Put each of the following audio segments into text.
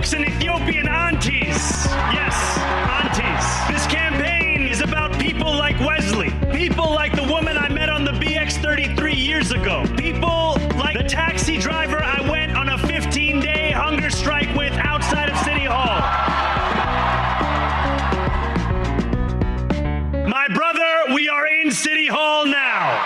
jokes and Ethiopian aunties. Yes, aunties. This campaign is about people like Wesley. People like the woman I met on the BX33 years ago. People like the taxi driver I went on a 15-day hunger strike with outside of City Hall. My brother, we are in City Hall now.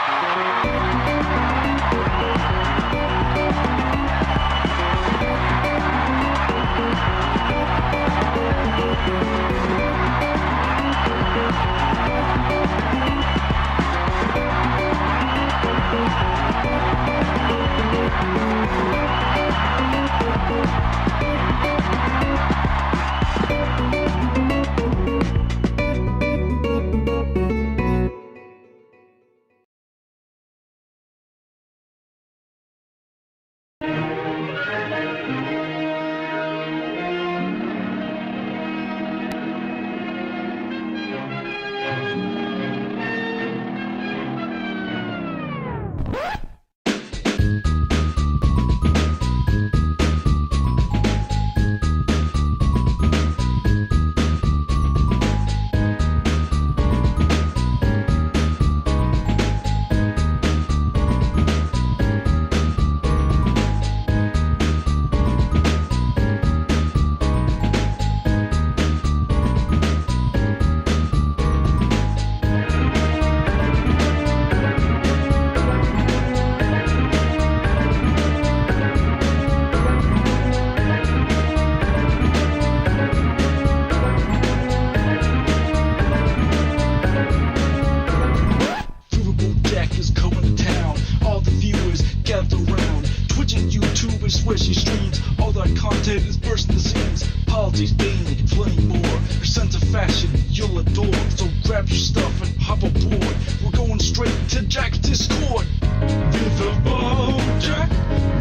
Where she streams, all that content is bursting the seams. Politics, gaming, and plenty more. Her sense of fashion, you'll adore. So grab your stuff and hop aboard. We're going straight to Jack's Discord. Riverboat Jack,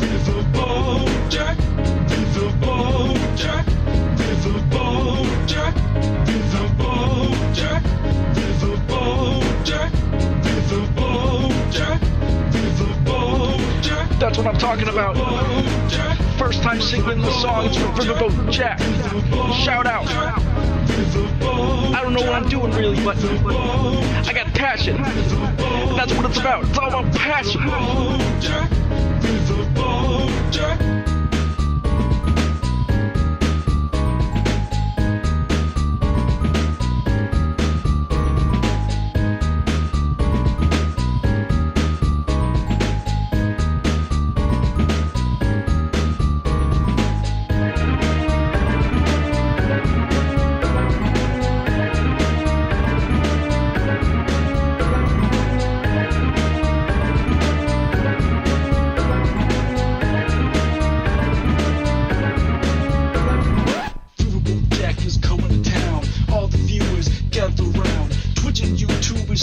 Riverboat Jack, Riverboat Jack, Riverboat Jack, Riverboat Jack, Riverboat Jack, Riverboat Jack, Riverboat Jack. That's what I'm talking about. First time singing the songs for Riverboat Jack. Shout out. I don't know what I'm doing really, but I got passion. And that's what it's about. It's all about passion.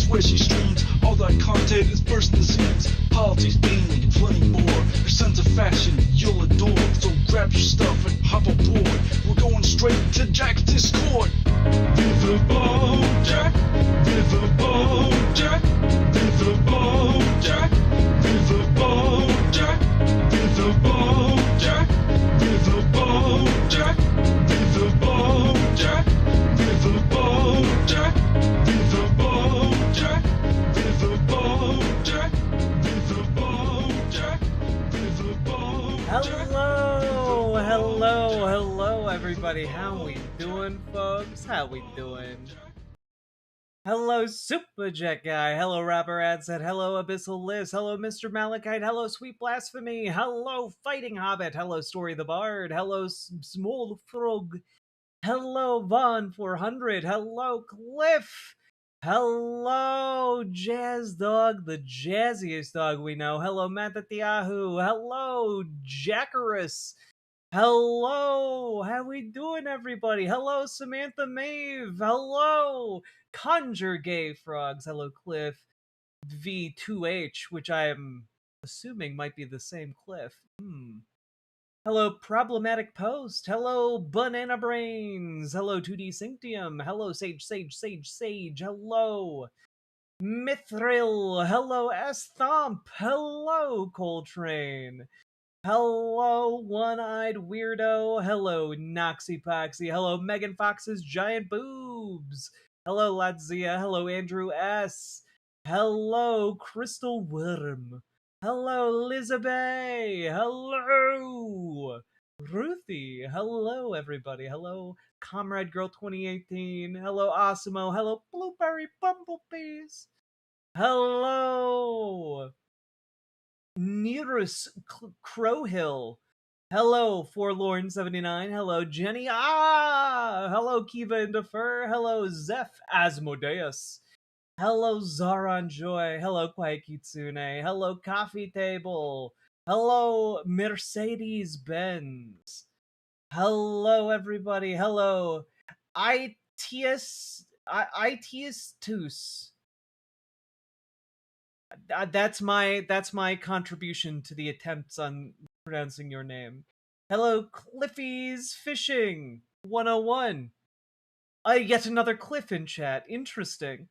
Where she streams, all that content is bursting the seams. Politics, gaming, and plenty more. Her sense of fashion, you'll adore. So grab your stuff and hop aboard. We're going straight to Jack's Discord. Riverboat Jack, Riverboat Jack, Riverboat Jack, Riverboat Jack, Riverboat Jack, Riverboat Jack, Riverboat Jack, Riverboat Jack, Riverboat Jack, Riverboat Jack, Riverboat Jack, Riverboat Jack. Hello, everybody. How we doing, folks? How we doing? Hello, Superjet Guy. Hello, Rapper Adset. Hello, Abyssal Liz. Hello, Mr. Malachite. Hello, Sweet Blasphemy. Hello, Fighting Hobbit. Hello, Story the Bard. Hello, Small Frog. Hello, Vaughn 400. Hello, Cliff. Hello, Jazz Dog, the jazziest dog we know. Hello, Matatiahu. Hello, Jackarus. Hello, how we doing, everybody? Hello, Samantha Maeve. Hello, Conjure Gay Frogs. Hello, Cliff V2H, which I am assuming might be the same Cliff. Hello, Problematic Post. Hello, Banana Brains. Hello, 2D Synctium. Hello, Sage. Hello, Mithril. Hello, S-Thomp. Hello, Coltrane. Hello, One-Eyed Weirdo. Hello, Noxy Poxy. Hello, Megan Fox's Giant Boobs. Hello, Latzia. Hello, Andrew S. Hello, Crystal Worm. Hello, Lizabeth. Hello, Ruthie. Hello, everybody. Hello, Comrade Girl 2018. Hello, Osimo. Hello, Blueberry Bumblebees. Hello, Nerus Crowhill. Hello, Forlorn79. Hello, Jenny. Hello, Kiva and Defer. Hello, Zeph Asmodeus. Hello, Zaron Joy. Hello, Quiet Kitsune. Hello, Coffee Table. Hello, Mercedes Benz. Hello, everybody. Hello, ITS Tus. That's my contribution to the attempts on pronouncing your name. Hello, Cliffy's Fishing 101. Yet another Cliff in chat. Interesting.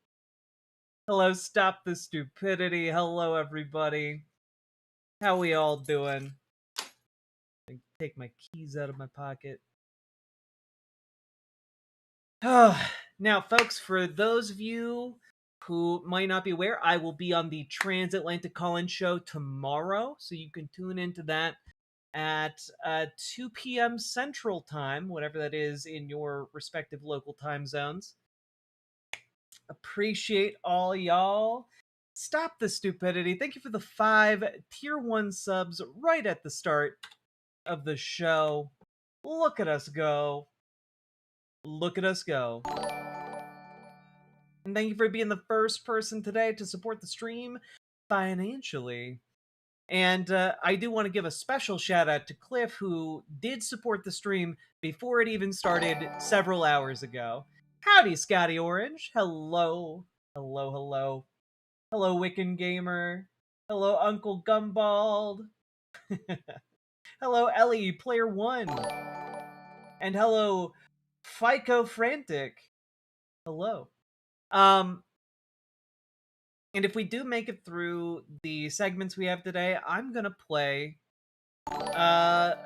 Hello, Stop the Stupidity. Hello, everybody. How we all doing? Take my keys out of my pocket. Now, folks, for those of you who might not be aware, I will be on the Transatlantic Call-In show tomorrow, so you can tune into that at 2 p.m. Central Time, whatever that is in your respective local time zones. Appreciate all y'all. Stop the Stupidity. Thank you for the 5 Tier 1 subs right at the start of the show. Look at us go. Look at us go. And thank you for being the first person today to support the stream financially. And I do want to give a special shout out to Cliff, who did support the stream before it even started several hours ago. Howdy, Scotty Orange. Hello. Hello, hello. Hello, Wiccan Gamer. Hello, Uncle Gumbald. Hello, Ellie, Player 1. And hello, FICO Frantic. Hello. And if we do make it through the segments we have today, I'm gonna play a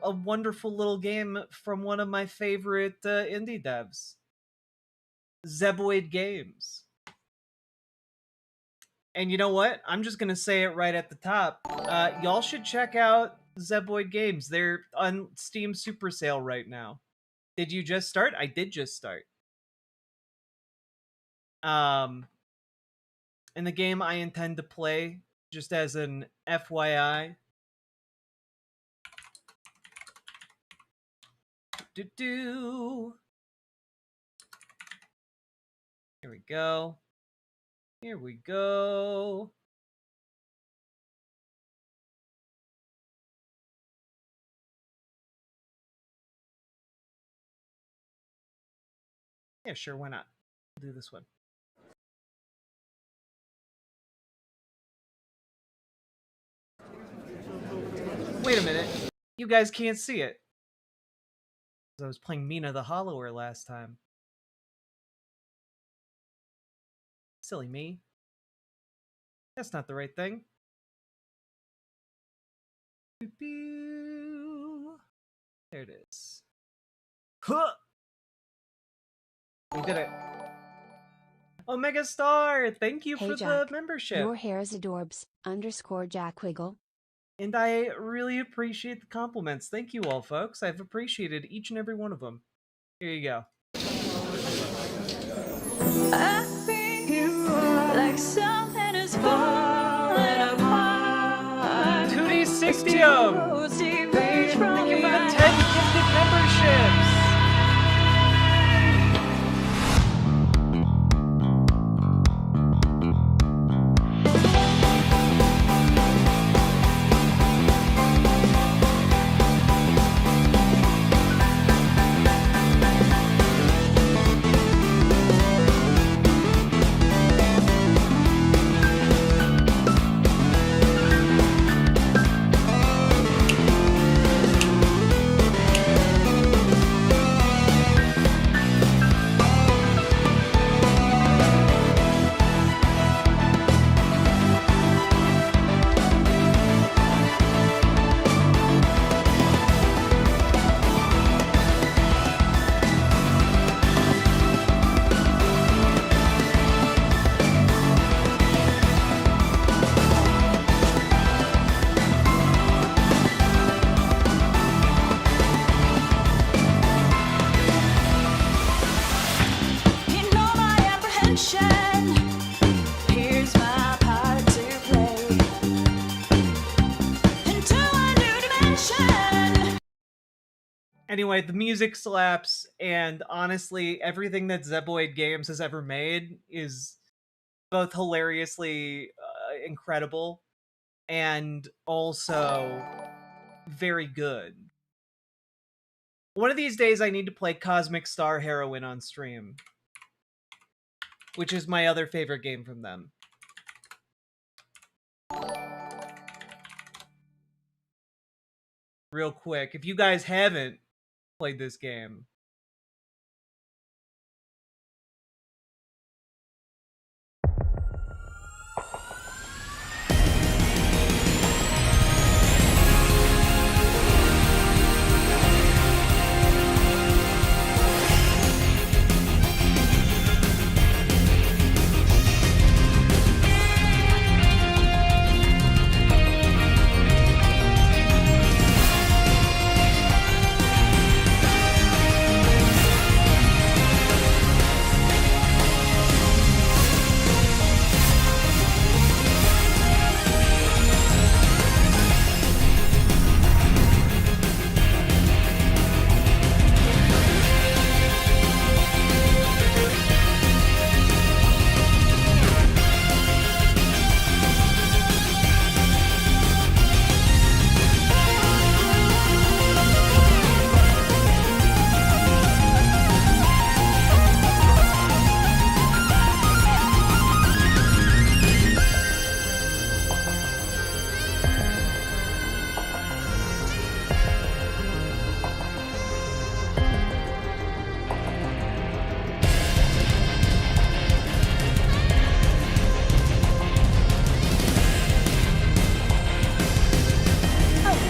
wonderful little game from one of my favorite indie devs, Zeboid Games. And you know what? I'm just gonna say it right at the top. Y'all should check out Zeboid Games. They're on Steam Super Sale right now. Did you just start? I did just start. In the game I intend to play, just as an FYI. Here we go. Here we go. Yeah, sure, why not? We'll do this one. Wait a minute. You guys can't see it. I was playing Mina the Hollower last time. Silly me. That's not the right thing. There it is. Huh! We did it. Omega Star, thank you for Jack, the membership. Your hair is adorbs, _Jack Wiggle. And I really appreciate the compliments. Thank you all, folks. I've appreciated each and every one of them. Here you go. I feel like something is falling apart. 2D60'em! Thank you for the 10 gifted memberships! Anyway, the music slaps, and honestly, everything that Zeboid Games has ever made is both hilariously incredible and also very good. One of these days, I need to play Cosmic Star Heroine on stream, which is my other favorite game from them. Real quick, if you guys haven't played this game,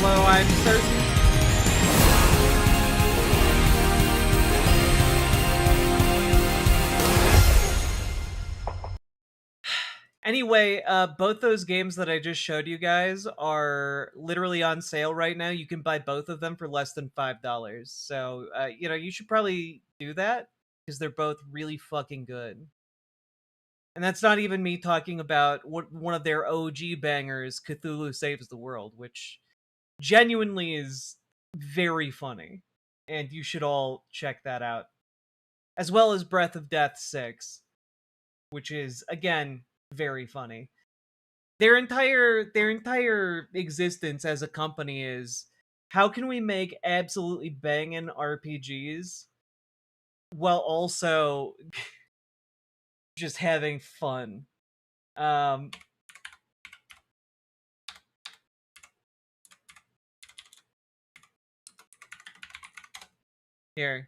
hello, I'm certain. Anyway, both those games that I just showed you guys are literally on sale right now. You can buy both of them for less than $5. So, you should probably do that because they're both really fucking good. And that's not even me talking about one of their OG bangers, Cthulhu Saves the World, which genuinely is very funny. And you should all check that out. As well as Breath of Death 6, which is, again, very funny. Their entire existence as a company is, how can we make absolutely banging RPGs while also just having fun? Here.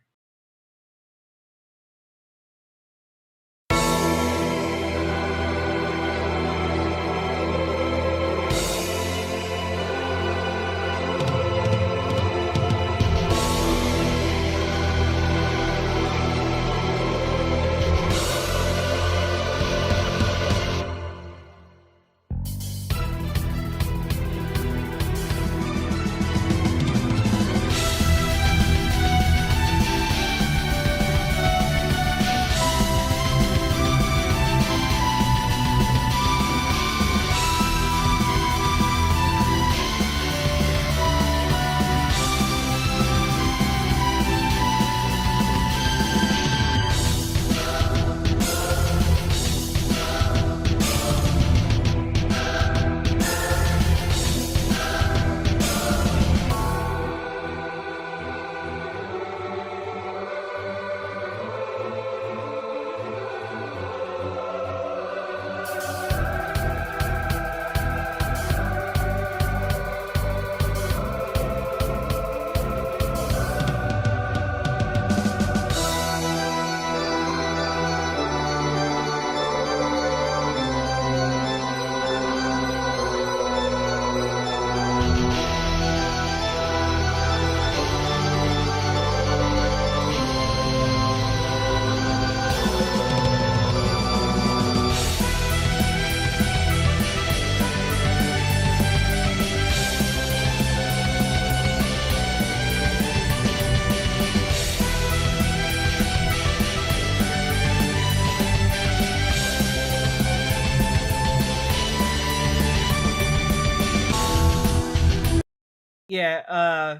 Yeah,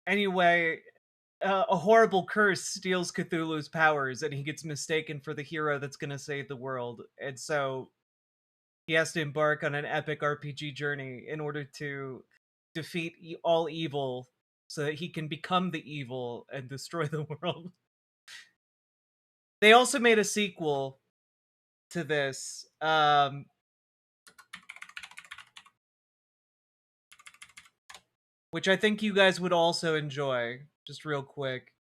Anyway, a horrible curse steals Cthulhu's powers, and he gets mistaken for the hero that's going to save the world. And so he has to embark on an epic RPG journey in order to defeat all evil so that he can become the evil and destroy the world. They also made a sequel to this. Which I think you guys would also enjoy. Just real quick.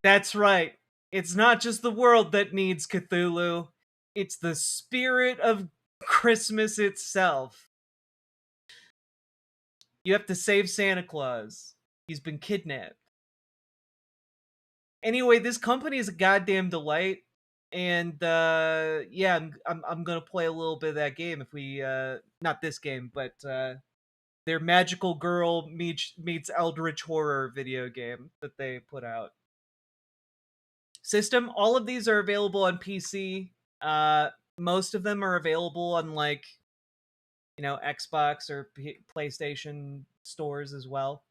That's right. It's not just the world that needs Cthulhu. It's the spirit of Christmas itself. You have to save Santa Claus. He's been kidnapped. Anyway, this company is a goddamn delight. And yeah, I'm gonna play a little bit of that game if we not this game, but their Magical Girl meets Eldritch Horror video game that they put out. System, all of these are available on PC. Most of them are available on like, Xbox or PlayStation stores as well.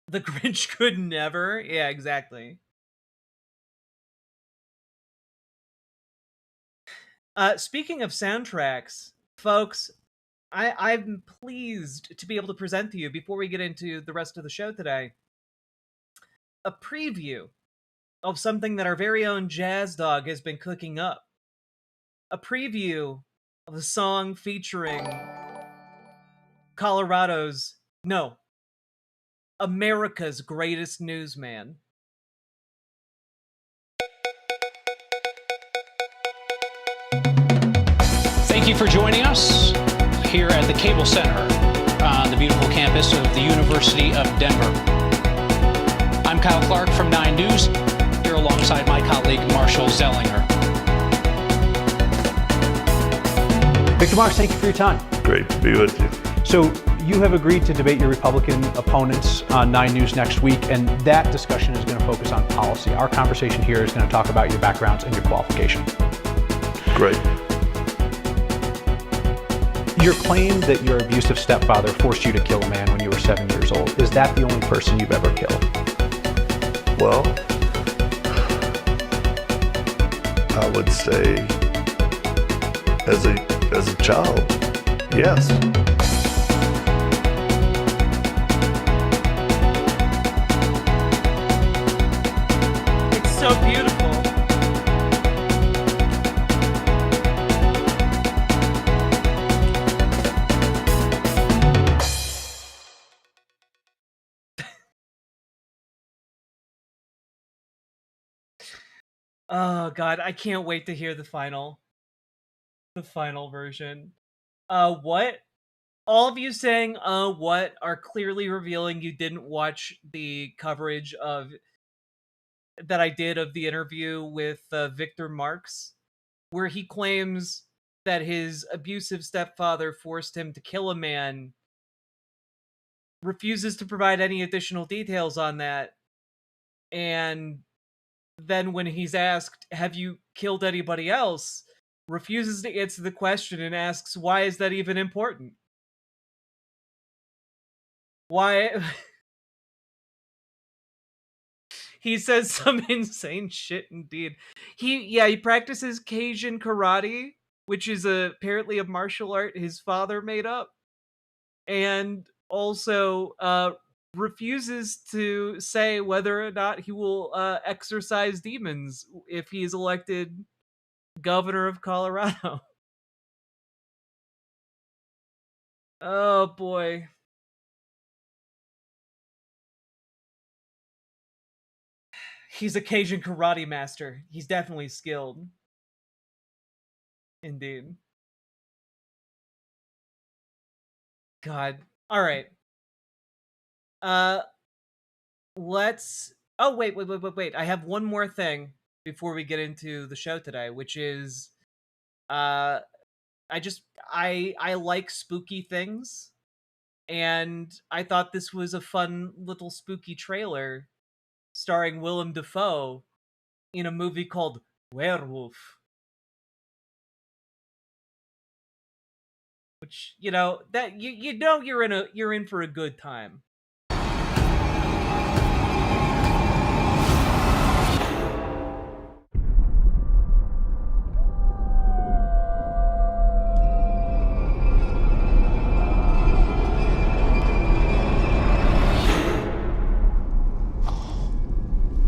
The Grinch could never. Yeah, exactly. Speaking of soundtracks, folks, I'm pleased to be able to present to you, before we get into the rest of the show today, a preview of something that our very own Jazz Dog has been cooking up. A preview of a song featuring America's greatest newsman. Thank you for joining us here at the Cable Center on the beautiful campus of the University of Denver. I'm Kyle Clark from 9 News, here alongside my colleague Marshall Zellinger. Victor Marks, thank you for your time. Great to be with you. So you have agreed to debate your Republican opponents on 9 News next week, and that discussion is going to focus on policy. Our conversation here is going to talk about your backgrounds and your qualification. Great. Your claim that your abusive stepfather forced you to kill a man when you were 7 years old, is that the only person you've ever killed? Well, I would say as a child, yes. It's so beautiful. Oh god, I can't wait to hear the final version. What? All of you saying what are clearly revealing you didn't watch the coverage that I did of the interview with Victor Marks, where he claims that his abusive stepfather forced him to kill a man, refuses to provide any additional details on that, and then when he's asked, have you killed anybody else, refuses to answer the question and asks, why is that even important? Why? He says some insane shit indeed. He practices Cajun karate, which is apparently a martial art his father made up. And also refuses to say whether or not he will exorcise demons if he is elected governor of Colorado. Oh boy. He's a Cajun karate master. He's definitely skilled. Indeed. God. All right. Uh let's wait. I have one more thing before we get into the show today, which is uh I like spooky things, and I thought this was a fun little spooky trailer starring Willem Dafoe in a movie called Werewolf. Which, that you know you're in for a good time.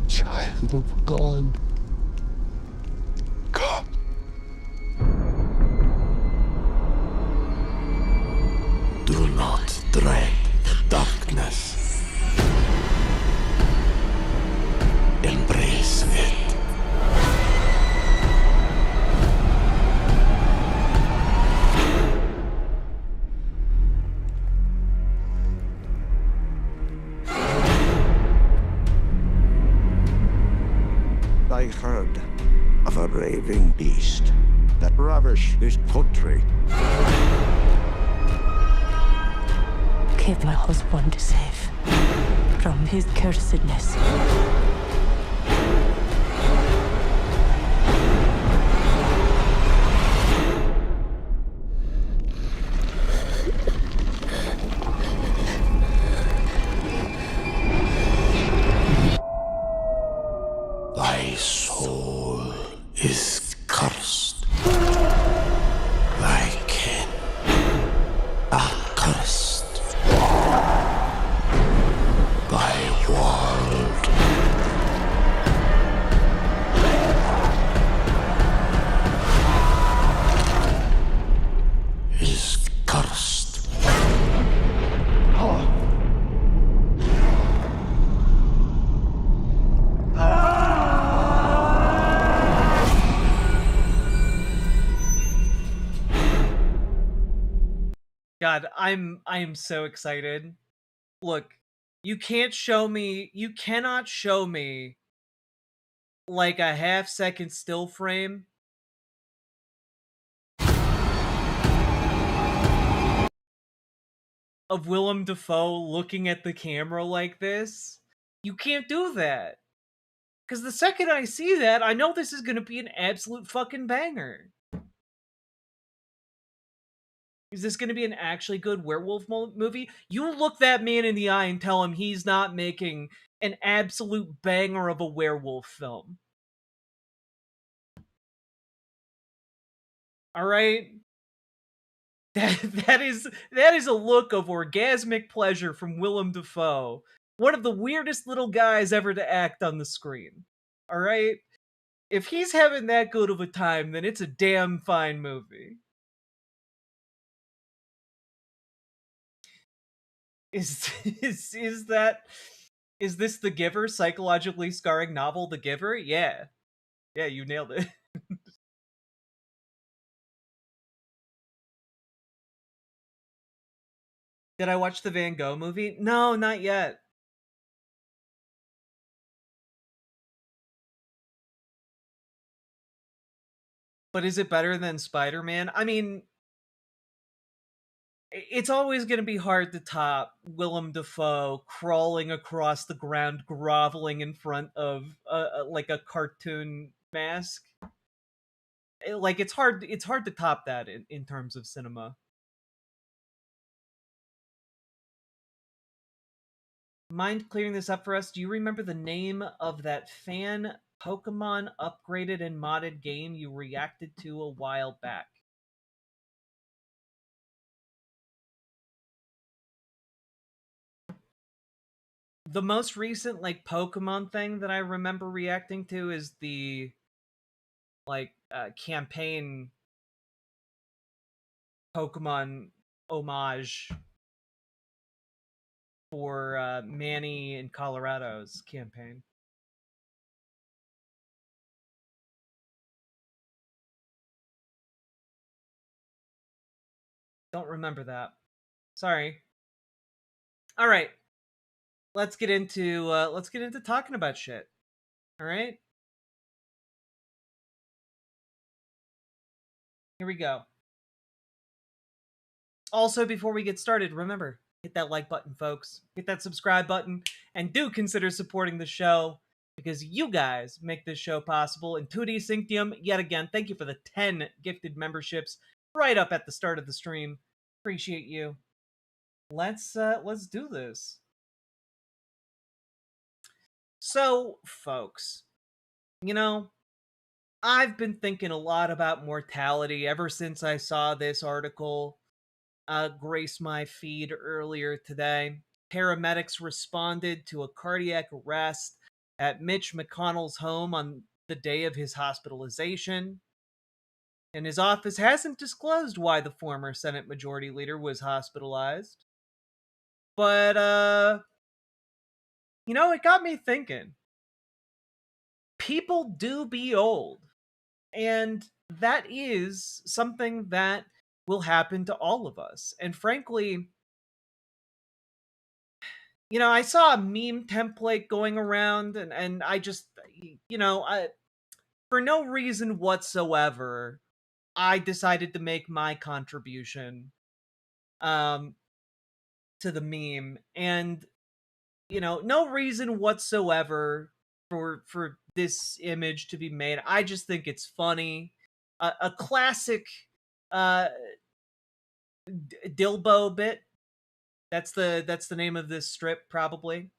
Child of God, come. Do not dread the darkness. Embrace it. I heard of a raving beast that ravished this country. Keep my husband safe from his cursedness. Thy soul is cursed. Thy kin are cursed. Thy world is cursed. God, I am so excited. Look, you cannot show me like a half-second still frame of Willem Dafoe looking at the camera like this. You can't do that. Because the second I see that, I know this is going to be an absolute fucking banger. Is this going to be an actually good werewolf movie? You look that man in the eye and tell him he's not making an absolute banger of a werewolf film. All right? That is a look of orgasmic pleasure from Willem Dafoe. One of the weirdest little guys ever to act on the screen. All right? If he's having that good of a time, then it's a damn fine movie. Is this The Giver, psychologically scarring novel The Giver? Yeah. Yeah, you nailed it. Did I watch the Van Gogh movie? No, not yet. But is it better than Spider-Man? I mean, it's always going to be hard to top Willem Dafoe crawling across the ground, groveling in front of like a cartoon mask. Like it's hard to top that in terms of cinema. Mind clearing this up for us? Do you remember the name of that fan Pokemon upgraded and modded game you reacted to a while back? the most recent like Pokemon thing that I remember reacting to is the like campaign Pokemon homage for Manny in Colorado's campaign. Don't remember that. Sorry. All right. Let's get into talking about shit. All right? Here we go. Also, before we get started, remember, hit that like button, folks. Hit that subscribe button, and do consider supporting the show because you guys make this show possible. And 2D Synctium, yet again, thank you for the 10 gifted memberships right up at the start of the stream. Appreciate you. Let's do this. So, folks, you know, I've been thinking a lot about mortality ever since I saw this article grace my feed earlier today. Paramedics responded to a cardiac arrest at Mitch McConnell's home on the day of his hospitalization. And his office hasn't disclosed why the former Senate Majority Leader was hospitalized. But, it got me thinking. People do be old. And that is something that will happen to all of us. And frankly, I saw a meme template going around and I just, for no reason whatsoever, I decided to make my contribution to the meme. And, no reason whatsoever for this image to be made. I just think it's funny. A classic Dilbo bit. That's the name of this strip, probably.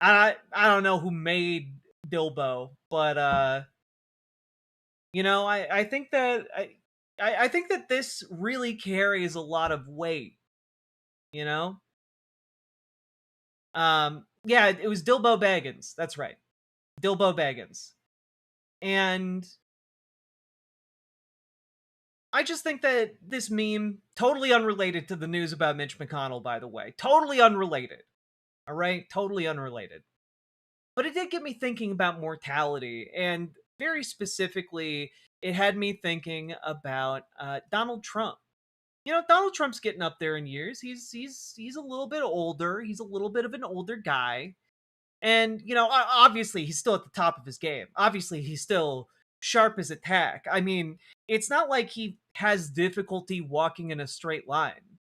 I don't know who made Dilbo, but I think that I think that this really carries a lot of weight. Yeah, it was Dilbo Baggins. That's right, Dilbo Baggins, and I just think that this meme, totally unrelated to the news about Mitch McConnell, by the way, totally unrelated. All right, totally unrelated. But it did get me thinking about mortality, and very specifically, it had me thinking about Donald Trump. Donald Trump's getting up there in years. He's a little bit older. He's a little bit of an older guy, and obviously he's still at the top of his game. Obviously, he's still sharp as a tack. I mean, it's not like he has difficulty walking in a straight line.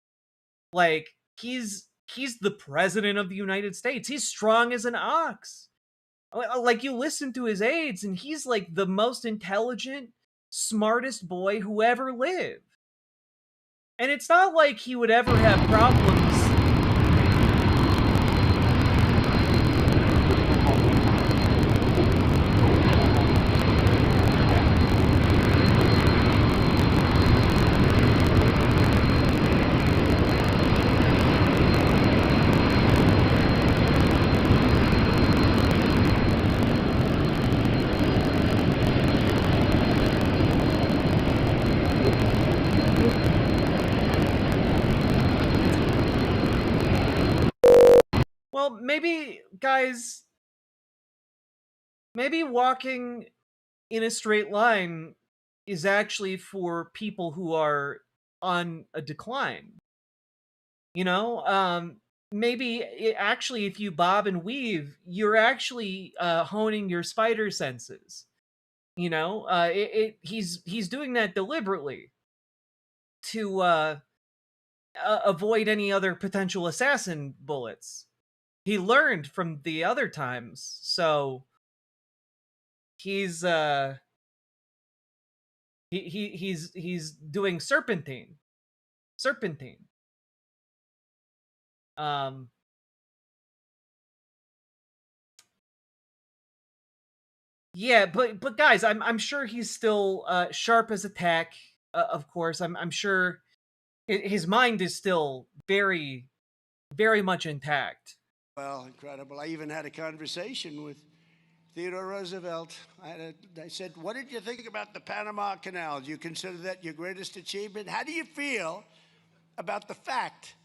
Like he's the president of the United States. He's strong as an ox. Like, you listen to his aides, and he's like the most intelligent, smartest boy who ever lived. And it's not like he would ever have problems. Well, maybe, guys, maybe walking in a straight line is actually for people who are on a decline. Maybe actually, if you bob and weave, you're actually honing your spider senses. He's doing that deliberately to avoid any other potential assassin bullets. He learned from the other times, so he's he's doing serpentine. Yeah, but guys, I'm sure he's still sharp as a tack. Of course, I'm sure his mind is still very, very much intact. Well, incredible. I even had a conversation with Theodore Roosevelt. I said, what did you think about the Panama Canal? Do you consider that your greatest achievement? How do you feel about the fact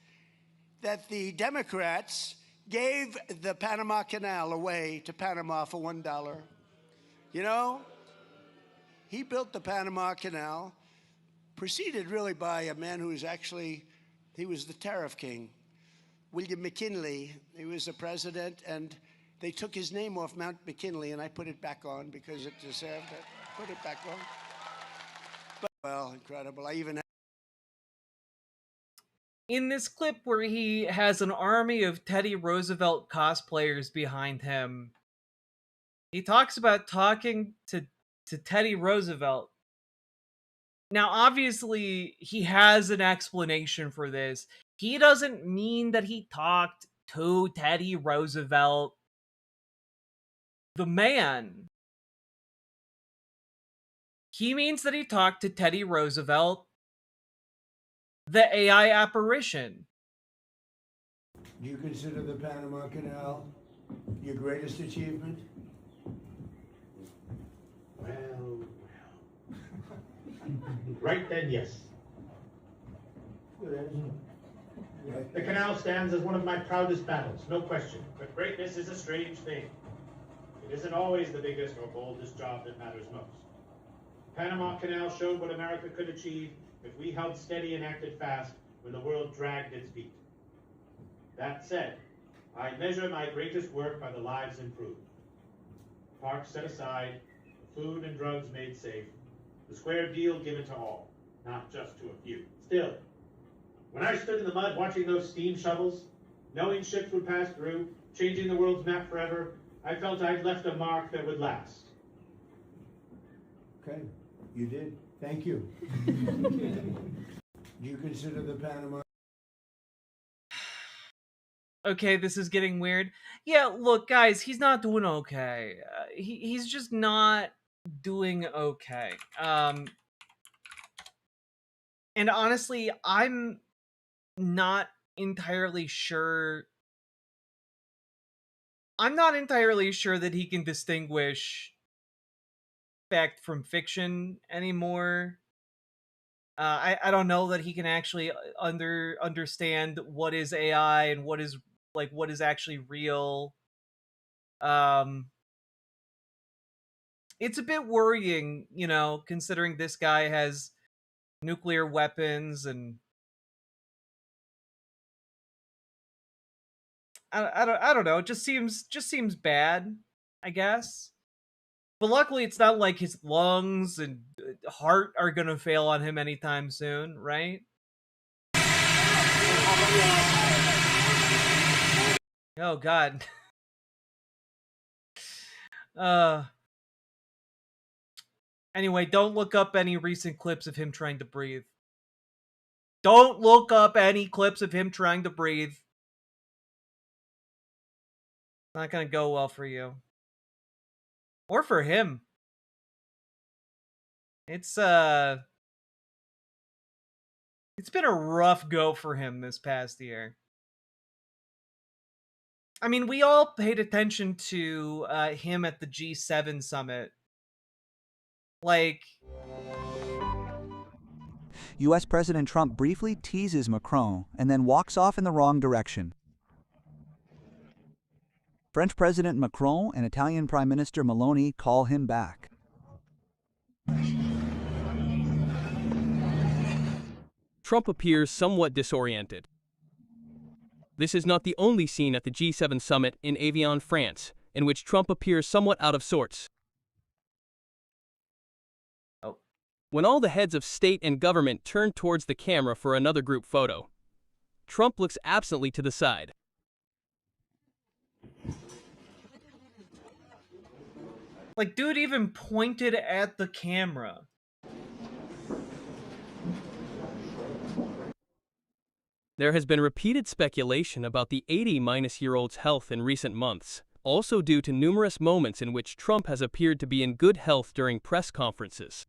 that the Democrats gave the Panama Canal away to Panama for $1? You know, he built the Panama Canal, preceded really by a man who was he was the tariff king, William McKinley. He was the president, and they took his name off Mount McKinley, and I put it back on because it deserved it. Put it back on. But, well, incredible. I even in this clip where he has an army of Teddy Roosevelt cosplayers behind him, he talks about talking to Teddy Roosevelt. Now, obviously, he has an explanation for this. He doesn't mean that he talked to Teddy Roosevelt, the man. He means that he talked to Teddy Roosevelt, the AI apparition. Do you consider the Panama Canal your greatest achievement? Well. Right then, yes. The canal stands as one of my proudest battles, no question. But greatness is a strange thing. It isn't always the biggest or boldest job that matters most. The Panama Canal showed what America could achieve if we held steady and acted fast when the world dragged its feet. That said, I measure my greatest work by the lives improved. Parks set aside, the food and drugs made safe, the square deal given to all, not just to a few. Still, when I stood in the mud watching those steam shovels, knowing ships would pass through, changing the world's map forever, I felt I'd left a mark that would last. Okay, you did. Thank you. Do you consider the Panama? Okay, this is getting weird. Yeah, look, guys, he's not doing okay. He's just not doing okay. And honestly, I'm not entirely sure. I'm not entirely sure that he can distinguish fact from fiction anymore. I don't know that he can actually understand what is AI and what is actually real. It's a bit worrying, you know, considering this guy has nuclear weapons and I don't know. It just seems bad, I guess. But luckily, it's not like his lungs and heart are gonna fail on him anytime soon, right? Oh God. Anyway, don't look up any recent clips of him trying to breathe. Don't look up any clips of him trying to breathe. Not gonna go well for you. Or for him. It's been a rough go for him this past year. I mean, we all paid attention to him at the G7 summit. Like, U.S. President Trump briefly teases Macron and then walks off in the wrong direction. French President Macron and Italian Prime Minister Meloni call him back. Trump appears somewhat disoriented. This is not the only scene at the G7 summit in Evian, France, in which Trump appears somewhat out of sorts. When all the heads of state and government turn towards the camera for another group photo, Trump looks absently to the side. Like, dude even pointed at the camera. There has been repeated speculation about the 80-year-old's health in recent months, also due to numerous moments in which Trump has appeared to be in good health during press conferences.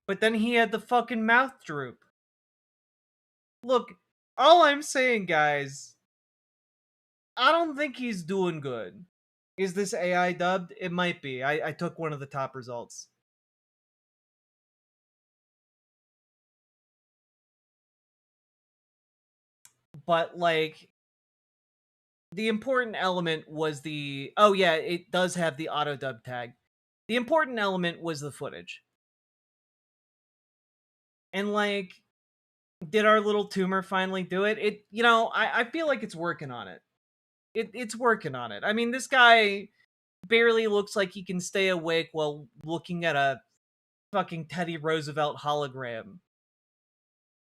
But then he had the fucking mouth droop. Look, all I'm saying, guys, I don't think he's doing good. Is this AI dubbed? It might be. I took one of the top results. But, like, the important element was the... Oh, yeah, it does have the auto dub tag. The important element was the footage. And, like, did our little tumor finally do it? It, you know, I feel like it's working on it. It's working on it. I mean, this guy barely looks like he can stay awake while looking at a fucking Teddy Roosevelt hologram.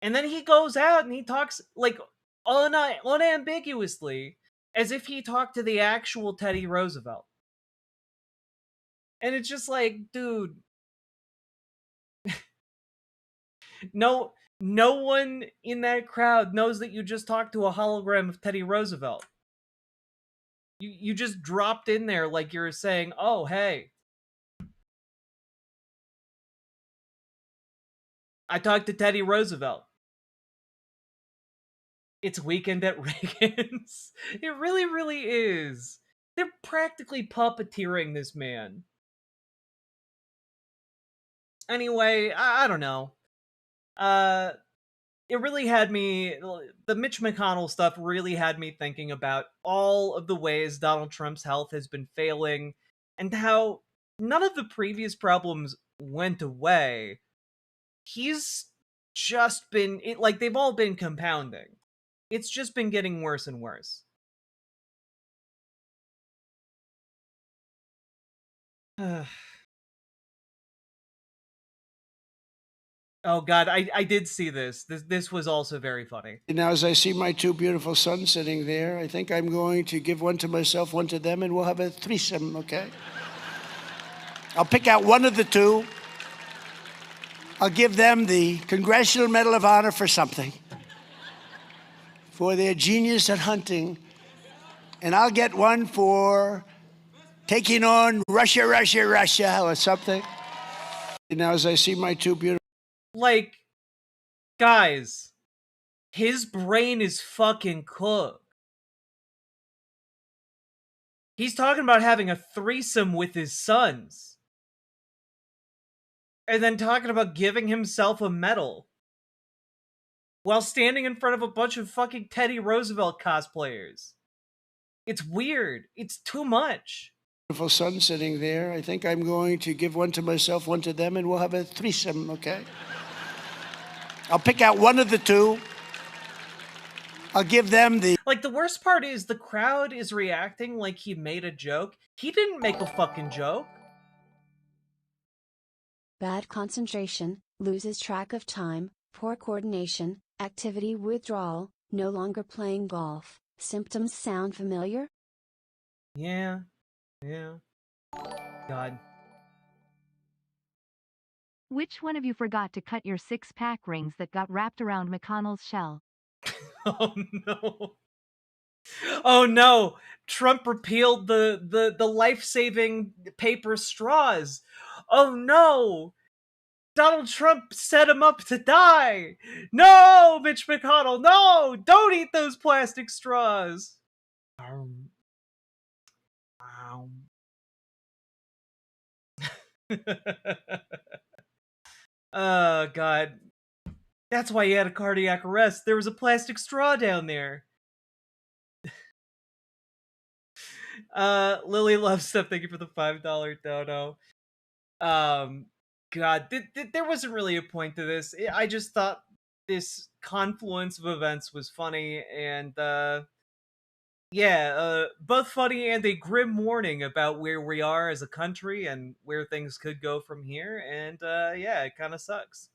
And then he goes out and he talks, like, unambiguously, as if he talked to the actual Teddy Roosevelt. And it's just like, dude, no one in that crowd knows that you just talked to a hologram of Teddy Roosevelt. You just dropped in there like you're saying, oh, hey, I talked to Teddy Roosevelt. It's Weekend at Reagan's. It really, really is. They're practically puppeteering this man. Anyway, I don't know. It really had me... The Mitch McConnell stuff really had me thinking about all of the ways Donald Trump's health has been failing, and how none of the previous problems went away. He's just been... they've all been compounding. It's just been getting worse and worse. Oh god, I did see this. This was also very funny. Now, as I see my two beautiful sons sitting there, I think I'm going to give one to myself, one to them, and we'll have a threesome, okay? I'll pick out one of the two. I'll give them the Congressional Medal of Honor for something, for their genius at hunting. And I'll get one for taking on Russia, or something. Now, as I see my two beautiful... Like, guys, his brain is fucking cooked. He's talking about having a threesome with his sons. And then talking about giving himself a medal. While standing in front of a bunch of fucking Teddy Roosevelt cosplayers. It's weird. It's too much. Beautiful son sitting there. I think I'm going to give one to myself, one to them, and we'll have a threesome, okay? I'll pick out one of the two. I'll give them the... Like, the worst part is the crowd is reacting like he made a joke. He didn't make a fucking joke. Bad concentration, loses track of time, poor coordination, activity withdrawal, no longer playing golf. Symptoms sound familiar? Yeah. God. Which one of you forgot to cut your six-pack rings that got wrapped around McConnell's shell? Oh no. Oh no. Trump repealed the life-saving paper straws. Oh no. Donald Trump set him up to die. No, Mitch McConnell, no! Don't eat those plastic straws. Oh, God. That's why he had a cardiac arrest. There was a plastic straw down there. Lily Love Stuff, thank you for the $5 dono. God, there wasn't really a point to this. I just thought this confluence of events was funny, and, both funny and a grim warning about where we are as a country and where things could go from here, and, it kind of sucks.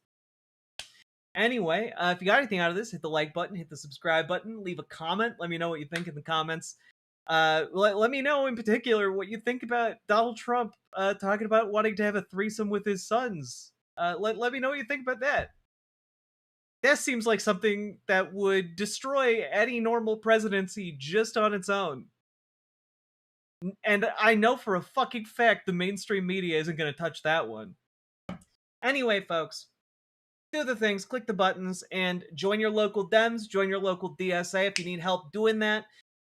Anyway, if you got anything out of this, hit the like button, hit the subscribe button, leave a comment, let me know what you think in the comments. Let me know in particular what you think about Donald Trump talking about wanting to have a threesome with his sons. Let me know what you think about that. That seems like something that would destroy any normal presidency just on its own. And I know for a fucking fact the mainstream media isn't going to touch that one. Anyway, folks, do the things, click the buttons, and join your local Dems, join your local DSA if you need help doing that.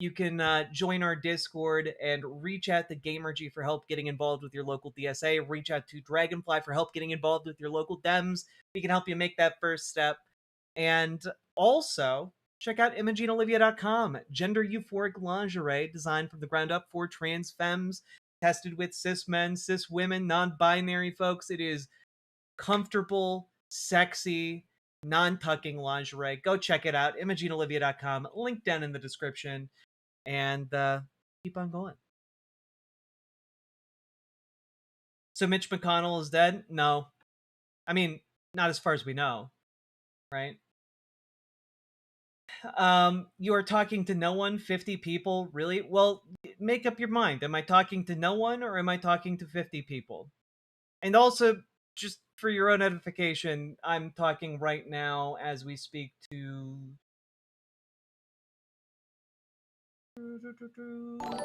You can join our Discord and reach out to GamerG for help getting involved with your local DSA. Reach out to Dragonfly for help getting involved with your local Dems. We can help you make that first step. And also, check out ImogeneOlivia.com. Gender euphoric lingerie designed from the ground up for trans femmes, tested with cis men, cis women, non-binary folks. It is comfortable, sexy, non-tucking lingerie. Go check it out. ImogeneOlivia.com. Link down in the description. And keep on going. So Mitch McConnell is dead? No. I mean, not as far as we know. Right? You are talking to no one, 50 people, really? Well, make up your mind. Am I talking to no one or am I talking to 50 people? And also, just for your own edification, I'm talking right now as we speak to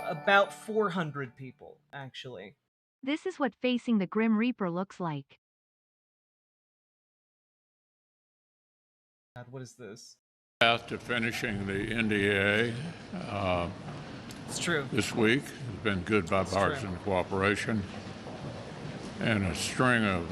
about 400 people, actually. This is what facing the Grim Reaper looks like. God, what is this? Path to finishing the NDA. It's true. This week has been good bipartisan cooperation and a string of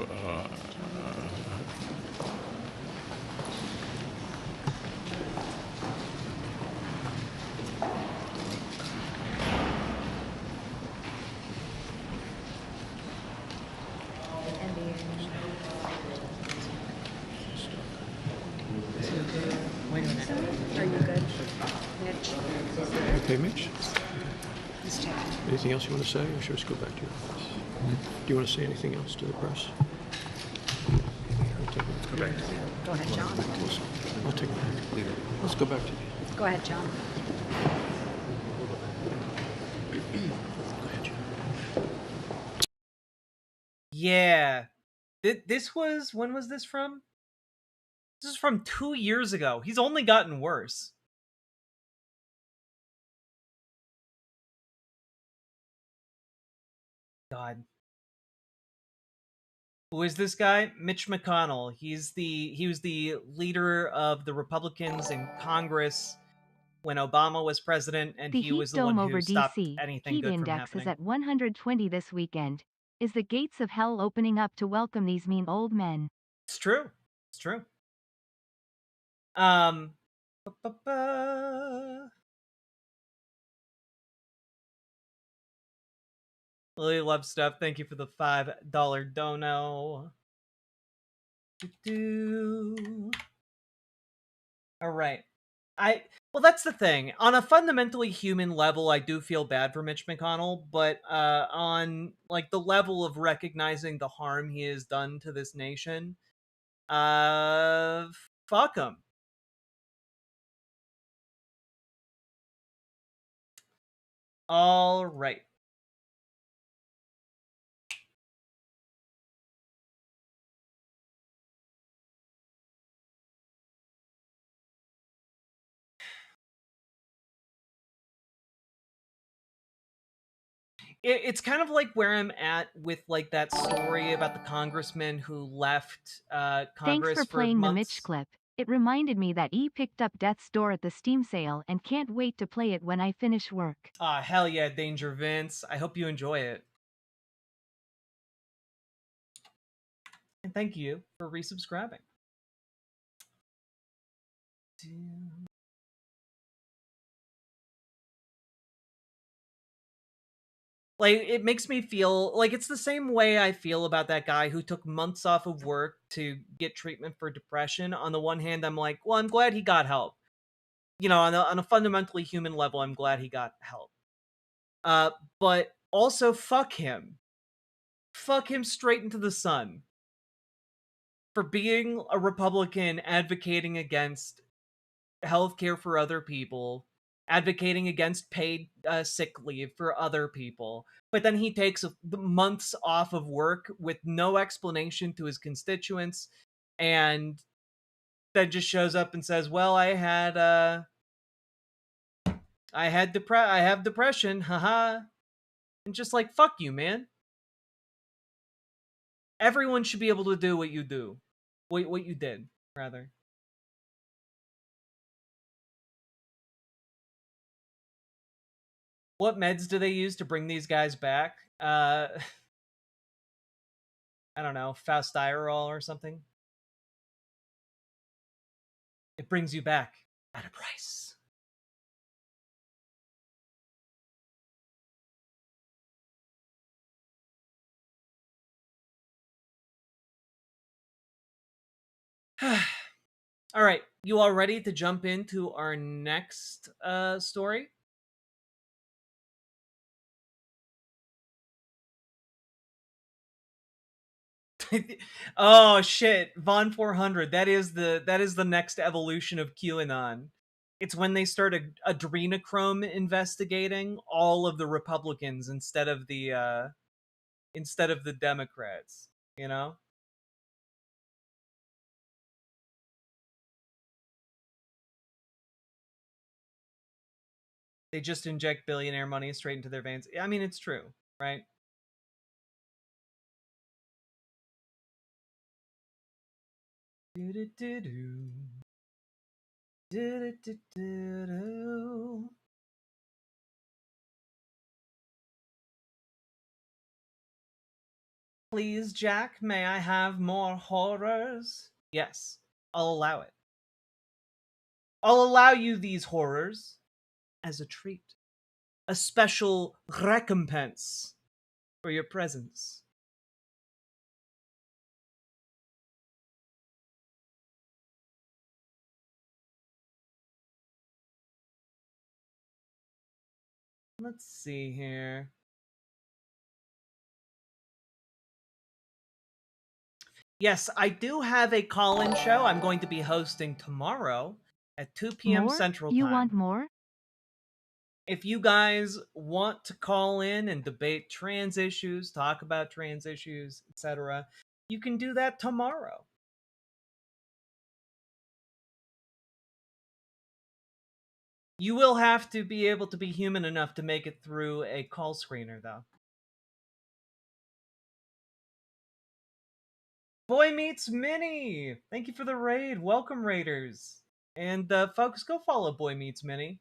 Wait a minute. Are you good, Mitch? Okay, Mitch. Anything else you want to say, or should we just go back to your office? Do you want to say anything else to the press? Let's go back. Go ahead, John. I'll take it back. Let's go back to you. Go ahead, John. Yeah. This was... When was this from? This is from 2 years ago. He's only gotten worse. God. Who is this guy? Mitch McConnell. He was the leader of the Republicans in Congress when Obama was president, and The he heat was the dome one who over stopped DC. anything Heat good from index happening. is at 120 this weekend. Is the gates of hell opening up to welcome these mean old men? It's true. It's true. Lily Love Stuff, thank you for the $5 dono. All right. Well, that's the thing. On a fundamentally human level, I do feel bad for Mitch McConnell, but on like the level of recognizing the harm he has done to this nation, fuck him. All right. It's kind of like where I'm at with like that story about the congressman who left Congress Thanks for playing the months. Mitch clip. It reminded me that E picked up Death's Door at the Steam sale and can't wait to play it when I finish work. Ah, hell yeah, Danger Vince. I hope you enjoy it. And thank you for resubscribing. Like, it makes me feel like it's the same way I feel about that guy who took months off of work to get treatment for depression. On the one hand, I'm like, well, I'm glad he got help. You know, on a fundamentally human level, I'm glad he got help. But also, fuck him. Fuck him straight into the sun. For being a Republican advocating against healthcare for other people, advocating against paid sick leave for other people. But then he takes months off of work with no explanation to his constituents, and then just shows up and says, "Well, I have depression, haha," and just like, fuck you, man. Everyone should be able to do what you do, what you did, rather. What meds do they use to bring these guys back? I don't know, Faustirol or something. It brings you back at a price. All right, you all ready to jump into our next story? Oh shit, Von 400. That is the next evolution of QAnon. It's when they start adrenochrome investigating all of the Republicans instead of the Democrats. You know. They just inject billionaire money straight into their veins. I mean, it's true, right? Do-do-do-do. Do-do-do-do-do. Please, Jack, may I have more horrors? Yes, I'll allow it. I'll allow you these horrors as a treat. A special recompense for your presence. Let's see here. Yes, I do have a call-in show I'm going to be hosting tomorrow at 2 p.m. More? Central You Time. want more? If you guys want to call in and debate trans issues, talk about trans issues, etc., you can do that tomorrow. You will have to be able to be human enough to make it through a call screener, though. Boy Meets Minnie! Thank you for the raid. Welcome, raiders. And folks, go follow Boy Meets Minnie.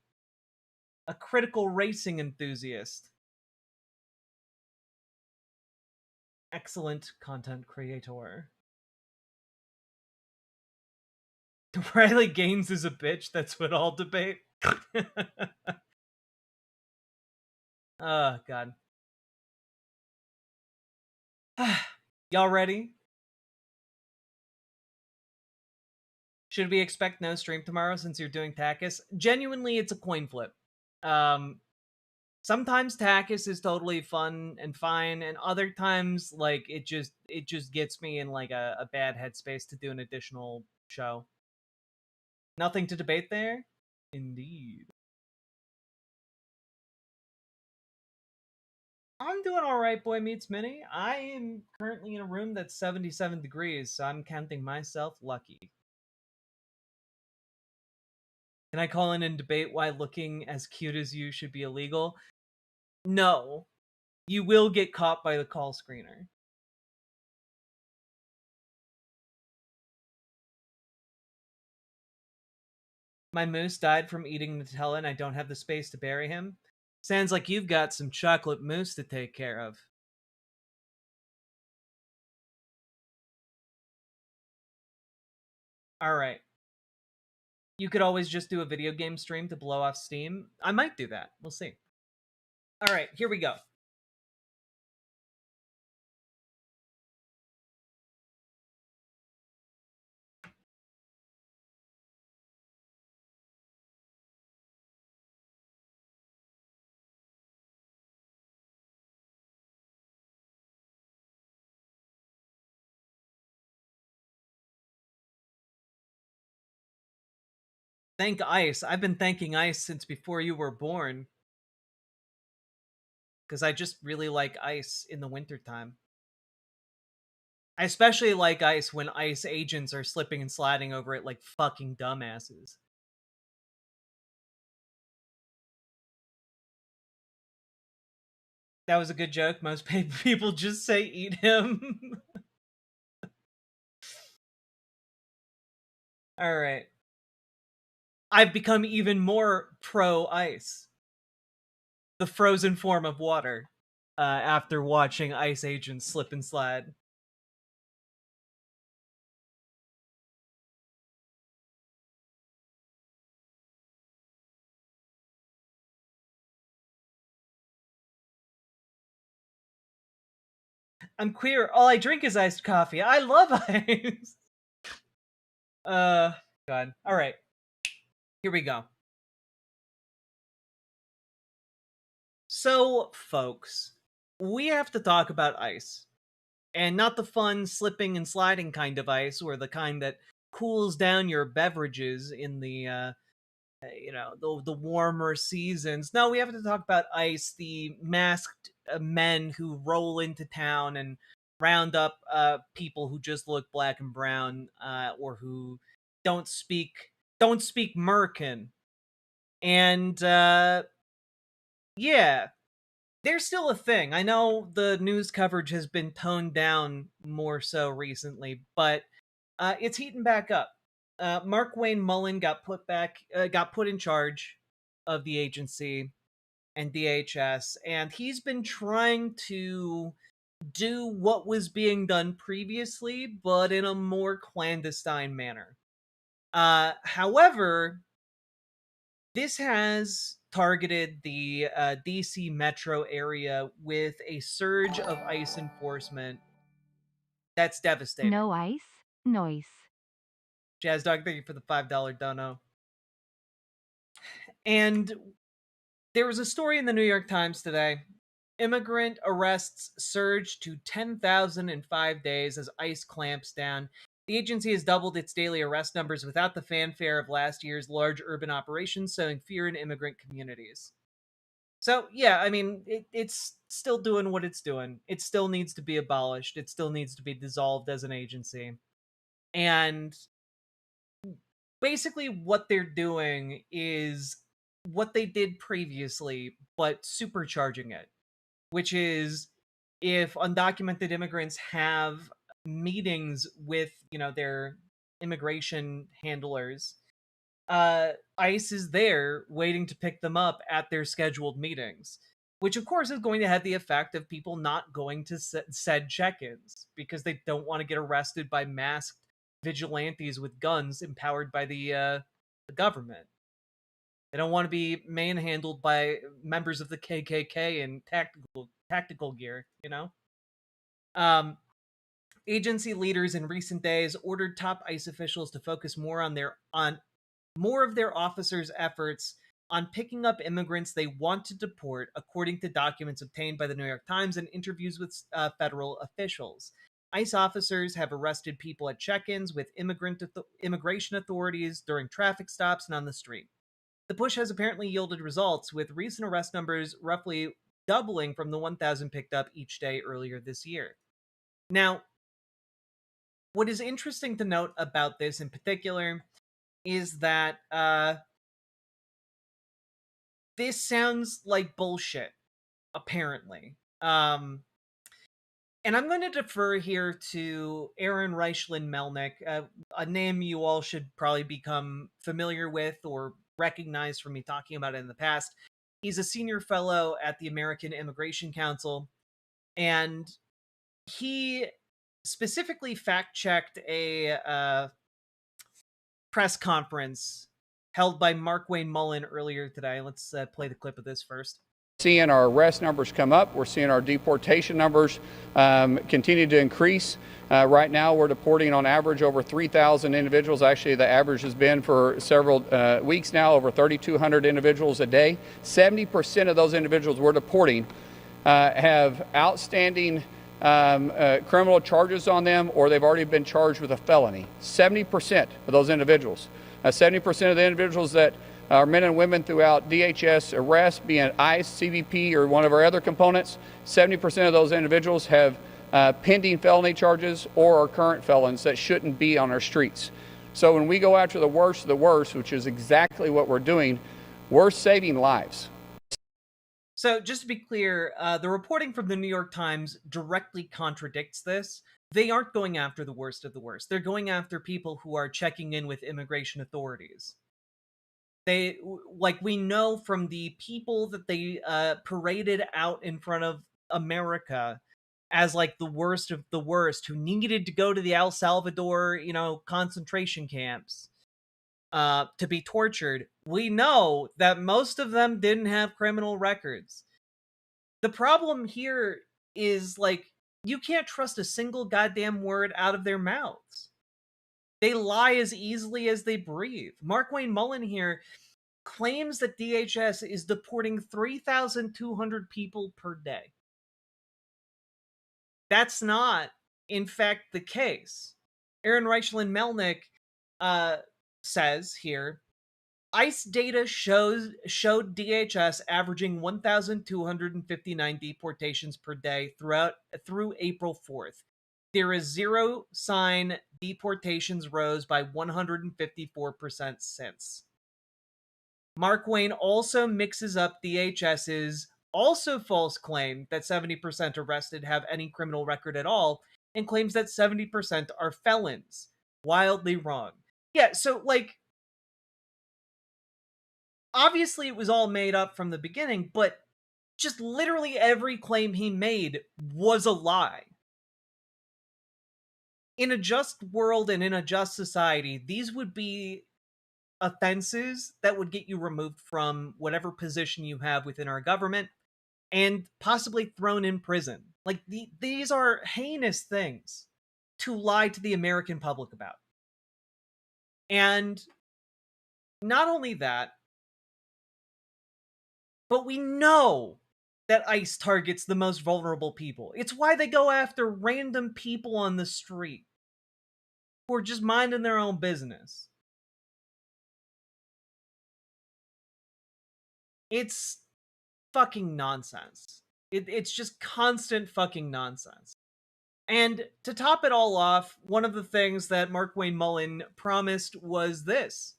A critical racing enthusiast. Excellent content creator. Riley Gaines is a bitch. That's what I'll debate. Oh, God. Y'all ready? Should we expect no stream tomorrow since you're doing Takis? Genuinely, it's a coin flip. Sometimes Takis is totally fun and fine, and other times, like, it just gets me in like a bad headspace to do an additional show. Nothing to debate there? Indeed. I'm doing alright, Boy Meets Minnie. I am currently in a room that's 77 degrees, so I'm counting myself lucky. Can I call in and debate why looking as cute as you should be illegal? No. You will get caught by the call screener. My moose died from eating Nutella and I don't have the space to bury him. Sounds like you've got some chocolate mousse to take care of. Alright. You could always just do a video game stream to blow off steam. I might do that. We'll see. Alright, here we go. Thank Ice. I've been thanking Ice since before you were born. Because I just really like ice in the wintertime. I especially like ice when ice agents are slipping and sliding over it like fucking dumbasses. That was a good joke. Most people just say eat him. Alright. I've become even more pro ice. the frozen form of water after watching ICE agents slip and slide. I'm queer. All I drink is iced coffee. I love ice. God. All right. Here we go. So, folks, we have to talk about ice. And not the fun slipping and sliding kind of ice, or the kind that cools down your beverages in the the warmer seasons. No, we have to talk about ice, the masked men who roll into town and round up people who just look black and brown, or who don't speak Merkin. And yeah, they're still a thing. I know the news coverage has been toned down more so recently, but it's heating back up. Mark Wayne Mullen got put in charge of the agency and DHS, and he's been trying to do what was being done previously, but in a more clandestine manner. However, this has targeted the DC metro area with a surge of ICE enforcement that's devastating. No ice, noise. Jazz Dog, thank you for the $5 dono. And there was a story in the New York Times today. Immigrant arrests surged to 10,000 in 5 days as ICE clamps down. The agency has doubled its daily arrest numbers without the fanfare of last year's large urban operations, sowing fear in immigrant communities. So, yeah, I mean, it's still doing what it's doing. It still needs to be abolished. It still needs to be dissolved as an agency. And basically what they're doing is what they did previously, but supercharging it, which is if undocumented immigrants have meetings with, their immigration handlers, ICE is there waiting to pick them up at their scheduled meetings, which of course is going to have the effect of people not going to said check-ins because they don't want to get arrested by masked vigilantes with guns empowered by the government. They don't want to be manhandled by members of the KKK in tactical gear, Agency leaders in recent days ordered top ICE officials to focus more on more of their officers' efforts on picking up immigrants they want to deport, according to documents obtained by the New York Times and interviews with federal officials. ICE officers have arrested people at check-ins with immigration authorities during traffic stops and on the street. The push has apparently yielded results, with recent arrest numbers roughly doubling from the 1,000 picked up each day earlier this year. Now, what is interesting to note about this in particular is that this sounds like bullshit, apparently. And I'm going to defer here to Aaron Reichlin Melnick, a name you all should probably become familiar with or recognize from me talking about it in the past. He's a senior fellow at the American Immigration Council, and he specifically fact-checked a press conference held by Mark Wayne Mullen earlier today. Let's play the clip of this first. Seeing our arrest numbers come up. We're seeing our deportation numbers continue to increase. Right now, we're deporting on average over 3,000 individuals. Actually, the average has been for several weeks now, over 3,200 individuals a day. 70% of those individuals we're deporting have outstanding criminal charges on them, or they've already been charged with a felony. 70% of those individuals. 70% of the individuals that our men and women throughout DHS arrest, be it ICE, CBP, or one of our other components, 70% of those individuals have pending felony charges or are current felons that shouldn't be on our streets. So when we go after the worst of the worst, which is exactly what we're doing, we're saving lives. So just to be clear, the reporting from the New York Times directly contradicts this. They aren't going after the worst of the worst. They're going after people who are checking in with immigration authorities. we know from the people that they paraded out in front of America as like the worst of the worst, who needed to go to the El Salvador, concentration camps to be tortured. We know that most of them didn't have criminal records. The problem here is, like, you can't trust a single goddamn word out of their mouths. They lie as easily as they breathe. Markwayne Mullin here claims that DHS is deporting 3,200 people per day. That's not, in fact, the case. Aaron Reichland Melnick says here, ICE data showed DHS averaging 1,259 deportations per day through April 4th. There is zero sign deportations rose by 154% since. Markwayne also mixes up DHS's also false claim that 70% arrested have any criminal record at all, and claims that 70% are felons. Wildly wrong. Yeah, so, like, obviously it was all made up from the beginning, but just literally every claim he made was a lie. In a just world and in a just society, these would be offenses that would get you removed from whatever position you have within our government and possibly thrown in prison. Like, these are heinous things to lie to the American public about. And not only that, but we know that ICE targets the most vulnerable people. It's why they go after random people on the street who are just minding their own business. It's fucking nonsense. It's just constant fucking nonsense. And to top it all off, one of the things that Markwayne Mullin promised was this.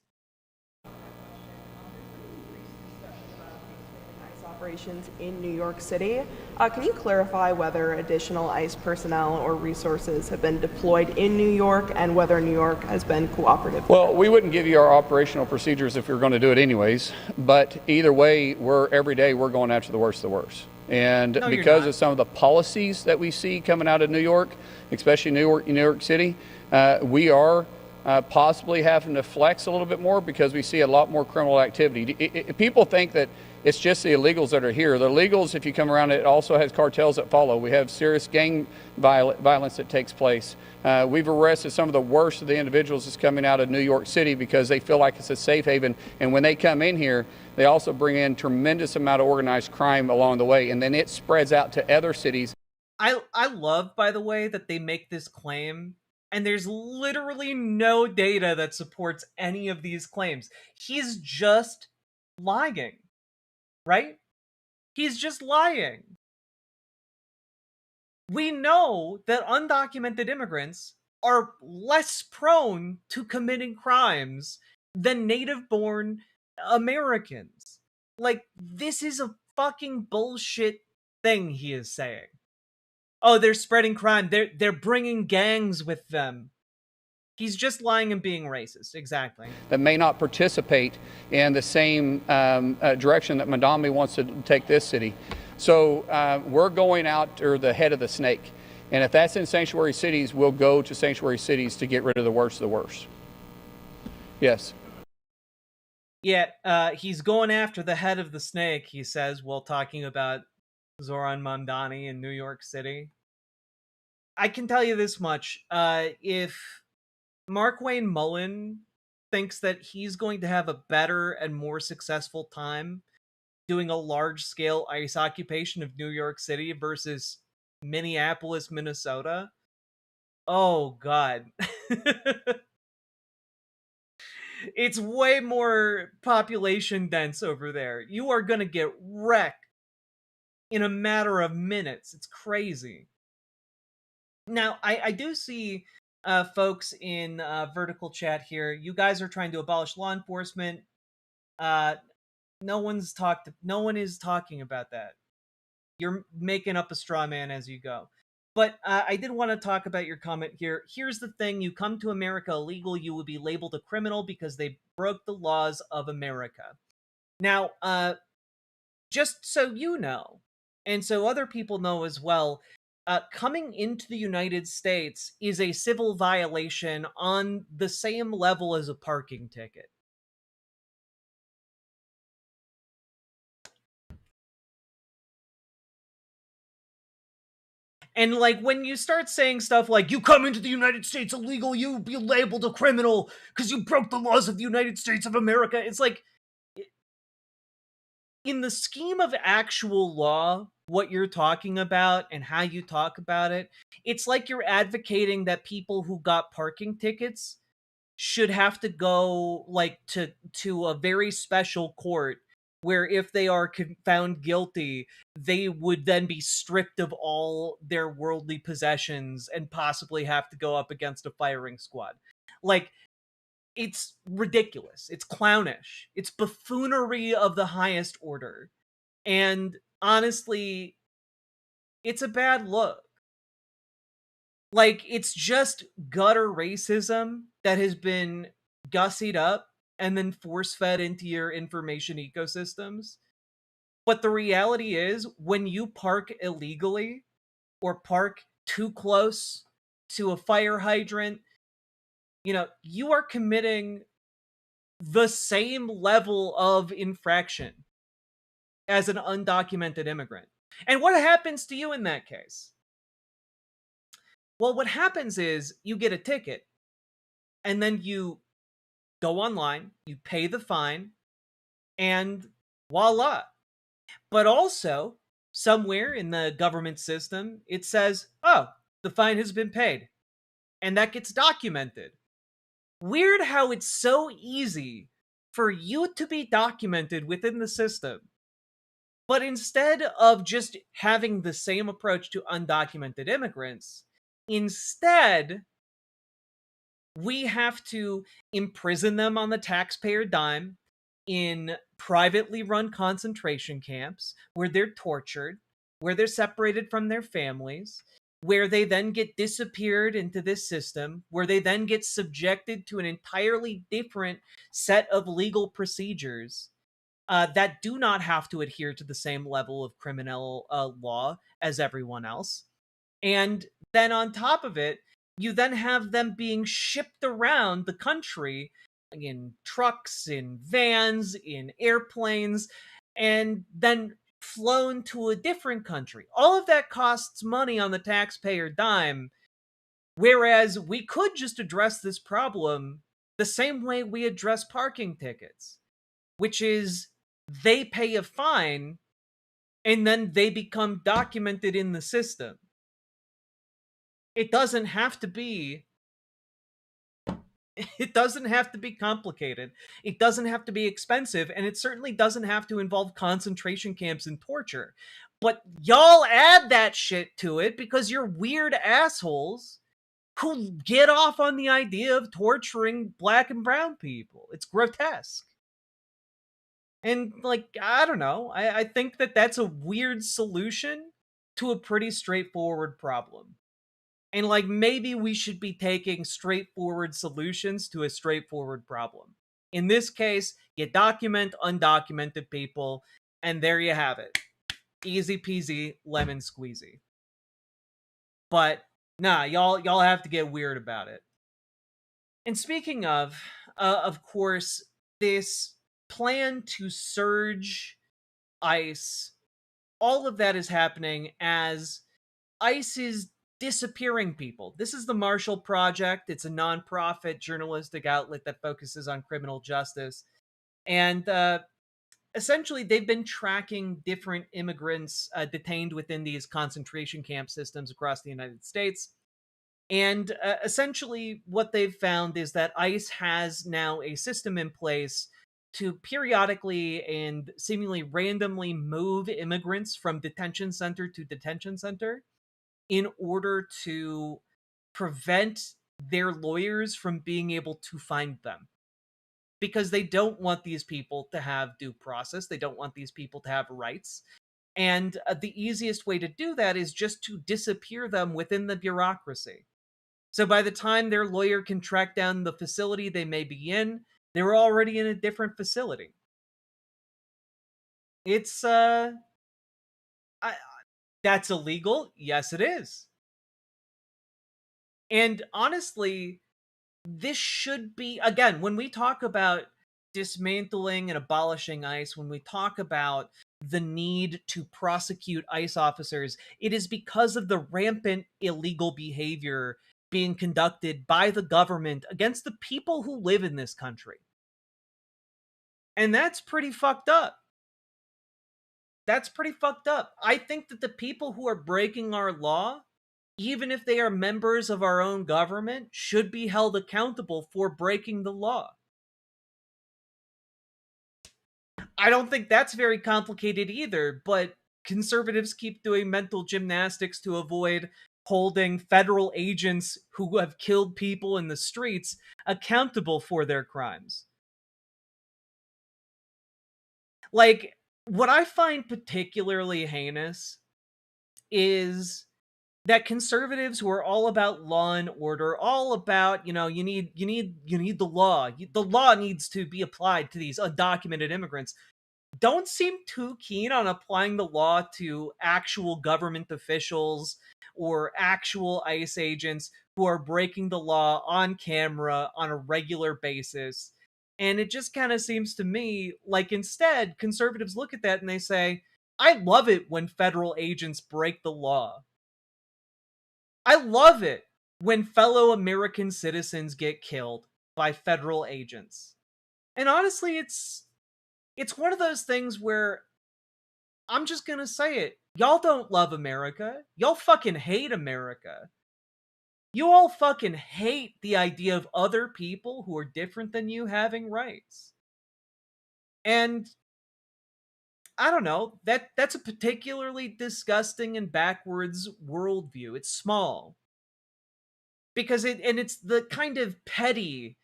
Operations in New York City. Can you clarify whether additional ICE personnel or resources have been deployed in New York and whether New York has been cooperative? Well, we wouldn't give you our operational procedures if we were going to do it anyways, but either way, every day we're going after the worst of the worst. And No, because of some of the policies that we see coming out of New York, especially New York City, we are possibly having to flex a little bit more because we see a lot more criminal activity. People think that it's just the illegals that are here. The illegals, if you come around, it also has cartels that follow. We have serious gang violence that takes place. We've arrested some of the worst of the individuals that's coming out of New York City because they feel like it's a safe haven. And when they come in here, they also bring in tremendous amount of organized crime along the way. And then it spreads out to other cities. I love, by the way, that they make this claim, and there's literally no data that supports any of these claims. He's just lying. Right? He's just lying. We know that undocumented immigrants are less prone to committing crimes than native-born Americans. Like, this is a fucking bullshit thing he is saying. Oh, they're spreading crime. They're bringing gangs with them. He's just lying and being racist, exactly. That may not participate in the same direction that Mamdani wants to take this city. So we're going after the head of the snake. And if that's in sanctuary cities, we'll go to sanctuary cities to get rid of the worst of the worst. Yes. Yeah, he's going after the head of the snake, he says, while talking about Zoran Mamdani in New York City. I can tell you this much. If Markwayne Mullin thinks that he's going to have a better and more successful time doing a large-scale ICE occupation of New York City versus Minneapolis, Minnesota, oh god. It's way more population dense over there. You are gonna get wrecked in a matter of minutes. It's crazy. Now, I do see folks in vertical chat here. You guys are trying to abolish law enforcement. No one is talking about that. You're making up a straw man as you go. But I did want to talk about your comment here. Here's the thing: you come to America illegal, you will be labeled a criminal because they broke the laws of America. Now, just so you know, and so other people know as well, coming into the United States is a civil violation on the same level as a parking ticket. And like when you start saying stuff like you come into the United States illegal, you'll be labeled a criminal because you broke the laws of the United States of America. It's like in the scheme of actual law, what you're talking about and how you talk about it, it's like you're advocating that people who got parking tickets should have to go like to a very special court where if they are found guilty, they would then be stripped of all their worldly possessions and possibly have to go up against a firing squad. Like, it's ridiculous. It's clownish. It's buffoonery of the highest order. And honestly, it's a bad look. Like, it's just gutter racism that has been gussied up and then force fed into your information ecosystems. But the reality is, when you park illegally or park too close to a fire hydrant, you are committing the same level of infraction as an undocumented immigrant. And what happens to you in that case? Well, what happens is you get a ticket, and then you go online, you pay the fine, and voila. But also, somewhere in the government system, it says, oh, the fine has been paid. And that gets documented. Weird how it's so easy for you to be documented within the system. But instead of just having the same approach to undocumented immigrants, instead, we have to imprison them on the taxpayer dime in privately run concentration camps where they're tortured, where they're separated from their families, where they then get disappeared into this system, where they then get subjected to an entirely different set of legal procedures that do not have to adhere to the same level of criminal law as everyone else. And then on top of it, you then have them being shipped around the country in trucks, in vans, in airplanes, and then flown to a different country. All of that costs money on the taxpayer dime, whereas we could just address this problem the same way we address parking tickets, which is they pay a fine and then they become documented in the system. It doesn't have to be complicated. It doesn't have to be expensive, and it certainly doesn't have to involve concentration camps and torture. But y'all add that shit to it because you're weird assholes who get off on the idea of torturing black and brown people. It's grotesque. And, like, I don't know. I think that that's a weird solution to a pretty straightforward problem. And, like, maybe we should be taking straightforward solutions to a straightforward problem. In this case, you document undocumented people, and there you have it. Easy peasy, lemon squeezy. But, nah, y'all have to get weird about it. And speaking of course, this plan to surge ICE, all of that is happening as ICE is disappearing people. This is the Marshall Project. It's a nonprofit journalistic outlet that focuses on criminal justice. And essentially, they've been tracking different immigrants detained within these concentration camp systems across the United States. And essentially, what they've found is that ICE has now a system in place to periodically and seemingly randomly move immigrants from detention center to detention center in order to prevent their lawyers from being able to find them. Because they don't want these people to have due process. They don't want these people to have rights. And the easiest way to do that is just to disappear them within the bureaucracy. So by the time their lawyer can track down the facility they may be in, they're already in a different facility. It's, that's illegal. Yes, it is. And honestly, this should be, again, when we talk about dismantling and abolishing ICE, when we talk about the need to prosecute ICE officers, it is because of the rampant illegal behavior being conducted by the government against the people who live in this country. And that's pretty fucked up. That's pretty fucked up. I think that the people who are breaking our law, even if they are members of our own government, should be held accountable for breaking the law. I don't think that's very complicated either, but conservatives keep doing mental gymnastics to avoid holding federal agents who have killed people in the streets accountable for their crimes. Like, what I find particularly heinous is that conservatives who are all about law and order, all about, you need the law. The law needs to be applied to these undocumented immigrants, don't seem too keen on applying the law to actual government officials or actual ICE agents who are breaking the law on camera on a regular basis. And it just kind of seems to me like instead, conservatives look at that and they say, I love it when federal agents break the law. I love it when fellow American citizens get killed by federal agents. And honestly, it's one of those things where I'm just gonna say it. Y'all don't love America. Y'all fucking hate America. You all fucking hate the idea of other people who are different than you having rights. And I don't know, that's a particularly disgusting and backwards worldview. It's small. Because it's the kind of petty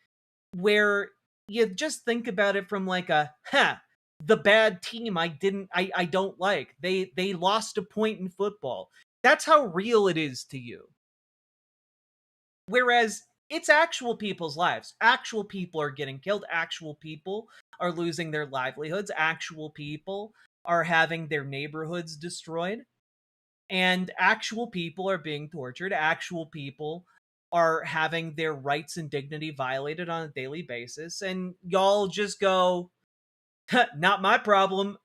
where you just think about it from like the bad team I don't like. They lost a point in football. That's how real it is to you. Whereas it's actual people's lives. Actual people are getting killed. Actual people are losing their livelihoods. Actual people are having their neighborhoods destroyed. And actual people are being tortured. Actual people are having their rights and dignity violated on a daily basis. And y'all just go, not my problem.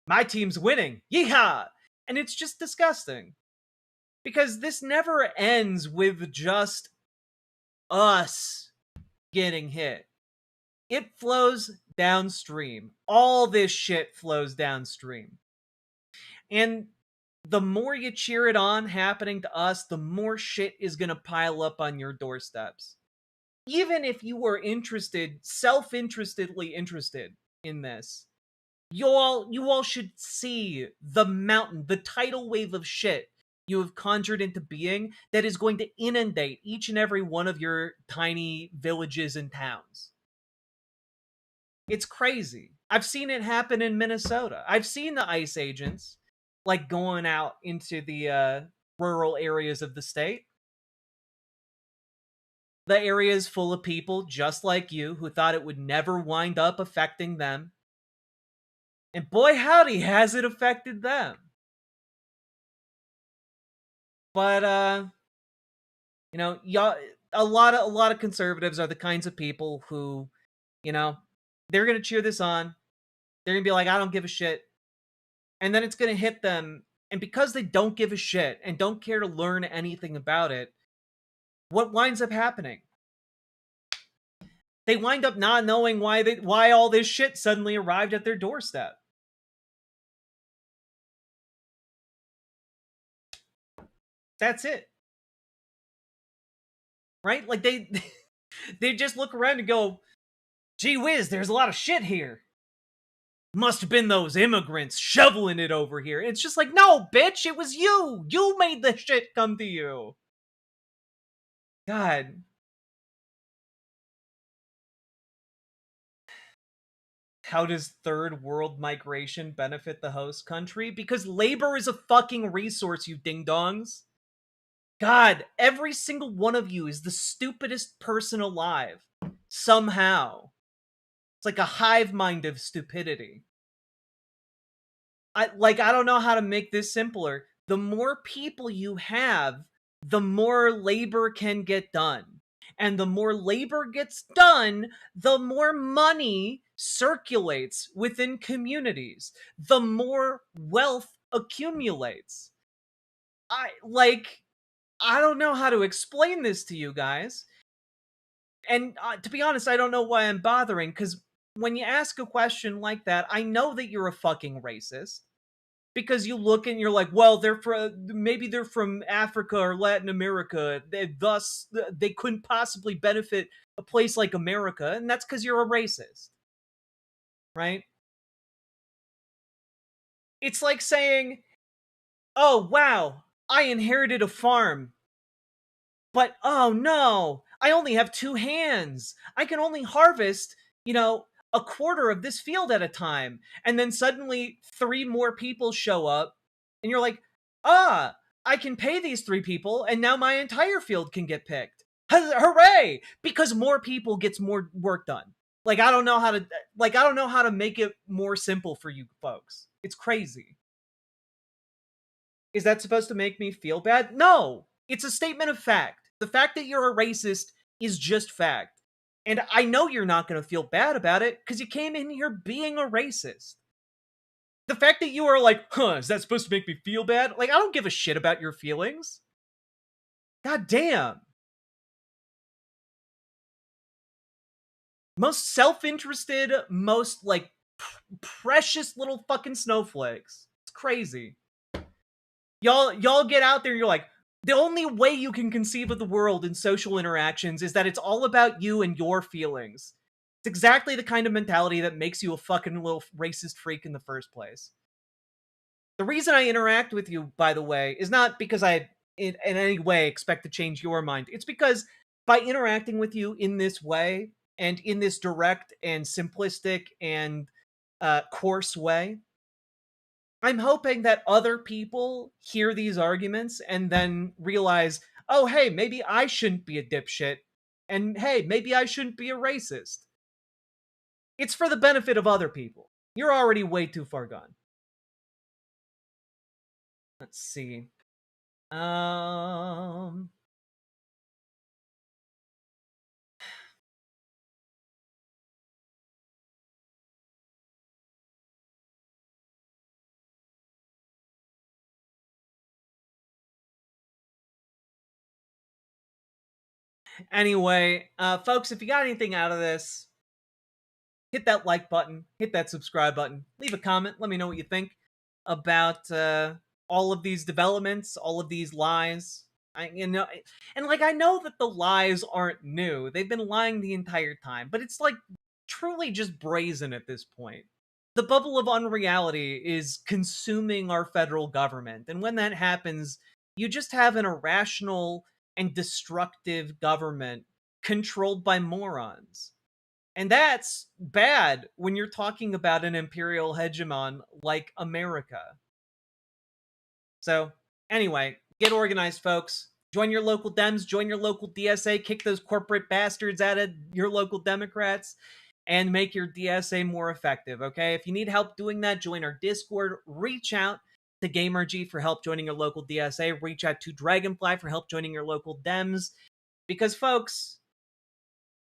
My team's winning. Yeehaw! And it's just disgusting. Because this never ends with just us getting hit. It flows downstream. All this shit flows downstream. And the more you cheer it on happening to us, the more shit is going to pile up on your doorsteps. Even if you were interested, self-interestedly interested in this, you all should see the mountain, the tidal wave of shit you have conjured into being that is going to inundate each and every one of your tiny villages and towns. It's crazy. I've seen it happen in Minnesota. I've seen the ICE agents like going out into the rural areas of the state. The areas full of people just like you who thought it would never wind up affecting them. And boy howdy has it affected them. But y'all, a lot of conservatives are the kinds of people who, they're going to cheer this on. They're going to be like, I don't give a shit. And then it's going to hit them. And because they don't give a shit and don't care to learn anything about it, what winds up happening? They wind up not knowing why all this shit suddenly arrived at their doorstep. That's it. Right? Like they just look around and go, gee whiz, there's a lot of shit here. Must have been those immigrants shoveling it over here. It's just like, no, bitch, it was you. You made the shit come to you. God. How does third world migration benefit the host country? Because labor is a fucking resource, you ding-dongs. God, every single one of you is the stupidest person alive. Somehow. It's like a hive mind of stupidity. I don't know how to make this simpler. The more people you have, the more labor can get done. And the more labor gets done, the more money circulates within communities. The more wealth accumulates. I don't know how to explain this to you guys. And to be honest, I don't know why I'm bothering, because when you ask a question like that, I know that you're a fucking racist. Because you look and you're like, well, maybe they're from Africa or Latin America, thus they couldn't possibly benefit a place like America, and that's because you're a racist. Right? It's like saying, oh, wow, I inherited a farm. But, oh no, I only have 2 hands. I can only harvest, a quarter of this field at a time. And then suddenly 3 more people show up, and you're like, I can pay these 3 people, and now my entire field can get picked. Hooray! Because more people gets more work done. I don't know how to make it more simple for you folks. It's crazy. Is that supposed to make me feel bad? No! It's a statement of fact. The fact that you're a racist is just fact. And I know you're not going to feel bad about it, because you came in here being a racist. The fact that you are like, is that supposed to make me feel bad? I don't give a shit about your feelings. God damn. Most self-interested, most, precious little fucking snowflakes. It's crazy. Y'all get out there and you're like, the only way you can conceive of the world in social interactions is that it's all about you and your feelings. It's exactly the kind of mentality that makes you a fucking little racist freak in the first place. The reason I interact with you, by the way, is not because I in any way expect to change your mind. It's because by interacting with you in this way, and in this direct and simplistic and coarse way, I'm hoping that other people hear these arguments and then realize, oh, hey, maybe I shouldn't be a dipshit. And hey, maybe I shouldn't be a racist. It's for the benefit of other people. You're already way too far gone. Let's see. Anyway, folks, if you got anything out of this, hit that like button, hit that subscribe button, leave a comment, let me know what you think about all of these developments, all of these lies. I know that the lies aren't new. They've been lying the entire time, but it's truly just brazen at this point. The bubble of unreality is consuming our federal government, and when that happens, you just have an irrational and destructive government controlled by morons. And that's bad when you're talking about an imperial hegemon like America. So, anyway, get organized, folks. Join your local Dems, join your local DSA, kick those corporate bastards out of your local Democrats, and make your DSA more effective, okay? If you need help doing that, join our Discord, reach out to GamerG for help joining your local DSA, reach out to Dragonfly for help joining your local Dems, because, folks,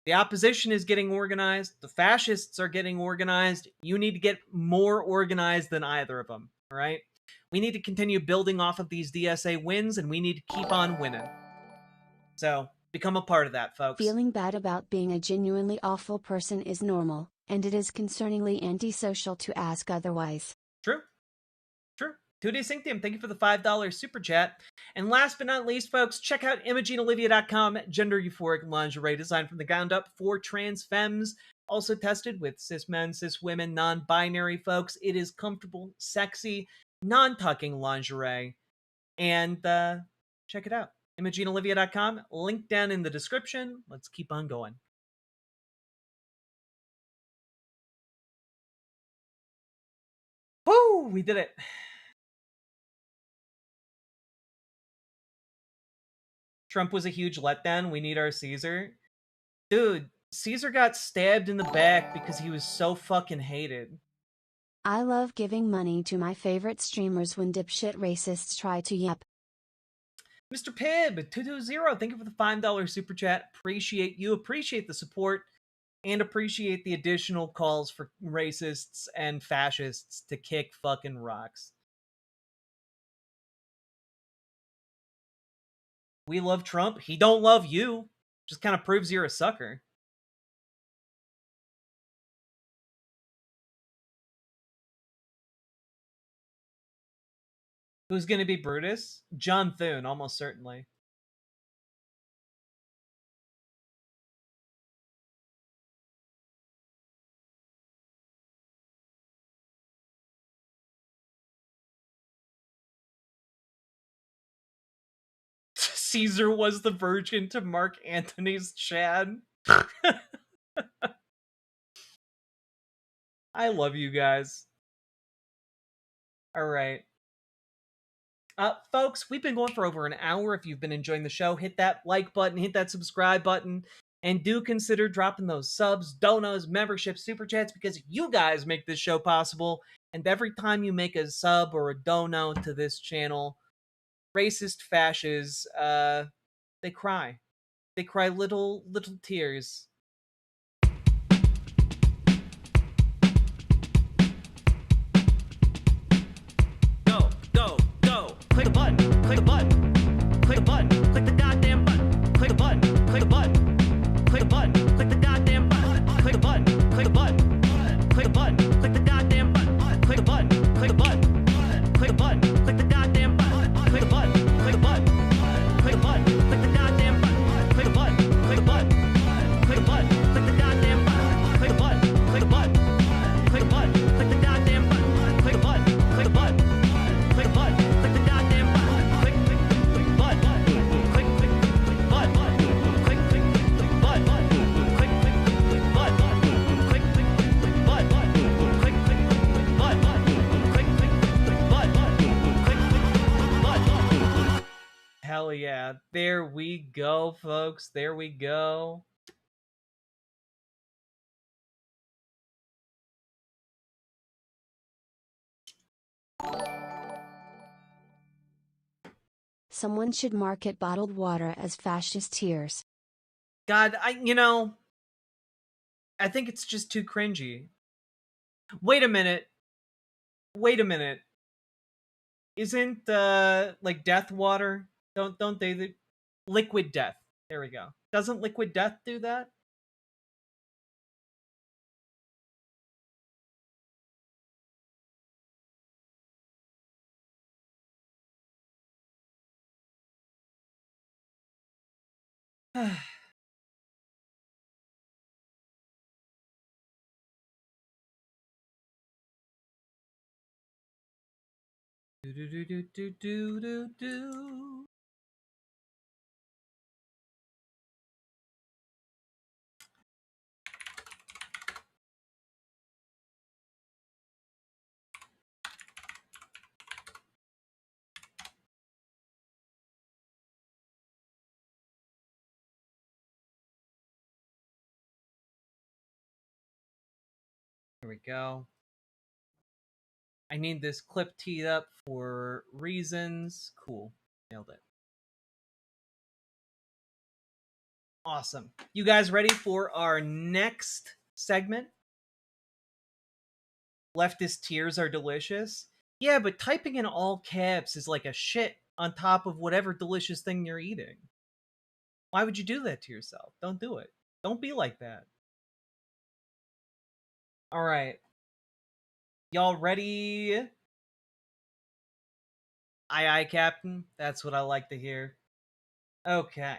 the opposition is getting organized, the fascists are getting organized, you need to get more organized than either of them, all right? We need to continue building off of these DSA wins, and we need to keep on winning. So, become a part of that, folks. Feeling bad about being a genuinely awful person is normal, and it is concerningly antisocial to ask otherwise. True. 2D Synctium, thank you for the $5 super chat. And last but not least, folks, check out ImogeneOlivia.com, gender euphoric lingerie designed from the ground up for trans femmes. Also tested with cis men, cis women, non-binary folks. It is comfortable, sexy, non-tucking lingerie. And check it out. ImogeneOlivia.com, link down in the description. Let's keep on going. Woo! We did it. Trump was a huge letdown. We need our Caesar. Dude, Caesar got stabbed in the back because he was so fucking hated. I love giving money to my favorite streamers when dipshit racists try to yep. Mr. Pibb, 220, thank you for the $5 super chat. Appreciate you, appreciate the support, and appreciate the additional calls for racists and fascists to kick fucking rocks. We love Trump. He don't love you. Just kind of proves you're a sucker. Who's going to be Brutus? John Thune, almost certainly. Caesar was the virgin to Mark Antony's Chad. I love you guys. All right. Folks, we've been going for over an hour. If you've been enjoying the show, hit that like button, hit that subscribe button, and do consider dropping those subs, donos, memberships, super chats, because you guys make this show possible. And every time you make a sub or a dono to this channel, racist fascists, they cry. They cry little tears. Go, go, go. Click the button, click the button, click the button, click the goddamn button, click the button, click the button, click the button, click the goddamn button, click the button, click the button, click the button, click the goddamn button, click the button, click the button, click the button, click the goddamn button, click the button, click the button, click the button, click the goddamn button, click the button, click the button, click the button, click the goddamn button, click the button, click the button, click the button, click the goddamn button, click the button, click the button, click the button, click the goddamn button, click button, click button, click button, click button, click button. Hell yeah. There we go, folks. There we go. Someone should market bottled water as fascist tears. God, I think it's just too cringy. Wait a minute. Isn't like death water? Don't they liquid death? There we go. Doesn't liquid death do that? Do. Here we go. I need this clip teed up for reasons. Cool. Nailed it. Awesome. You guys ready for our next segment? Leftist tears are delicious. Yeah, but typing in all caps is like a shit on top of whatever delicious thing you're eating. Why would you do that to yourself? Don't do it. Don't be like that. All right. Y'all ready? Aye, aye, Captain. That's what I like to hear. Okay.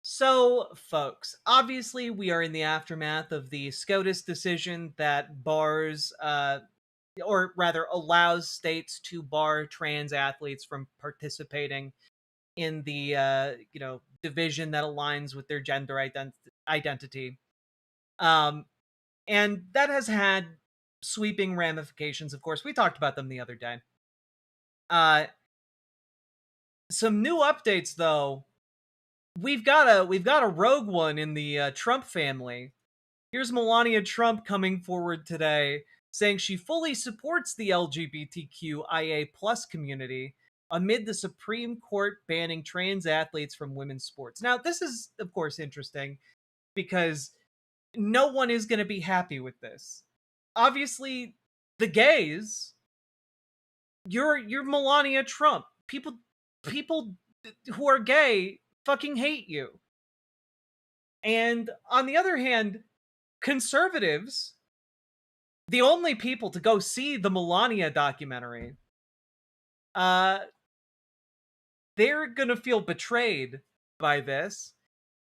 So, folks, obviously we are in the aftermath of the SCOTUS decision that bars, or rather allows states to bar trans athletes from participating in the, division that aligns with their gender identity. And that has had sweeping ramifications, of course. We talked about them the other day. Some new updates, though. We've got a rogue one in the Trump family. Here's Melania Trump coming forward today saying she fully supports the LGBTQIA plus community amid the Supreme Court banning trans athletes from women's sports. Now, this is, of course, interesting because no one is going to be happy with this. Obviously, the gays, you're Melania Trump. People who are gay fucking hate you. And on the other hand, conservatives, the only people to go see the Melania documentary, they're gonna feel betrayed by this.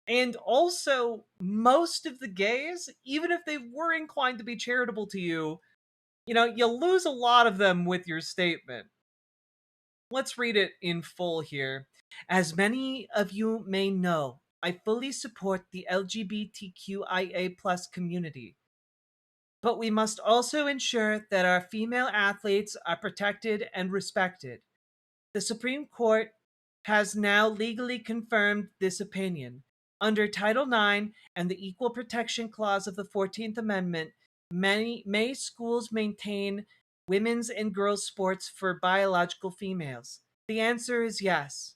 And also, most of the gays, even if they were inclined to be charitable to you, you lose a lot of them with your statement. Let's read it in full here. As many of you may know, I fully support the LGBTQIA plus community. But we must also ensure that our female athletes are protected and respected. The Supreme Court has now legally confirmed this opinion. Under Title IX and the Equal Protection Clause of the 14th Amendment, may schools maintain women's and girls' sports for biological females? The answer is yes.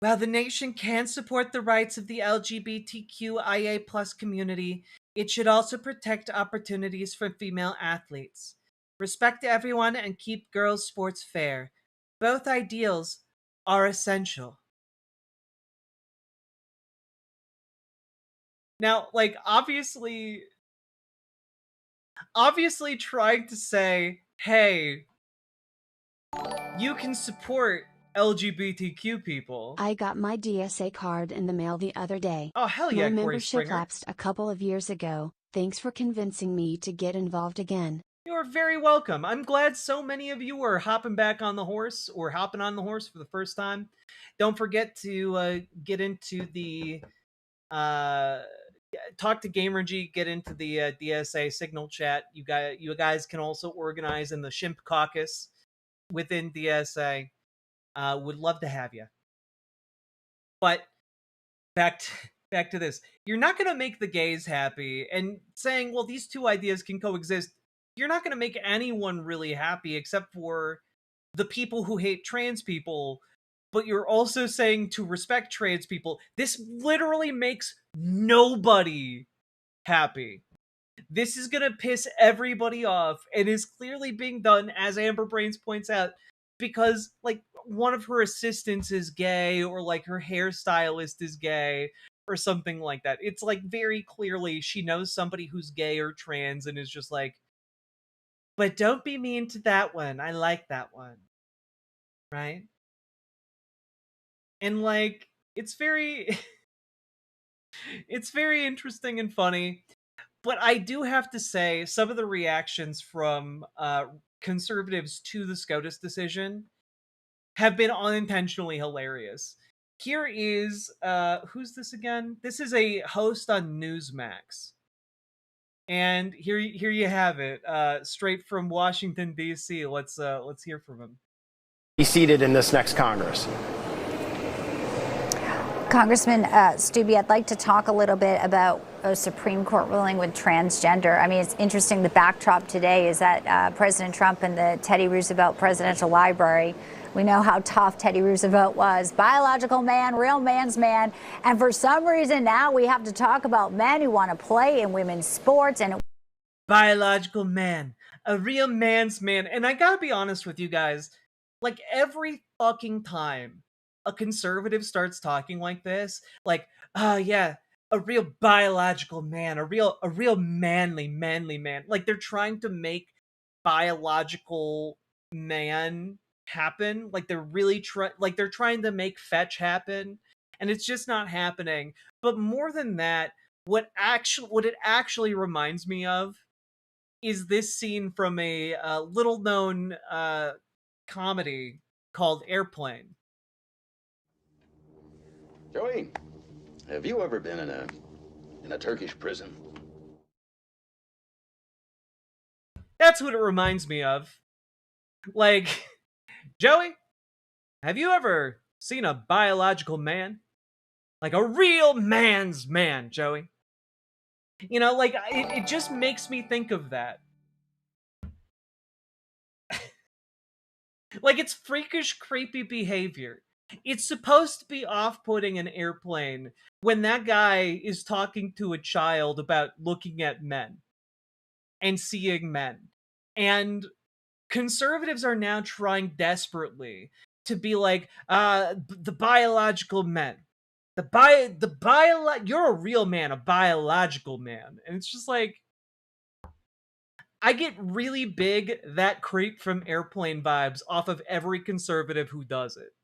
While the nation can support the rights of the LGBTQIA plus community, it should also protect opportunities for female athletes. Respect everyone and keep girls' sports fair. Both ideals are essential. Now, like, obviously trying to say, hey, you can support LGBTQ people. I got my DSA card in the mail the other day. Oh, hell yeah, My Corey membership Springer. lapsed a couple of years ago. Thanks for convincing me to get involved again. You're very welcome. I'm glad so many of you are hopping back on the horse or hopping on the horse for the first time. Don't forget to get into the talk to GamerG, get into the DSA signal chat. You guys can also organize in the Shimp Caucus within DSA. Would love to have you. But back to this. You're not going to make the gays happy, and saying, well, these two ideas can coexist, you're not going to make anyone really happy except for the people who hate trans people. But you're also saying to respect trans people. This literally makes nobody happy. This is gonna piss everybody off, and is clearly being done, as Amber Brains points out, because, like, one of her assistants is gay, or, like, her hairstylist is gay, or something like that. It's, like, very clearly she knows somebody who's gay or trans, and is just like, but don't be mean to that one. I like that one. Right? And, like, it's very... it's very interesting and funny. But I do have to say, some of the reactions from conservatives to the SCOTUS decision have been unintentionally hilarious. Here is, who's this again? This is a host on Newsmax. And here you have it, straight from Washington, D.C. Let's hear from him. Be seated in this next Congress. Congressman Stubbe, I'd like to talk a little bit about a Supreme Court ruling with transgender. I mean, it's interesting. The backdrop today is that President Trump and the Teddy Roosevelt Presidential Library, we know how tough Teddy Roosevelt was. Biological man, real man's man. And for some reason now we have to talk about men who want to play in women's sports. And biological man, a real man's man. And I gotta be honest with you guys, like, every fucking time a conservative starts talking like this, like, oh yeah, a real biological man, a real manly man. Like, they're trying to make biological man happen. Like, they're really they're trying to make fetch happen, and it's just not happening. But more than that, what it actually reminds me of is this scene from a little known comedy called Airplane. Joey, Have you ever been in a Turkish prison? That's what it reminds me of. Like, Joey, have you ever seen a biological man? Like a real man's man, Joey. You know, like, it just makes me think of that. Like, it's freakish, creepy behavior. It's supposed to be off-putting an airplane when that guy is talking to a child about looking at men and seeing men. And conservatives are now trying desperately to be like, the biological men. You're a real man, a biological man. And it's just like, I get really big that creep from Airplane vibes off of every conservative who does it.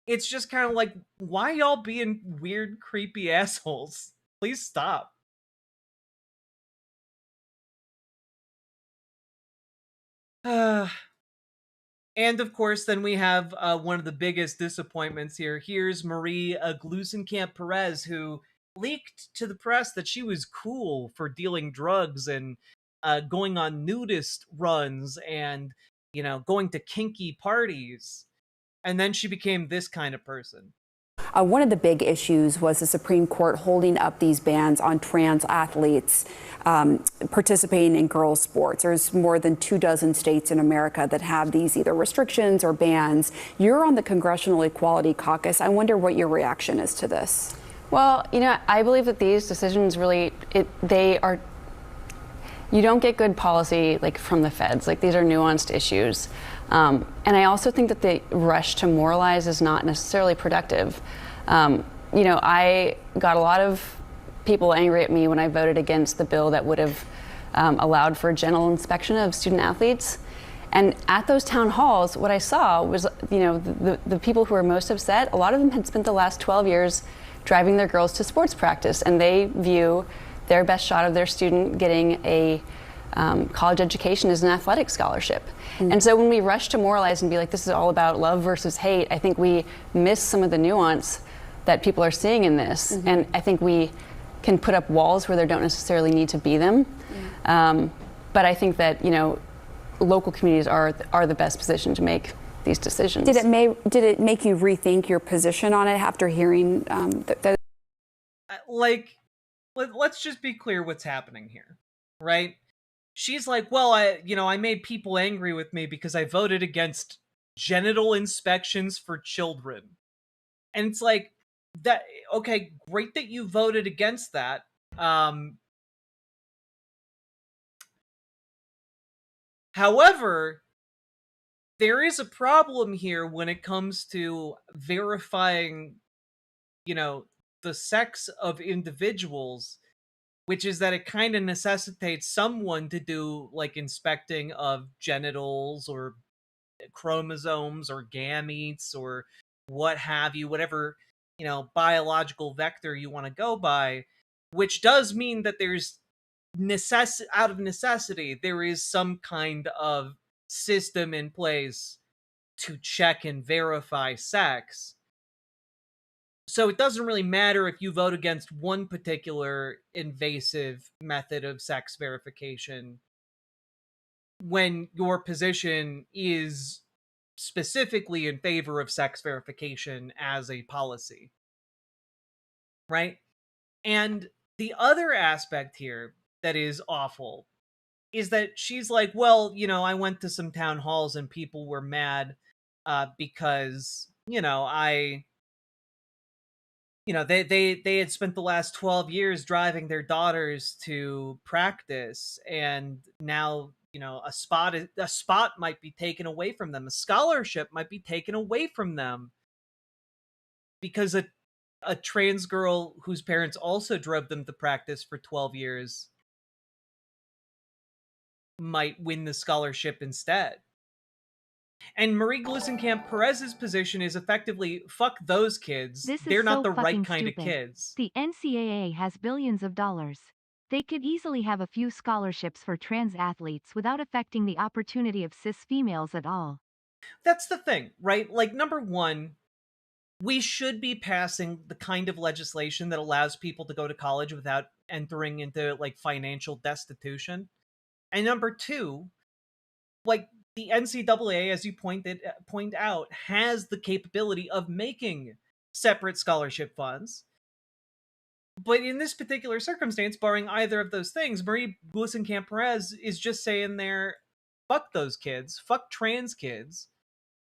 It's just kind of like, why y'all being weird, creepy assholes? Please stop. And of course, then we have one of the biggest disappointments here. Here's Marie Glusenkamp Perez, who leaked to the press that she was cool for dealing drugs and going on nudist runs and, you know, going to kinky parties. And then she became this kind of person. One of the big issues was the Supreme Court holding up these bans on trans athletes participating in girls' sports. There's more than 24 states in America that have these either restrictions or bans. You're on the Congressional Equality Caucus. I wonder what your reaction is to this. Well, you know, I believe that these decisions really, you don't get good policy like from the feds. Like, these are nuanced issues. And I also think that the rush to moralize is not necessarily productive. You know, I got a lot of people angry at me when I voted against the bill that would have allowed for general inspection of student athletes. And at those town halls, what I saw was, you know, the people who were most upset, a lot of them had spent the last 12 years driving their girls to sports practice, and they view their best shot of their student getting a college education as an athletic scholarship. And so when we rush to moralize and be like, this is all about love versus hate, I think we miss some of the nuance that people are seeing in this. And I think we can put up walls where there don't necessarily need to be them. But I think that, you know, local communities are the best position to make these decisions. Did it make you rethink your position on it after hearing that? Like, let's just be clear what's happening here, right? She's like, well, I made people angry with me because I voted against genital inspections for children. And it's like, that, okay, great that you voted against that. However, there is a problem here when it comes to verifying, you know, the sex of individuals, which is that it kind of necessitates someone to do, like, inspecting of genitals or chromosomes or gametes or what have you, whatever, you know, biological vector you want to go by, which does mean that there's out of necessity, there is some kind of system in place to check and verify sex. So it doesn't really matter if you vote against one particular invasive method of sex verification when your position is specifically in favor of sex verification as a policy. Right? And the other aspect here that is awful is that she's like, well, you know, I went to some town halls and people were mad because, you know, they had spent the last 12 years driving their daughters to practice, and now, you know, a spot might be taken away from them. A scholarship might be taken away from them because a trans girl whose parents also drove them to practice for 12 years might win the scholarship instead. And Marie Glusenkamp Perez's position is effectively, fuck those kids. They're not the right kind of kids. The NCAA has billions of dollars. They could easily have a few scholarships for trans athletes without affecting the opportunity of cis females at all. That's the thing, right? Like, number one, we should be passing the kind of legislation that allows people to go to college without entering into like financial destitution. And number two, like the NCAA, as you point out, has the capability of making separate scholarship funds. But in this particular circumstance, barring either of those things, Marie Gluesenkamp Perez is just saying there, fuck those kids, fuck trans kids.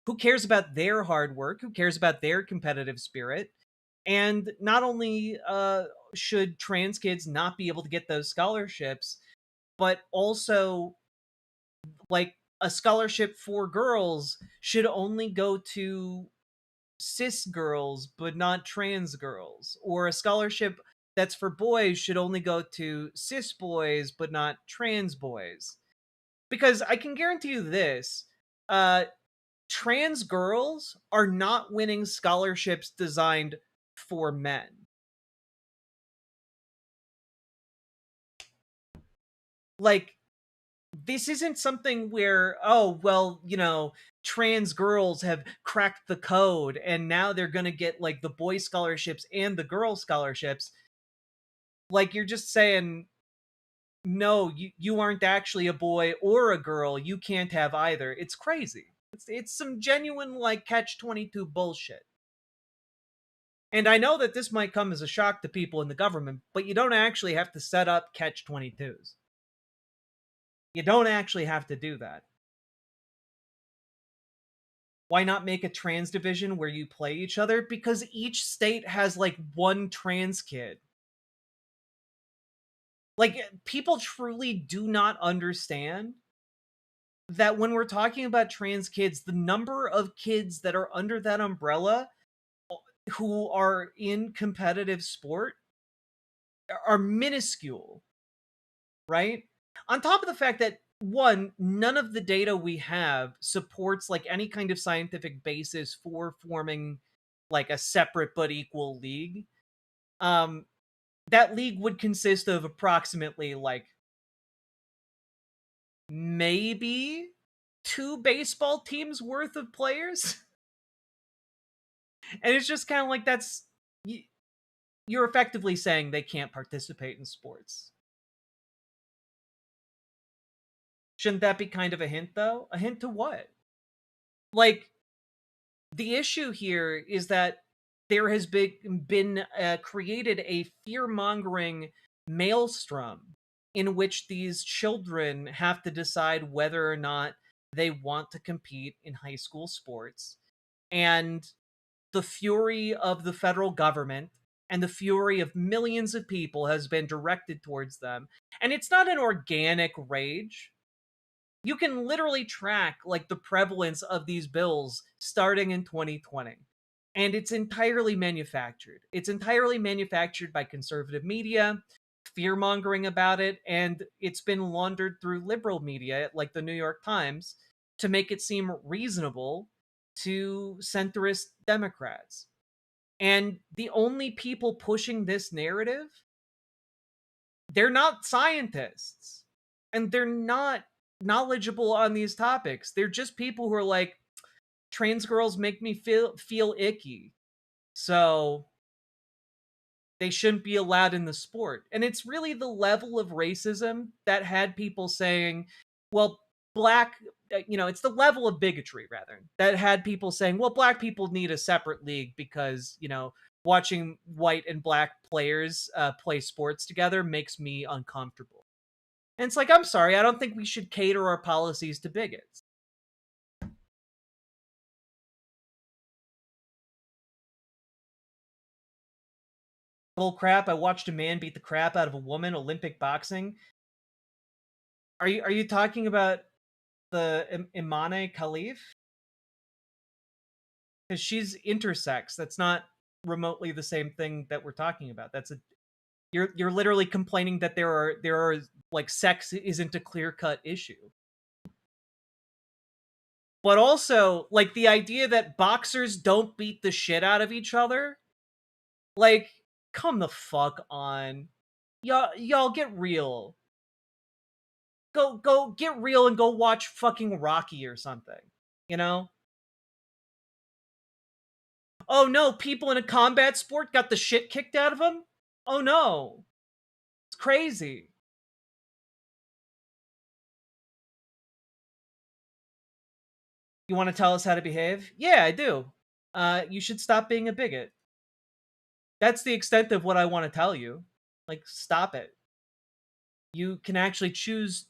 Who cares about their hard work? Who cares about their competitive spirit? And not only should trans kids not be able to get those scholarships, but also, like, a scholarship for girls should only go to cis girls, but not trans girls. Or a scholarship that's for boys should only go to cis boys, but not trans boys. Because I can guarantee you this, trans girls are not winning scholarships designed for men. Like, this isn't something where, oh, well, you know, trans girls have cracked the code and now they're gonna get like the boy scholarships and the girl scholarships. Like, you're just saying, no, you aren't actually a boy or a girl. You can't have either. It's crazy. It's some genuine, like, catch-22 bullshit. And I know that this might come as a shock to people in the government, but you don't actually have to set up catch-22s. You don't actually have to do that. Why not make a trans division where you play each other? Because each state has, like, one trans kid. Like, people truly do not understand that when we're talking about trans kids, the number of kids that are under that umbrella who are in competitive sport are minuscule, right? On top of the fact that, one, none of the data we have supports like any kind of scientific basis for forming like a separate but equal league. That league would consist of approximately like maybe 2 baseball teams worth of players. And it's just kind of like, that's, you're effectively saying they can't participate in sports. Shouldn't that be kind of a hint, though? A hint to what? Like, the issue here is that there has been created a fear-mongering maelstrom in which these children have to decide whether or not they want to compete in high school sports. And the fury of the federal government and the fury of millions of people has been directed towards them. And it's not an organic rage. You can literally track like the prevalence of these bills starting in 2020. And it's entirely manufactured. It's entirely manufactured by conservative media, fear-mongering about it, and it's been laundered through liberal media like the New York Times to make it seem reasonable to centrist Democrats. And the only people pushing this narrative, they're not scientists. And they're not knowledgeable on these topics. They're just people who are like, trans girls make me feel icky. So they shouldn't be allowed in the sport. And it's really the level of racism that had people saying, well, it's the level of bigotry, rather, that had people saying, well, black people need a separate league because, watching white and black players play sports together makes me uncomfortable. And it's like, I'm sorry, I don't think we should cater our policies to bigots. Bull crap, I watched a man beat the crap out of a woman, Olympic boxing. Are you talking about the Imane Khalif? Because she's intersex. That's not remotely the same thing that we're talking about. You're literally complaining that there are like, sex isn't a clear-cut issue. But also, like, the idea that boxers don't beat the shit out of each other, like, come the fuck on. Y'all get real. Go get real and go watch fucking Rocky or something, Oh no, people in a combat sport got the shit kicked out of them? Oh no. It's crazy. You want to tell us how to behave? Yeah, I do. You should stop being a bigot. That's the extent of what I want to tell you. Like, stop it. You can actually choose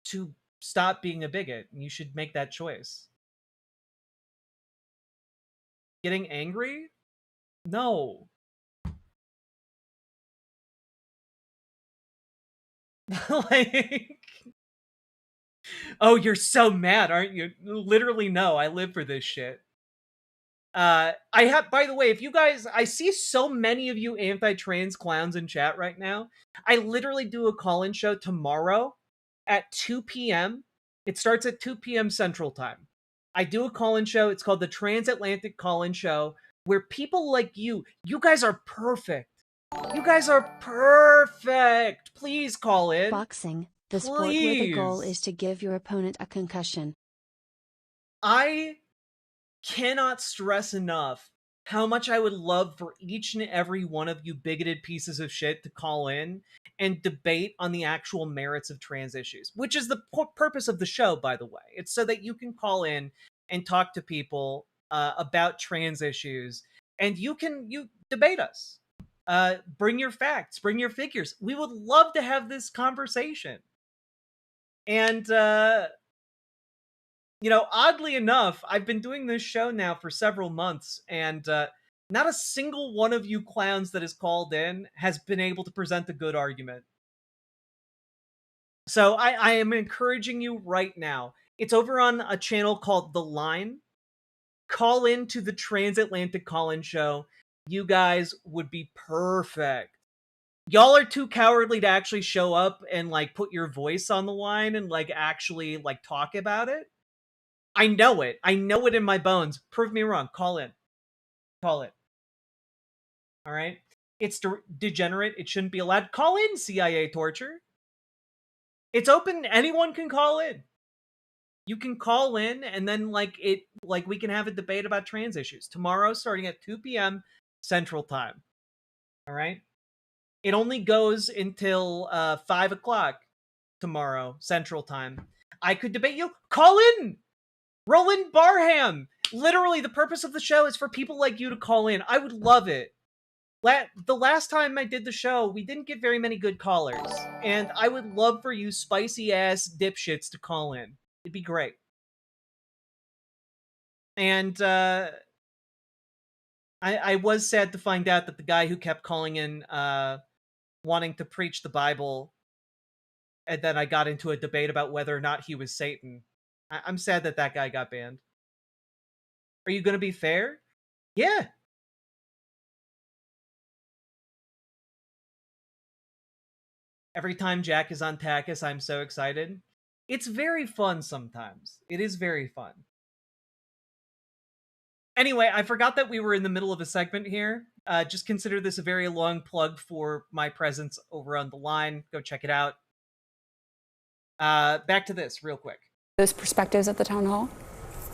to stop being a bigot. You should make that choice. Getting angry? No. Like, oh, you're so mad, aren't you? Literally, no. I live for this shit. I have, by the way, if you guys, I see so many of you anti-trans clowns in chat right now. I literally do a call-in show tomorrow at 2 p.m. It starts at 2 p.m. Central Time. I do a call-in show. It's called the Transatlantic Call-in Show, where people like you guys are perfect. You guys are perfect. Please call in. Boxing, the sport where the goal is to give your opponent a concussion. I cannot stress enough how much I would love for each and every one of you bigoted pieces of shit to call in and debate on the actual merits of trans issues, which is the purpose of the show, by the way. It's so that you can call in and talk to people about trans issues, and you debate us. Bring your facts, bring your figures. We would love to have this conversation. And oddly enough, I've been doing this show now for several months, and not a single one of you clowns that has called in has been able to present a good argument. So I am encouraging you right now. It's over on a channel called The Line. Call in to the Transatlantic Call-In Show. You guys would be perfect. Y'all are too cowardly to actually show up and, like, put your voice on the line and, like, actually, like, talk about it. I know it. I know it in my bones. Prove me wrong. Call in. Call it. All right? It's degenerate. It shouldn't be allowed. Call in, CIA torture. It's open. Anyone can call in. You can call in, and then we can have a debate about trans issues tomorrow, starting at 2 p.m. Central Time. All right? It only goes until 5 o'clock tomorrow Central Time. I could debate you. Call in. Roland Barham! Literally, the purpose of the show is for people like you to call in. I would love it. The last time I did the show, we didn't get very many good callers. And I would love for you spicy-ass dipshits to call in. It'd be great. And I was sad to find out that the guy who kept calling in wanting to preach the Bible, and then I got into a debate about whether or not he was Satan. I'm sad that guy got banned. Are you going to be fair? Yeah. Every time Jack is on Takis, I'm so excited. It's very fun sometimes. It is very fun. Anyway, I forgot that we were in the middle of a segment here. Just consider this a very long plug for my presence over on The Line. Go check it out. Back to this real quick. Those perspectives at the town hall.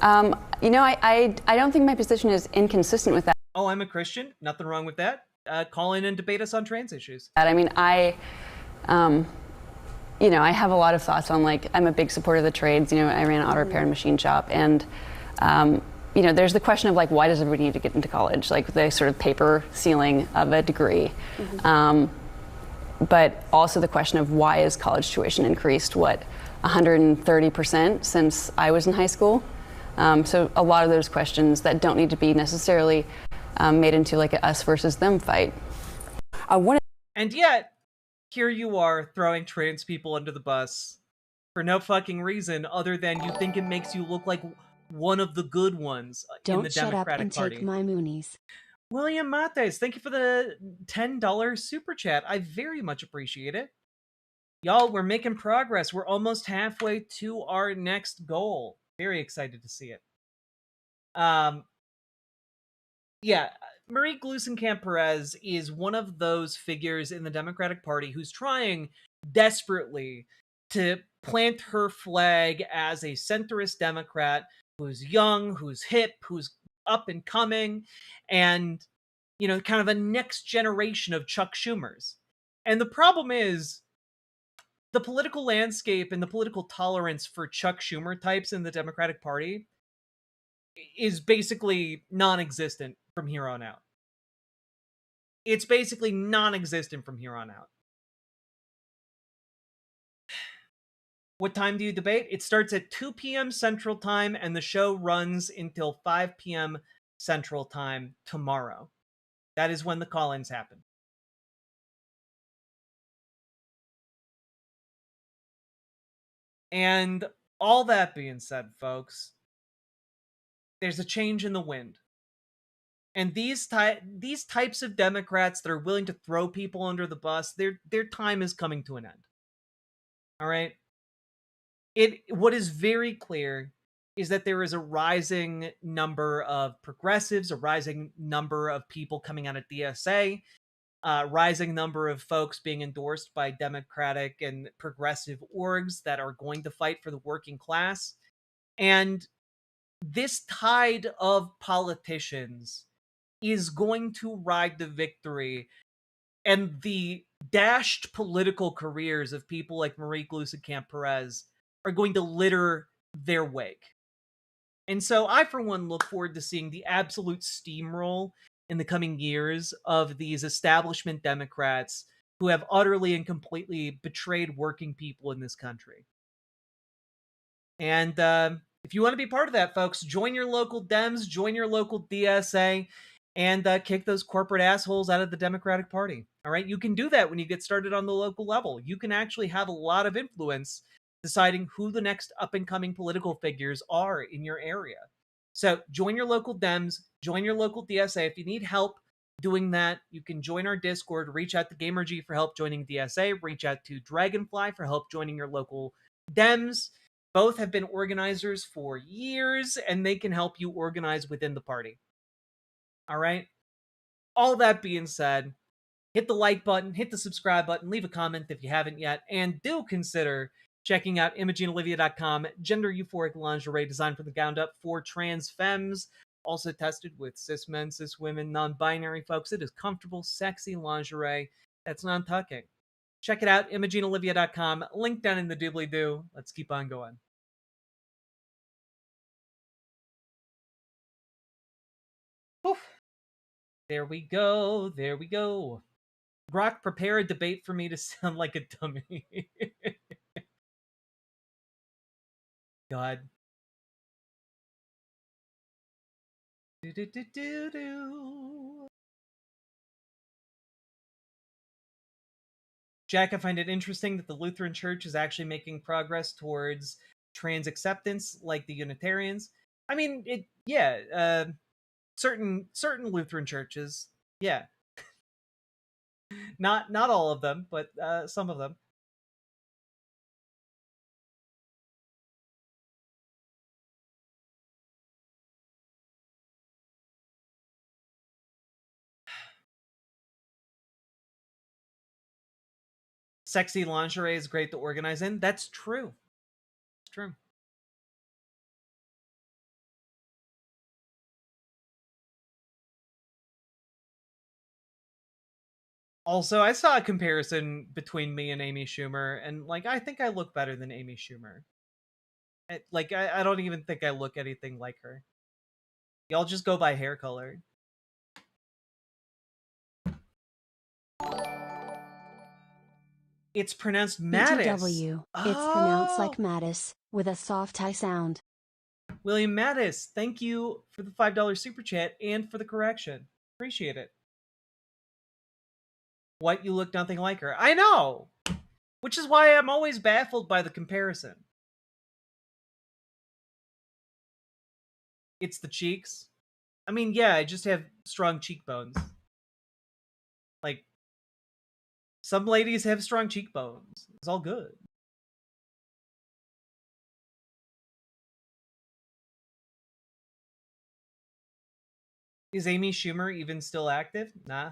I don't think my position is inconsistent with that. Oh, I'm a Christian. Nothing wrong with that. Call in and debate us on trans issues. I mean, I have a lot of thoughts on, like, I'm a big supporter of the trades. I ran an auto repair and machine shop, and there's the question of, like, why does everybody need to get into college? Like, the sort of paper ceiling of a degree. But also the question of why is college tuition increased, 130% since I was in high school? So a lot of those questions that don't need to be necessarily made into, like, a us versus them fight. And yet, here you are throwing trans people under the bus for no fucking reason other than you think it makes you look like one of the good ones in the Don't shut up Democratic and Party. take my moonies. William Mates, thank you for the $10 super chat. I very much appreciate it. Y'all, we're making progress. We're almost halfway to our next goal. Very excited to see it. Yeah, Marie Gluesenkamp-Perez is one of those figures in the Democratic Party who's trying desperately to plant her flag as a centrist Democrat who's young, who's hip, who's up and coming and, you know, kind of a next generation of Chuck Schumers. And the problem is the political landscape and the political tolerance for Chuck Schumer types in the Democratic Party is basically non-existent from here on out. It's basically non-existent from here on out. What time do you debate? It starts at 2 p.m. Central Time, and the show runs until 5 p.m. Central Time tomorrow. That is when the call-ins happen. And all that being said, folks, there's a change in the wind. And these types of Democrats that are willing to throw people under the bus, their time is coming to an end. All right? What is very clear is that there is a rising number of progressives, a rising number of people coming out of DSA, rising number of folks being endorsed by Democratic and progressive orgs that are going to fight for the working class. And this tide of politicians is going to ride the victory and the dashed political careers of people like Marie Gluesenkamp-Perez are going to litter their wake. And so I, for one, look forward to seeing the absolute steamroll in the coming years of these establishment Democrats who have utterly and completely betrayed working people in this country. And if you want to be part of that, folks, join your local Dems, join your local DSA, and kick those corporate assholes out of the Democratic Party. All right? You can do that when you get started on the local level. You can actually have a lot of influence deciding who the next up-and-coming political figures are in your area. So join your local Dems, join your local DSA. If you need help doing that, you can join our Discord, reach out to GamerG for help joining DSA, reach out to Dragonfly for help joining your local Dems. Both have been organizers for years, and they can help you organize within the party. All right? All that being said, hit the like button, hit the subscribe button, leave a comment if you haven't yet, and do consider checking out ImogeneOlivia.com, gender euphoric lingerie designed from the ground up for trans femmes, also tested with cis men, cis women, non-binary folks. It is comfortable, sexy lingerie that's non-tucking. Check it out, ImogeneOlivia.com, link down in the doobly-doo. Let's keep on going. Oof. There we go, there we go. Grok, prepare a debate for me to sound like a dummy. God. Jack, I find it interesting that the Lutheran Church is actually making progress towards trans acceptance, like the Unitarians. I mean, certain Lutheran churches, yeah, not all of them, but some of them. Sexy lingerie is great to organize in. That's true. It's true. Also, I saw a comparison between me and Amy Schumer, and like I think I look better than Amy Schumer. I don't even think I look anything like her. Y'all just go by hair color. It's pronounced Mattis. BTW. It's pronounced like Mattis, with a soft I sound. William Mattis, thank you for the $5 super chat and for the correction. Appreciate it. What? You look nothing like her. I know! Which is why I'm always baffled by the comparison. It's the cheeks. I mean, yeah, I just have strong cheekbones. Like, some ladies have strong cheekbones. It's all good. Is Amy Schumer even still active? Nah.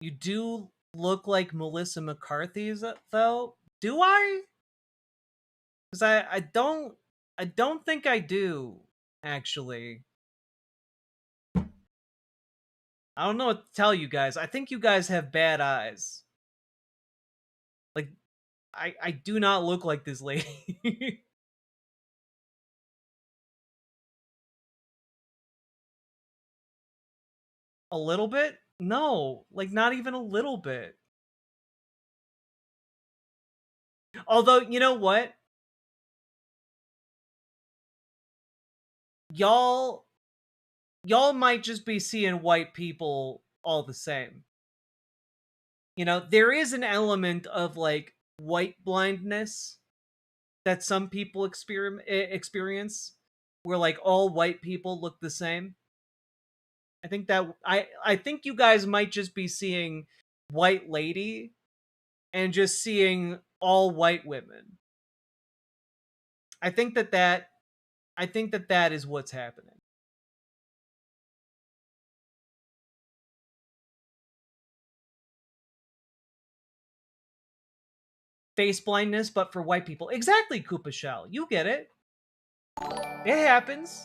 You do look like Melissa McCarthy's, though. Do I? Because I don't think I do, actually. I don't know what to tell you guys. I think you guys have bad eyes. Like, I do not look like this lady. A little bit? No, like not even a little bit. Although, you know what? Y'all might just be seeing white people all the same. You know, there is an element of like white blindness that some people experience where like all white people look the same. I think that I think you guys might just be seeing white lady and just seeing all white women. I think that is what's happening. Face blindness, but for white people. Exactly, Koopa Shell. You get it. It happens.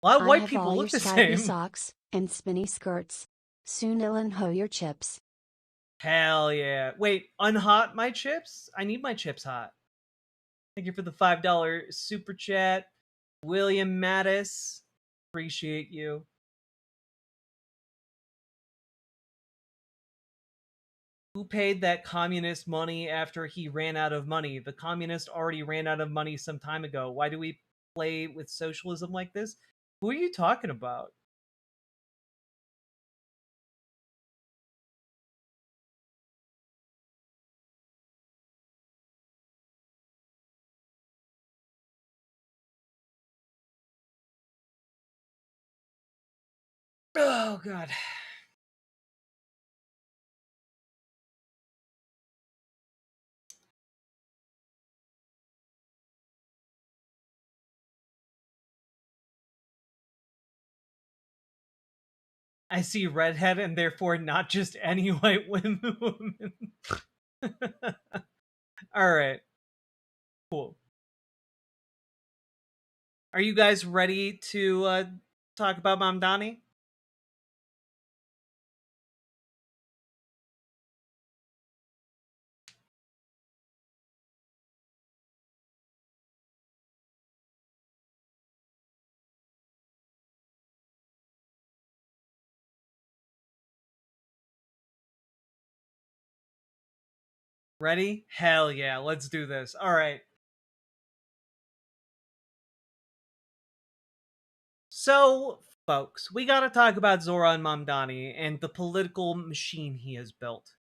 A lot of white people all look your the skyby same. socks and spinny skirts. Soon I'll hoe your chips. Hell yeah. Wait, unhot my chips? I need my chips hot. Thank you for the $5 super chat. William Mattis. Appreciate you. Who paid that communist money after he ran out of money? The communist already ran out of money some time ago. Why do we play with socialism like this? Who are you talking about? Oh, God. I see redhead and therefore not just any white woman. All right. Cool. Are you guys ready to talk about Mamdani? Ready? Hell yeah, let's do this. All right. So, folks, we gotta talk about Zoran Mamdani and the political machine he has built.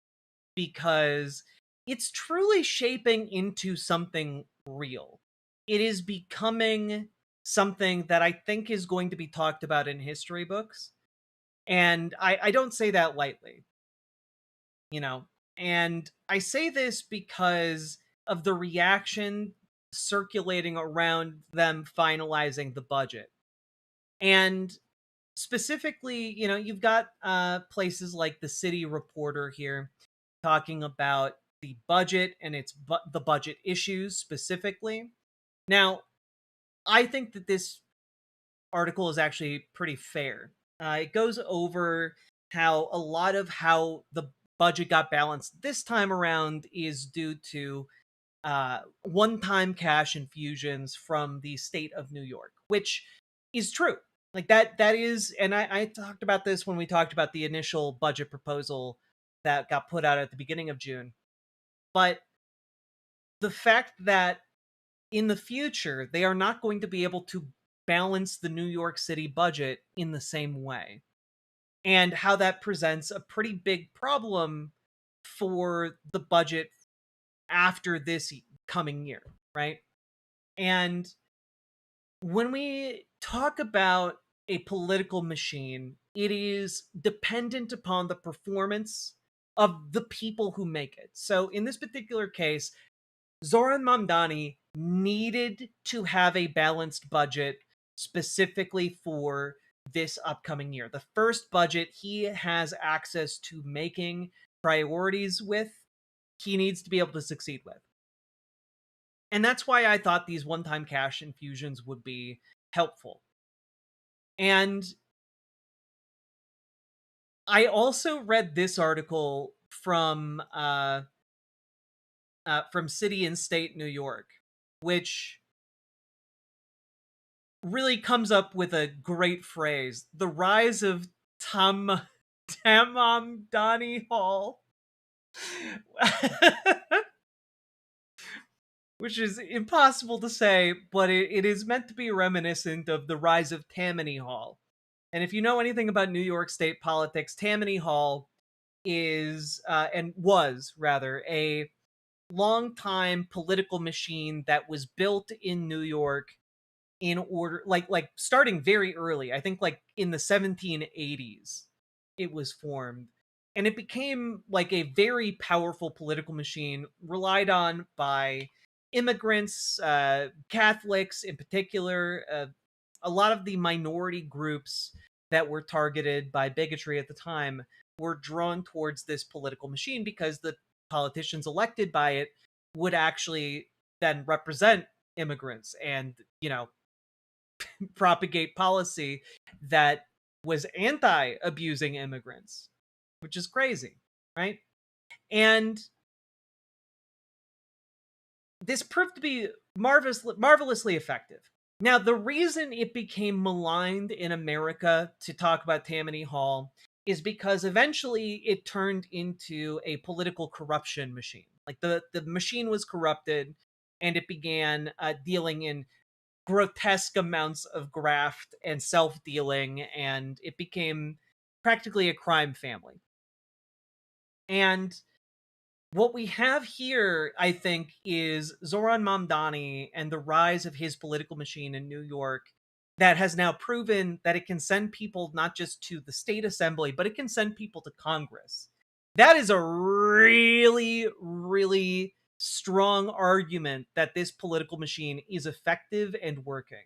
Because it's truly shaping into something real. It is becoming something that I think is going to be talked about in history books. And I don't say that lightly, you know. And I say this because of the reaction circulating around them finalizing the budget. And specifically, you know, you've got places like the City Reporter here talking about the budget and the budget issues specifically. Now, I think that this article is actually pretty fair. It goes over how a lot of how the budget got balanced this time around is due to one-time cash infusions from the state of New York, which is true. Like that is, and I talked about this when we talked about the initial budget proposal that got put out at the beginning of June. But the fact that in the future they are not going to be able to balance the New York City budget in the same way, and how that presents a pretty big problem for the budget after this coming year, right? And when we talk about a political machine, it is dependent upon the performance of the people who make it. So in this particular case, Zoran Mamdani needed to have a balanced budget specifically for this upcoming year. The first budget he has access to making priorities with, he needs to be able to succeed with. And that's why I thought these one-time cash infusions would be helpful. And I also read this article from City and State New York, which really comes up with a great phrase: the rise of Mamdani Hall. Which is impossible to say, but it is meant to be reminiscent of the rise of Tammany Hall. And if you know anything about New York State politics, Tammany Hall is, and was rather, a long-time political machine that was built in New York in order, like starting very early. I think like in the 1780s it was formed And it became like a very powerful political machine relied on by immigrants, Catholics in particular, a lot of the minority groups that were targeted by bigotry at the time were drawn towards this political machine because the politicians elected by it would actually then represent immigrants and, propagate policy that was anti-abusing immigrants, which is crazy, right? And this proved to be marvelously effective. Now, the reason it became maligned in America to talk about Tammany Hall is because eventually it turned into a political corruption machine. Like the machine was corrupted and it began dealing in grotesque amounts of graft and self-dealing, and it became practically a crime family. And what we have here, I think, is Zoran Mamdani and the rise of his political machine in New York that has now proven that it can send people not just to the state assembly, but it can send people to Congress. That is a really, really strong argument that this political machine is effective and working.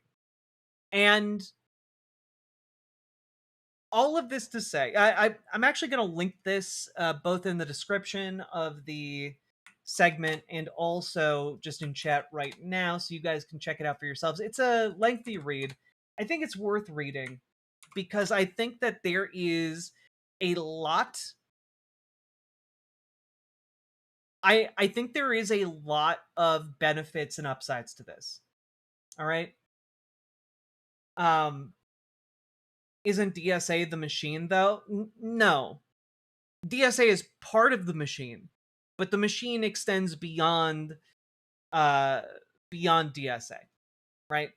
And all of this to say, I'm actually going to link this both in the description of the segment and also just in chat right now so you guys can check it out for yourselves. It's a lengthy read. I think it's worth reading because I think that there is a lot. I think there is a lot of benefits and upsides to this. All right. Isn't DSA the machine though? No. DSA is part of the machine, but the machine extends beyond DSA, right?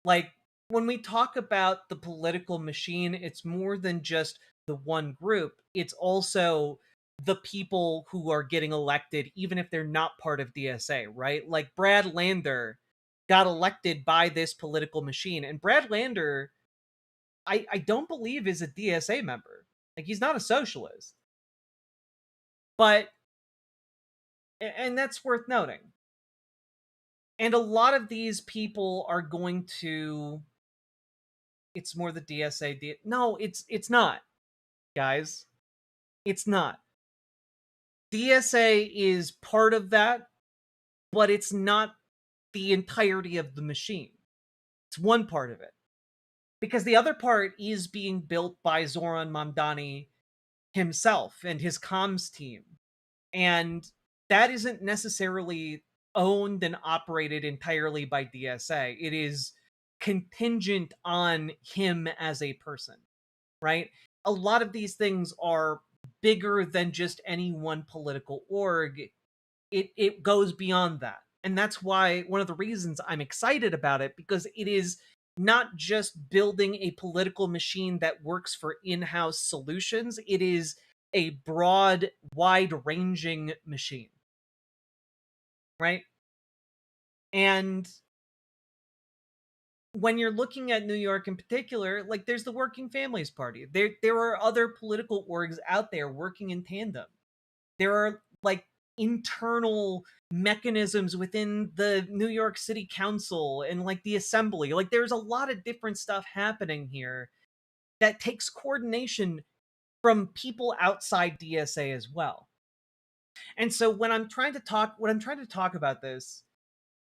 Like when we talk about the political machine, it's more than just the one group. It's also the people who are getting elected, even if they're not part of DSA, right? Like Brad Lander got elected by this political machine, and Brad Lander, I don't believe is a DSA member. Like he's not a socialist. But, and that's worth noting. And a lot of these people are going to, it's more the DSA. No, it's not, guys. It's not. DSA is part of that, but it's not the entirety of the machine. It's one part of it. Because the other part is being built by Zoran Mamdani himself and his comms team. And that isn't necessarily owned and operated entirely by DSA. It is contingent on him as a person, right? A lot of these things are bigger than just any one political org. It goes beyond that. And that's why one of the reasons I'm excited about it, because it is not just building a political machine that works for in-house solutions. It is a broad, wide-ranging machine, right? And when you're looking at New York in particular, like there's the Working Families Party. There are other political orgs out there working in tandem. There are like internal mechanisms within the New York City Council and like the Assembly. Like there's a lot of different stuff happening here that takes coordination from people outside DSA as well. And so when I'm trying to talk about this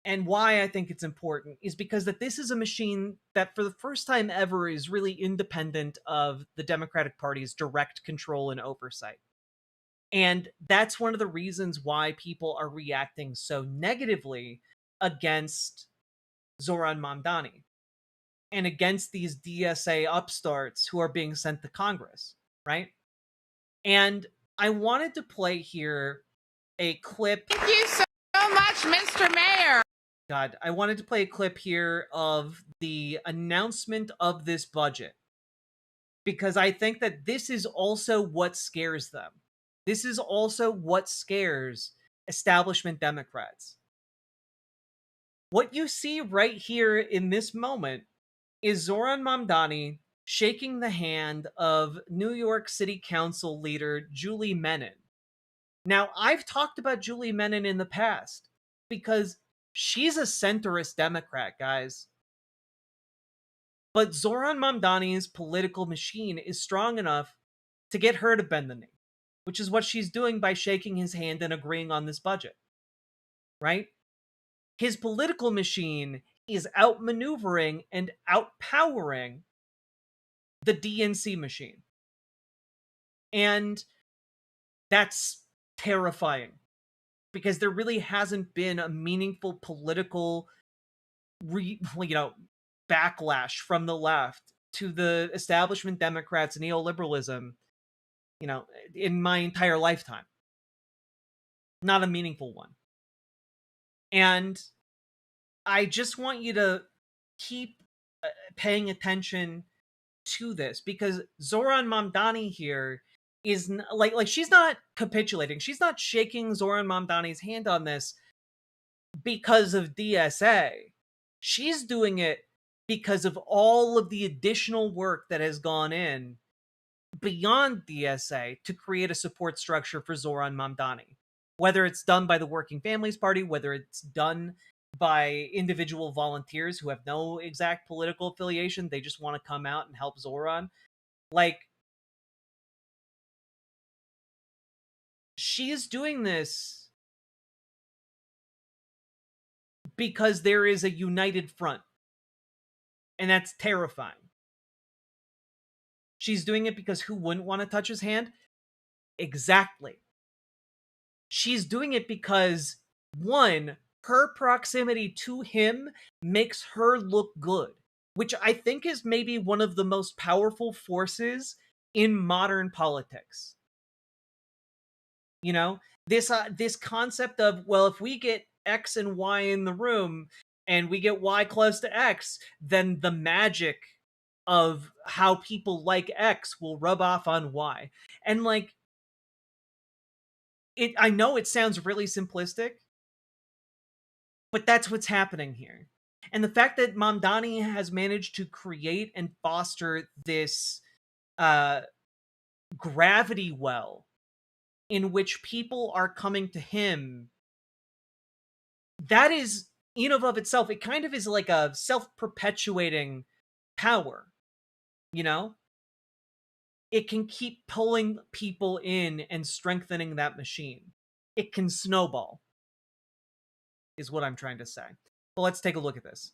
and why I think it's important is because that this is a machine that for the first time ever is really independent of the Democratic Party's direct control and oversight. And that's one of the reasons why people are reacting so negatively against Zoran Mamdani and against these DSA upstarts who are being sent to Congress, right? And I wanted to play here a clip. Thank you so much, Mr. Mayor. God, I wanted to play a clip here of the announcement of this budget because I think that this is also what scares them. This is also what scares establishment Democrats. What you see right here in this moment is Zoran Mamdani shaking the hand of New York City Council leader Julie Menin. Now, I've talked about Julie Menin in the past because she's a centrist Democrat, guys. But Zoran Mamdani's political machine is strong enough to get her to bend the knee, which is what she's doing by shaking his hand and agreeing on this budget. Right? His political machine is outmaneuvering and outpowering the DNC machine. And that's terrifying because there really hasn't been a meaningful political backlash from the left to the establishment Democrats' neoliberalism, in my entire lifetime. Not a meaningful one. And I just want you to keep paying attention to this because Zoran Mamdani here is like she's not capitulating. She's not shaking Zoran Mamdani's hand on this because of DSA. She's doing it because of all of the additional work that has gone in beyond DSA to create a support structure for Zoran Mamdani. Whether it's done by the Working Families Party, whether it's done by individual volunteers who have no exact political affiliation, they just want to come out and help Zoran. She is doing this because there is a united front. And that's terrifying. She's doing it because who wouldn't want to touch his hand? Exactly. She's doing it because, one, her proximity to him makes her look good, which I think is maybe one of the most powerful forces in modern politics. This concept of, well, if we get X and Y in the room and we get Y close to X, then the magic of how people like X will rub off on Y. And I know it sounds really simplistic, but that's what's happening here. And the fact that Mamdani has managed to create and foster this gravity well in which people are coming to him, that is, in and of itself, it kind of is like a self-perpetuating power, It can keep pulling people in and strengthening that machine. It can snowball, is what I'm trying to say. But let's take a look at this.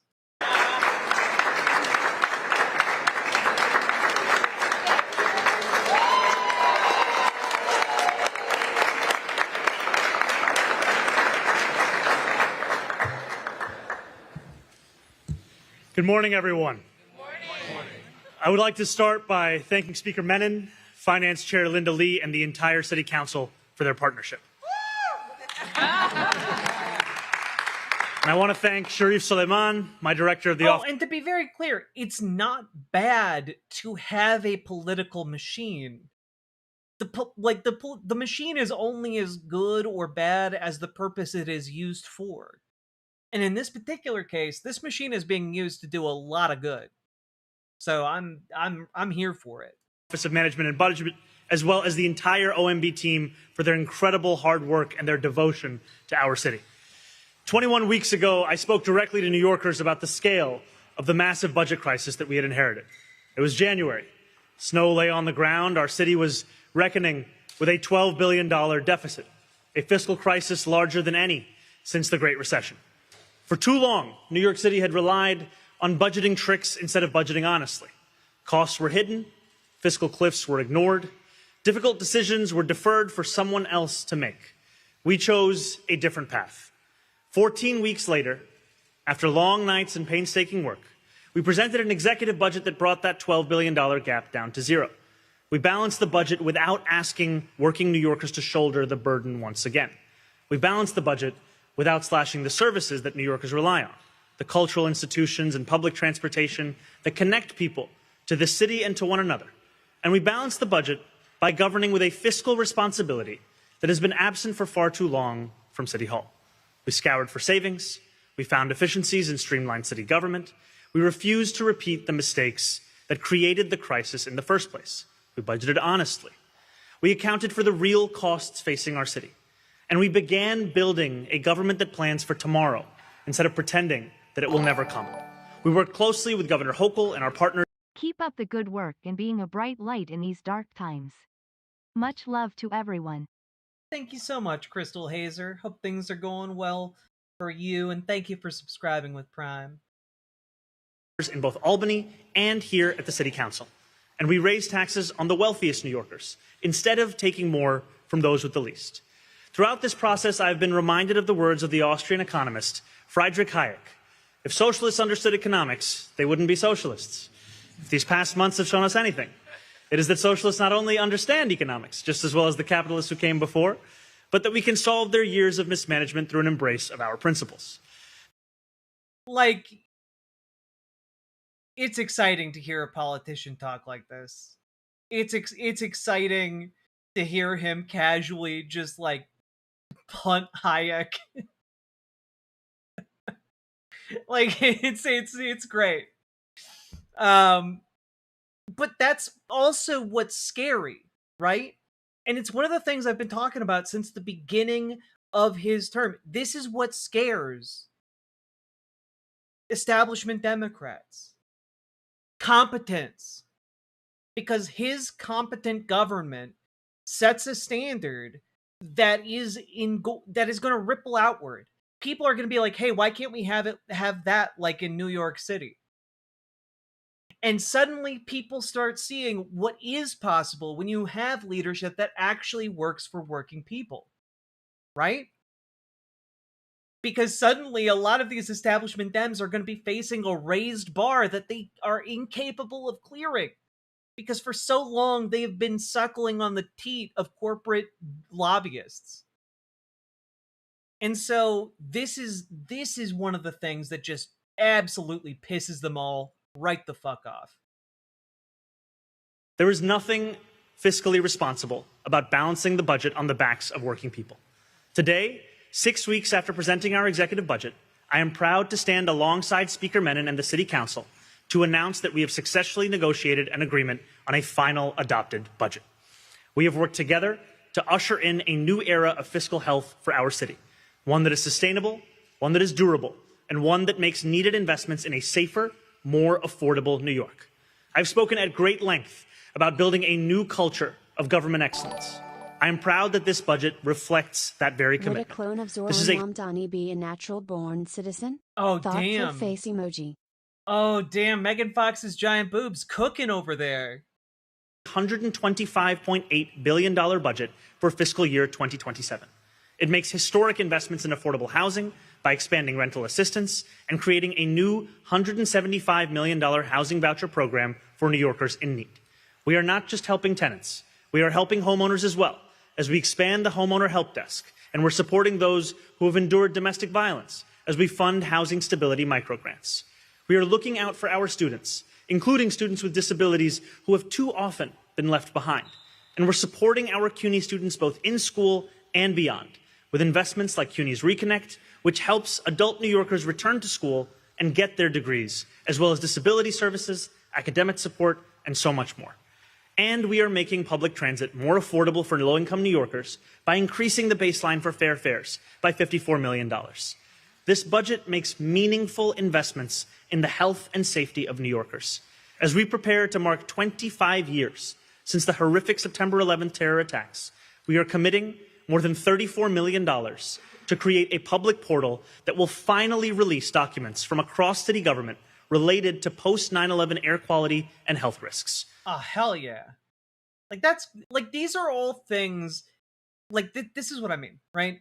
Good morning, everyone. Good morning. I would like to start by thanking Speaker Menin, Finance Chair Linda Lee, and the entire City Council for their partnership. And I want to thank Sharif Suleiman, my director of the office. And to be very clear, it's not bad to have a political machine. The machine is only as good or bad as the purpose it is used for. And in this particular case, this machine is being used to do a lot of good. So I'm here for it. Office of Management and Budget, as well as the entire OMB team for their incredible hard work and their devotion to our city. 21 weeks ago, I spoke directly to New Yorkers about the scale of the massive budget crisis that we had inherited. It was January. Snow lay on the ground. Our city was reckoning with a $12 billion deficit, a fiscal crisis larger than any since the Great Recession. For too long, New York City had relied on budgeting tricks instead of budgeting honestly. Costs were hidden, fiscal cliffs were ignored, difficult decisions were deferred for someone else to make. We chose a different path. 14 weeks later, after long nights and painstaking work, we presented an executive budget that brought that $12 billion gap down to zero. We balanced the budget without asking working New Yorkers to shoulder the burden once again. We balanced the budget without slashing the services that New Yorkers rely on, the cultural institutions and public transportation that connect people to the city and to one another. And we balanced the budget by governing with a fiscal responsibility that has been absent for far too long from City Hall. We scoured for savings, we found efficiencies and streamlined city government, we refused to repeat the mistakes that created the crisis in the first place. We budgeted honestly. We accounted for the real costs facing our city. And we began building a government that plans for tomorrow instead of pretending that it will never come. We worked closely with Governor Hochul and our partners. Keep up the good work and being a bright light in these dark times. Much love to everyone. Thank you so much, Crystal Hazer. Hope things are going well for you, and thank you for subscribing with Prime. In both Albany and here at the City Council. And we raised taxes on the wealthiest New Yorkers instead of taking more from those with the least. Throughout this process, I've been reminded of the words of the Austrian economist Friedrich Hayek. If socialists understood economics, they wouldn't be socialists. If these past months have shown us anything, it is that socialists not only understand economics just as well as the capitalists who came before, but that we can solve their years of mismanagement through an embrace of our principles. Like, it's exciting to hear a politician talk like this. It's exciting to hear him casually just like punt Hayek. Like it's great. But that's also what's scary, right? And it's one of the things I've been talking about since the beginning of his term. This is what scares establishment Democrats. Competence. Because his competent government sets a standard that is going to ripple outward. People are going to be like, "Hey, why can't we have that like in New York City?" And suddenly people start seeing what is possible when you have leadership that actually works for working people. Right? Because suddenly a lot of these establishment Dems are going to be facing a raised bar that they are incapable of clearing. Because for so long, they've been suckling on the teat of corporate lobbyists. And so this is one of the things that just absolutely pisses them all right the fuck off. There is nothing fiscally responsible about balancing the budget on the backs of working people. Today, 6 weeks after presenting our executive budget, I am proud to stand alongside Speaker Menon and the City Council to announce that we have successfully negotiated an agreement on a final adopted budget. We have worked together to usher in a new era of fiscal health for our city, one that is sustainable, one that is durable, and one that makes needed investments in a safer, more affordable New York. I've spoken at great length about building a new culture of government excellence. I am proud that this budget reflects that very commitment. Would a clone of Zoran Mamdani be a natural-born citizen? Oh, Thoughtful damn. face emoji. Oh, damn. Megan Fox's giant boobs cooking over there. $125.8 billion budget for fiscal year 2027. It makes historic investments in affordable housing by expanding rental assistance and creating a new $175 million housing voucher program for New Yorkers in need. We are not just helping tenants. We are helping homeowners as well, as we expand the homeowner help desk, and we're supporting those who have endured domestic violence as we fund housing stability microgrants. We are looking out for our students, including students with disabilities who have too often been left behind. And we're supporting our CUNY students both in school and beyond, with investments like CUNY's Reconnect, which helps adult New Yorkers return to school and get their degrees, as well as disability services, academic support, and so much more. And we are making public transit more affordable for low-income New Yorkers by increasing the baseline for fare fares by $54 million. This budget makes meaningful investments in the health and safety of New Yorkers. As we prepare to mark 25 years since the horrific September 11th terror attacks, we are committing more than $34 million to create a public portal that will finally release documents from across city government related to post-9/11 air quality and health risks. Oh, hell yeah. Like, that's, like, these are all things, like, this is what I mean, right?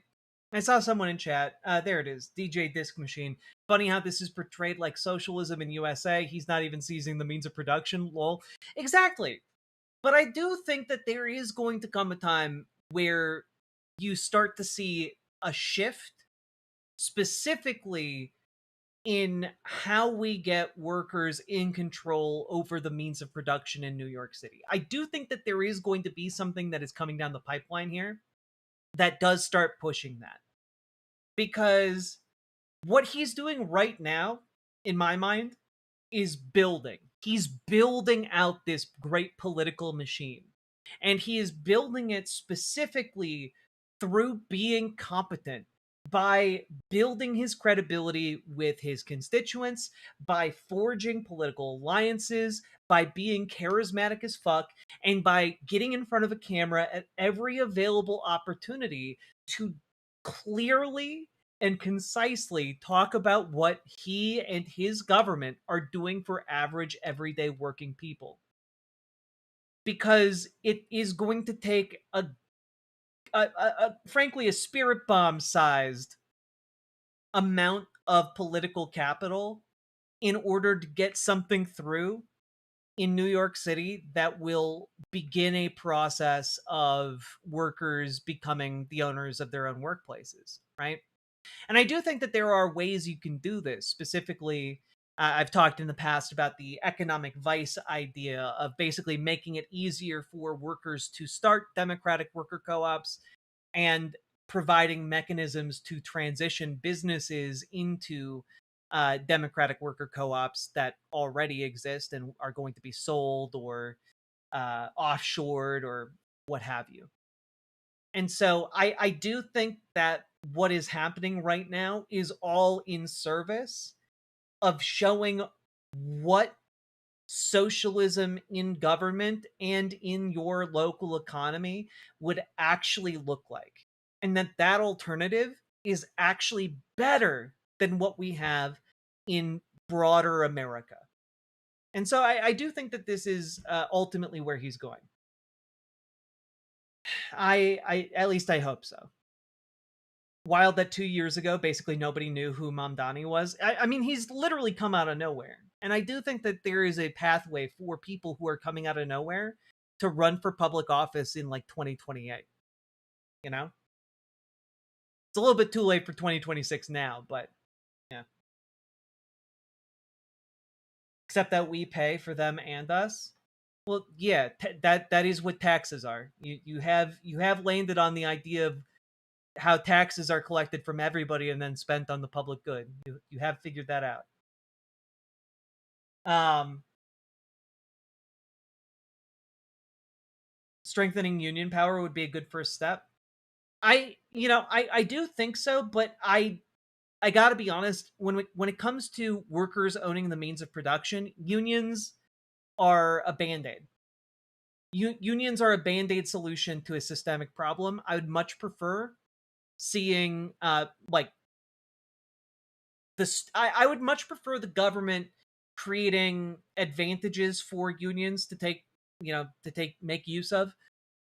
I saw someone in chat, there it is, DJ Disc Machine. Funny how this is portrayed like socialism in USA. He's not even seizing the means of production, lol. Exactly. But I do think that there is going to come a time where you start to see a shift, specifically in how we get workers in control over the means of production in New York City. I do think that there is going to be something that is coming down the pipeline here that does start pushing that. Because what he's doing right now, in my mind, is building. He's building out this great political machine. And he is building it specifically through being competent, by building his credibility with his constituents, by forging political alliances, by being charismatic as fuck, and by getting in front of a camera at every available opportunity to clearly and concisely talk about what he and his government are doing for average, everyday working people. Because it is going to take frankly, a spirit bomb sized amount of political capital in order to get something through in New York City that will begin a process of workers becoming the owners of their own workplaces, right? And I do think that there are ways you can do this. Specifically, I've talked in the past about the economic vice idea of basically making it easier for workers to start democratic worker co-ops and providing mechanisms to transition businesses into democratic worker co-ops that already exist and are going to be sold or offshored or what have you. And so I do think that what is happening right now is all in service of showing what socialism in government and in your local economy would actually look like. And that alternative is actually better than what we have in broader America. And so I do think that this is ultimately where he's going. I at least I hope so. While that 2 years ago, basically nobody knew who Mamdani was. I mean, he's literally come out of nowhere. And I do think that there is a pathway for people who are coming out of nowhere to run for public office in like 2028. You know? It's a little bit too late for 2026 now, but yeah. Except that we pay for them and us. Well, yeah, that is what taxes are. You have landed on the idea of how taxes are collected from everybody and then spent on the public good. You have figured that out. Strengthening union power would be a good first step. I do think so, but I got to be honest, when it comes to workers owning the means of production, unions are a band-aid. Unions are a band-aid solution to a systemic problem. I would much prefer seeing like this. I would much prefer the government creating advantages for unions to make use of,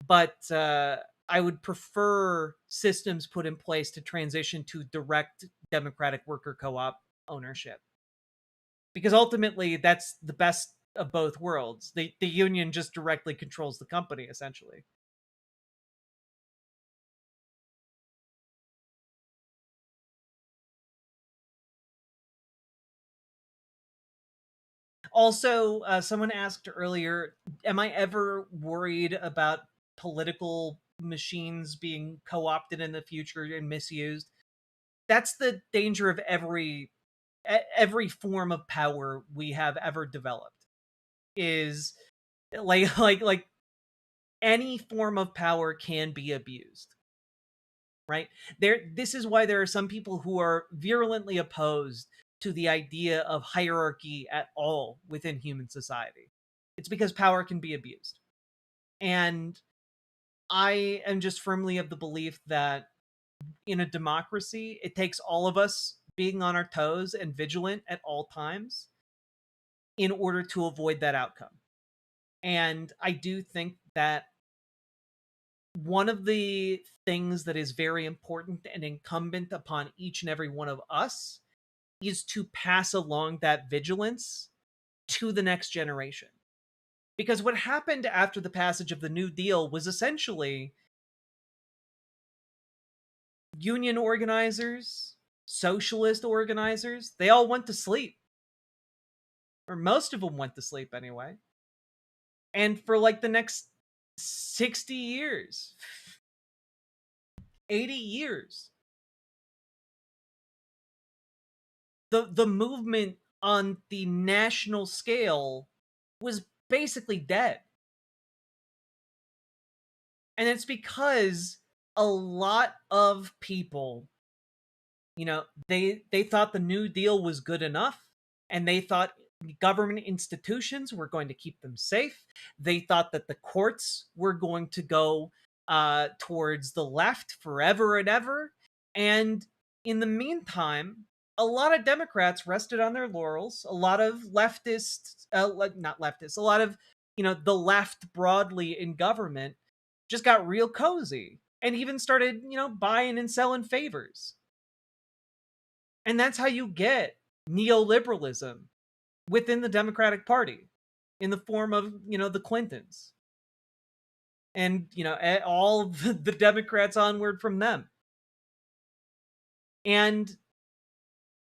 but I would prefer systems put in place to transition to direct democratic worker co-op ownership, because ultimately that's the best of both worlds. The union just directly controls the company essentially. Also, someone asked earlier, am I ever worried about political machines being co-opted in the future and misused? That's the danger of every form of power we have ever developed. Is like any form of power can be abused. Right? This is why there are some people who are virulently opposed to the idea of hierarchy at all within human society. It's because power can be abused. And I am just firmly of the belief that in a democracy, it takes all of us being on our toes and vigilant at all times in order to avoid that outcome. And I do think that one of the things that is very important and incumbent upon each and every one of us is to pass along that vigilance to the next generation. Because what happened after the passage of the New Deal was essentially union organizers, socialist organizers, they all went to sleep. Or most of them went to sleep anyway. And for like the next 60 years, 80 years, the movement on the national scale was basically dead. And it's because a lot of people, they thought the New Deal was good enough, and they thought government institutions were going to keep them safe. They thought that the courts were going to go towards the left forever and ever. And in the meantime, a lot of Democrats rested on their laurels. A lot of leftists, not leftists, a lot of, the left broadly in government just got real cozy and even started, buying and selling favors. And that's how you get neoliberalism within the Democratic Party in the form of, the Clintons. And, all the Democrats onward from them. And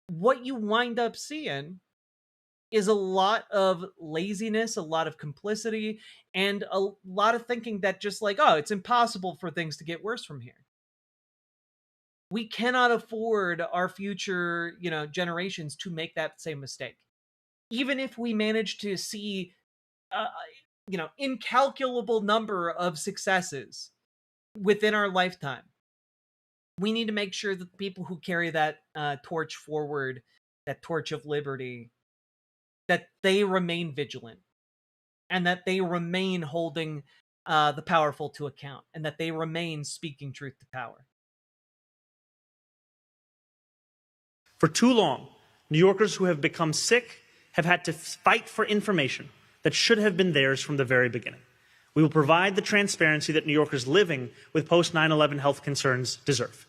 what you wind up seeing is a lot of laziness, a lot of complicity, and a lot of thinking that just like, oh, it's impossible for things to get worse from here. We cannot afford our future, generations to make that same mistake. Even if we manage to see, incalculable number of successes within our lifetime, we need to make sure that the people who carry that torch forward, that torch of liberty, that they remain vigilant and that they remain holding the powerful to account and that they remain speaking truth to power. For too long, New Yorkers who have become sick have had to fight for information that should have been theirs from the very beginning. We will provide the transparency that New Yorkers living with post-9/11 health concerns deserve.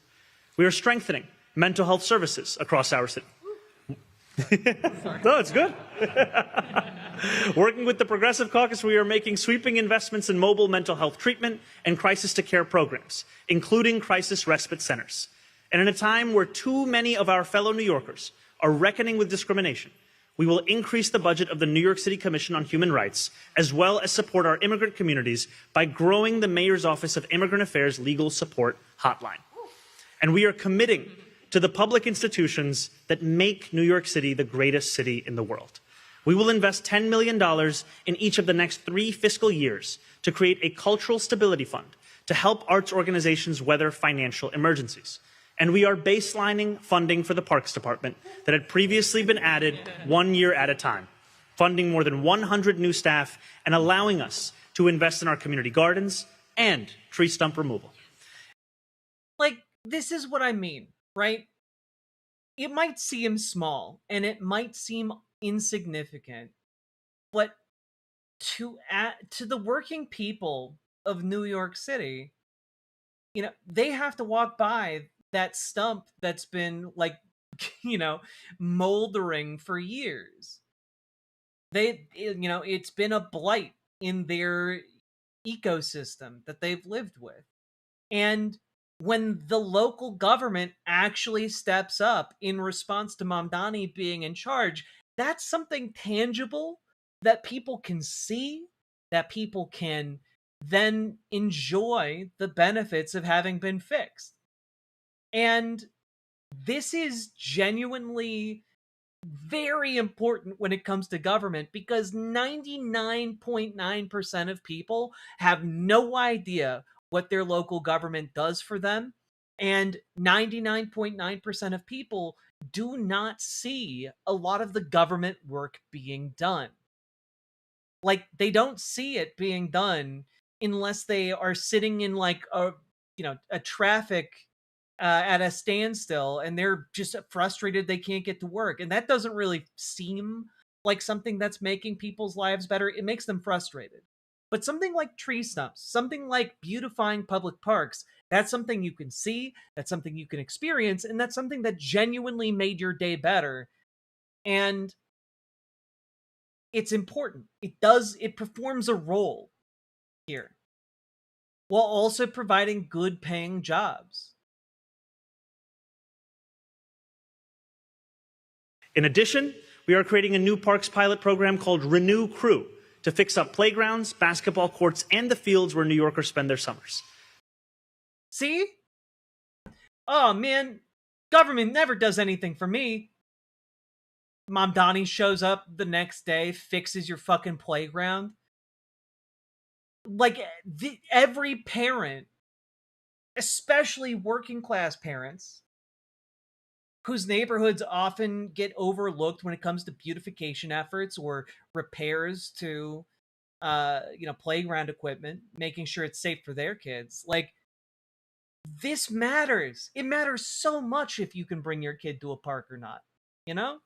We are strengthening mental health services across our city. No, it's good. Working with the Progressive Caucus, we are making sweeping investments in mobile mental health treatment and crisis-to-care programs, including crisis respite centers. And in a time where too many of our fellow New Yorkers are reckoning with discrimination, we will increase the budget of the New York City Commission on Human Rights, as well as support our immigrant communities by growing the Mayor's Office of Immigrant Affairs Legal Support Hotline. And we are committing to the public institutions that make New York City the greatest city in the world. We will invest $10 million in each of the next 3 fiscal years to create a cultural stability fund to help arts organizations weather financial emergencies. And we are baselining funding for the Parks Department that had previously been added 1 year at a time, funding more than 100 new staff and allowing us to invest in our community gardens and tree stump removal. Like, this is what I mean, right? It might seem small and it might seem insignificant, but to the working people of New York City, they have to walk by that stump that's been like, moldering for years. It's been a blight in their ecosystem that they've lived with. And when the local government actually steps up in response to Mamdani being in charge, that's something tangible that people can see, that people can then enjoy the benefits of having been fixed. And this is genuinely very important when it comes to government, because 99.9% of people have no idea what their local government does for them. And 99.9% of people do not see a lot of the government work being done. Like, they don't see it being done unless they are sitting in like a traffic at a standstill and they're just frustrated they can't get to work. And that doesn't really seem like something that's making people's lives better. It makes them frustrated. But something like tree stumps, something like beautifying public parks, that's something you can see, that's something you can experience, and that's something that genuinely made your day better. And it's important. It performs a role here, while also providing good paying jobs. In addition, we are creating a new parks pilot program called Renew Crew to fix up playgrounds, basketball courts, and the fields where New Yorkers spend their summers. See? Oh man, government never does anything for me. Mamdani shows up the next day, fixes your fucking playground. Like, every parent, especially working class parents, whose neighborhoods often get overlooked when it comes to beautification efforts or repairs to playground equipment, making sure it's safe for their kids. Like, this matters. It matters so much if you can bring your kid to a park or not, you know?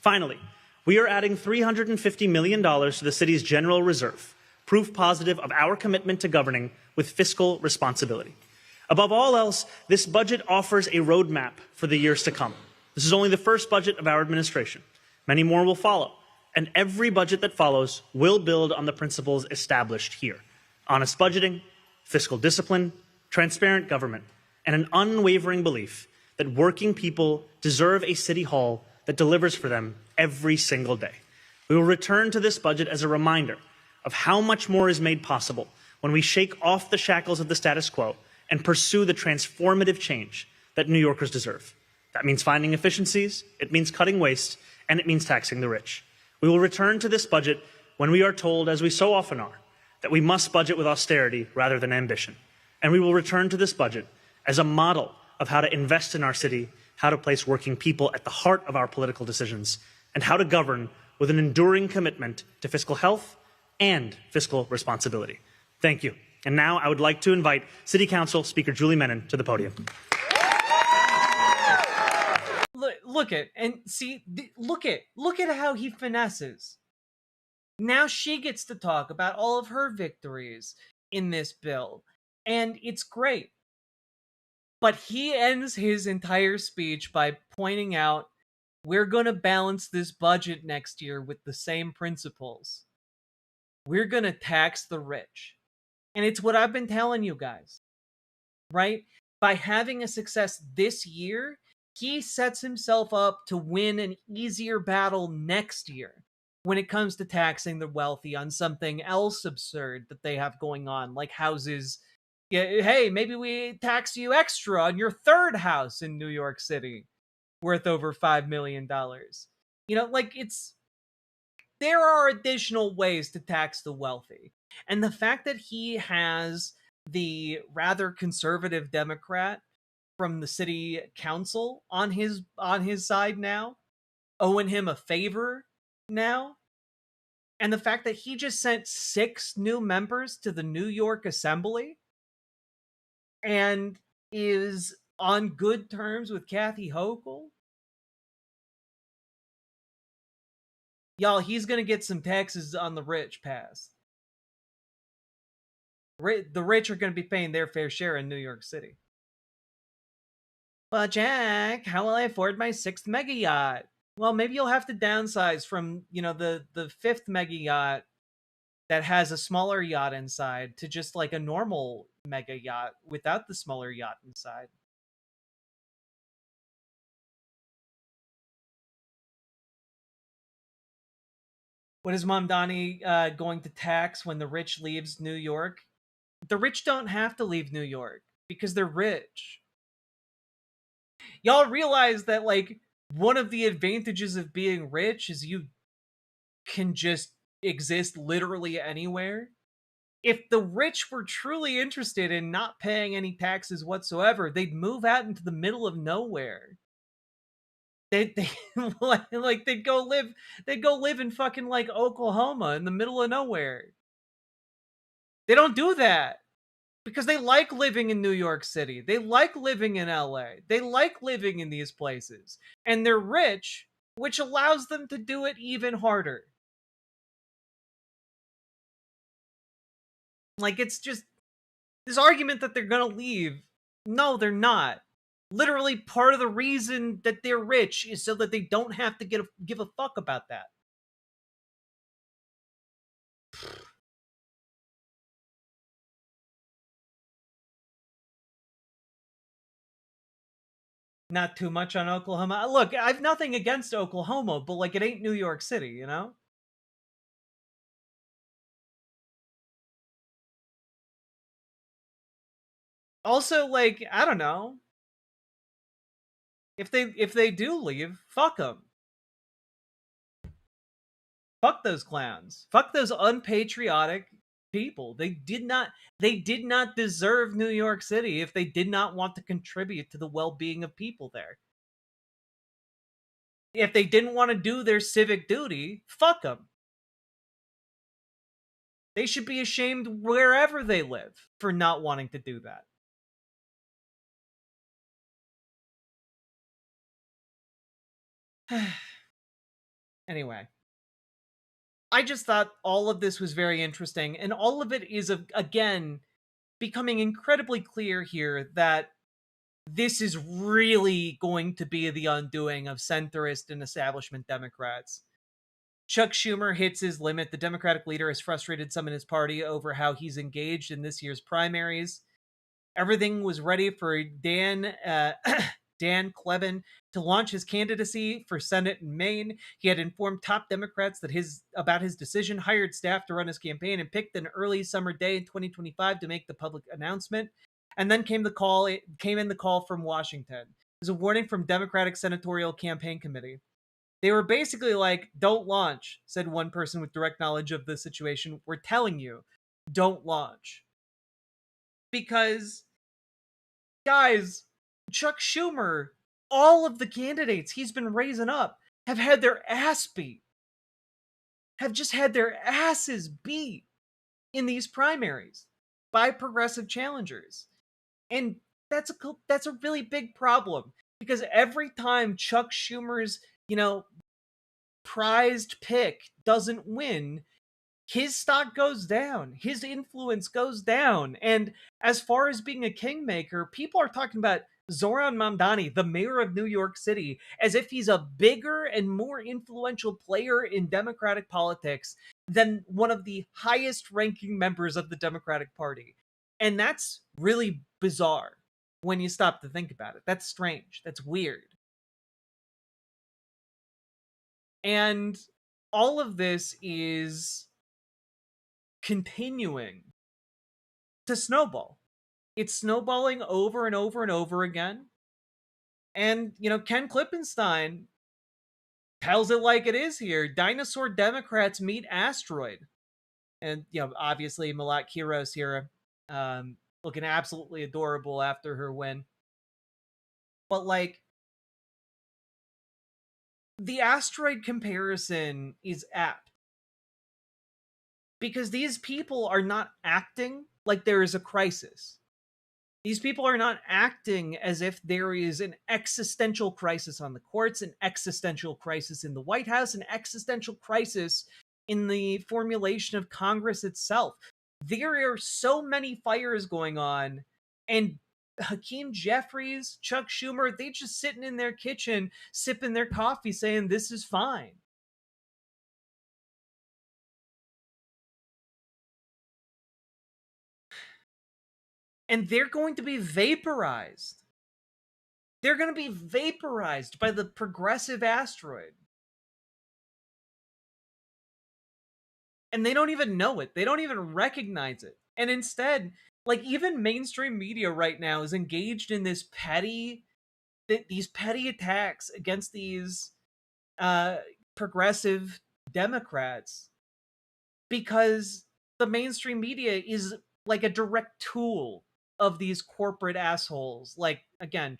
Finally, we are adding $350 million to the city's general reserve, proof positive of our commitment to governing with fiscal responsibility. Above all else, this budget offers a roadmap for the years to come. This is only the first budget of our administration. Many more will follow, and every budget that follows will build on the principles established here: honest budgeting, fiscal discipline, transparent government, and an unwavering belief that working people deserve a city hall that delivers for them every single day. We will return to this budget as a reminder of how much more is made possible when we shake off the shackles of the status quo and pursue the transformative change that New Yorkers deserve. That means finding efficiencies, it means cutting waste, and it means taxing the rich. We will return to this budget when we are told, as we so often are, that we must budget with austerity rather than ambition. And we will return to this budget as a model of how to invest in our city, how to place working people at the heart of our political decisions, and how to govern with an enduring commitment to fiscal health and fiscal responsibility. Thank you. And now I would like to invite City Council Speaker Julie Menon to the podium. Look at how he finesses. Now she gets to talk about all of her victories in this bill, and it's great. But he ends his entire speech by pointing out, we're going to balance this budget next year with the same principles. We're going to tax the rich. And it's what I've been telling you guys, right? By having a success this year, he sets himself up to win an easier battle next year when it comes to taxing the wealthy on something else absurd that they have going on, like houses. Yeah, hey, maybe we tax you extra on your third house in New York City worth over $5 million. There are additional ways to tax the wealthy. And the fact that he has the rather conservative Democrat from the city council on his side now, owing him a favor now, and the fact that he just sent 6 new members to the New York Assembly and is on good terms with Kathy Hochul, y'all, he's gonna get some taxes on the rich passed. The rich are going to be paying their fair share in New York City. Well, Jack, how will I afford my 6th mega yacht? Well, maybe you'll have to downsize from, the 5th mega yacht that has a smaller yacht inside to just like a normal mega yacht without the smaller yacht inside. What is Mamdani going to tax when the rich leaves New York? The rich don't have to leave New York because they're rich. Y'all realize that, like, one of the advantages of being rich is you can just exist literally anywhere. If the rich were truly interested in not paying any taxes whatsoever, they'd move out into the middle of nowhere. They like they'd go live in fucking like Oklahoma in the middle of nowhere. They don't do that because they like living in New York City. They like living in LA. They like living in these places. And they're rich, which allows them to do it even harder. Like, it's just this argument that they're gonna leave. No, they're not. Literally, part of the reason that they're rich is so that they don't have to give a fuck about that. Not too much on Oklahoma. Look, I've nothing against Oklahoma, but like, it ain't New York City, you know? Also, like, I don't know. If they do leave, fuck them. Fuck those clowns. Fuck those unpatriotic people. They did not deserve New York City if they did not want to contribute to the well-being of people there. If they didn't want to do their civic duty, fuck them. They should be ashamed wherever they live for not wanting to do that. Anyway, I just thought all of this was very interesting, and all of it is, again, becoming incredibly clear here that this is really going to be the undoing of centrist and establishment Democrats. Chuck Schumer hits his limit. The Democratic leader has frustrated some in his party over how he's engaged in this year's primaries. Everything was ready for Dan Kleben to launch his candidacy for Senate in Maine. He had informed top Democrats about his decision, hired staff to run his campaign, and picked an early summer day in 2025 to make the public announcement. And then came in the call from Washington. It was a warning from Democratic Senatorial Campaign Committee. They were basically like, "Don't launch," said one person with direct knowledge of the situation. "We're telling you, don't launch." Because, guys, Chuck Schumer, all of the candidates he's been raising up have had their ass beat. Have just had their asses beat in these primaries by progressive challengers. And that's a really big problem, because every time Chuck Schumer's, prized pick doesn't win, his stock goes down, his influence goes down. And as far as being a kingmaker, people are talking about Zoran Mamdani, the mayor of New York City, as if he's a bigger and more influential player in Democratic politics than one of the highest ranking members of the Democratic Party. And that's really bizarre when you stop to think about it. That's strange. That's weird. And all of this is continuing to snowball. It's snowballing over and over and over again. And, Ken Klippenstein tells it like it is here. Dinosaur Democrats meet asteroid. And, obviously Malat Kiros here, looking absolutely adorable after her win. But, the asteroid comparison is apt, because these people are not acting like there is a crisis. These people are not acting as if there is an existential crisis on the courts, an existential crisis in the White House, an existential crisis in the formulation of Congress itself. There are so many fires going on, and Hakeem Jeffries, Chuck Schumer, they just sitting in their kitchen, sipping their coffee, saying this is fine. And they're going to be vaporized. They're going to be vaporized by the progressive asteroid. And they don't even know it. They don't even recognize it. And instead, even mainstream media right now is engaged in these petty attacks against these progressive Democrats, because the mainstream media is like a direct tool of these corporate assholes, like, again,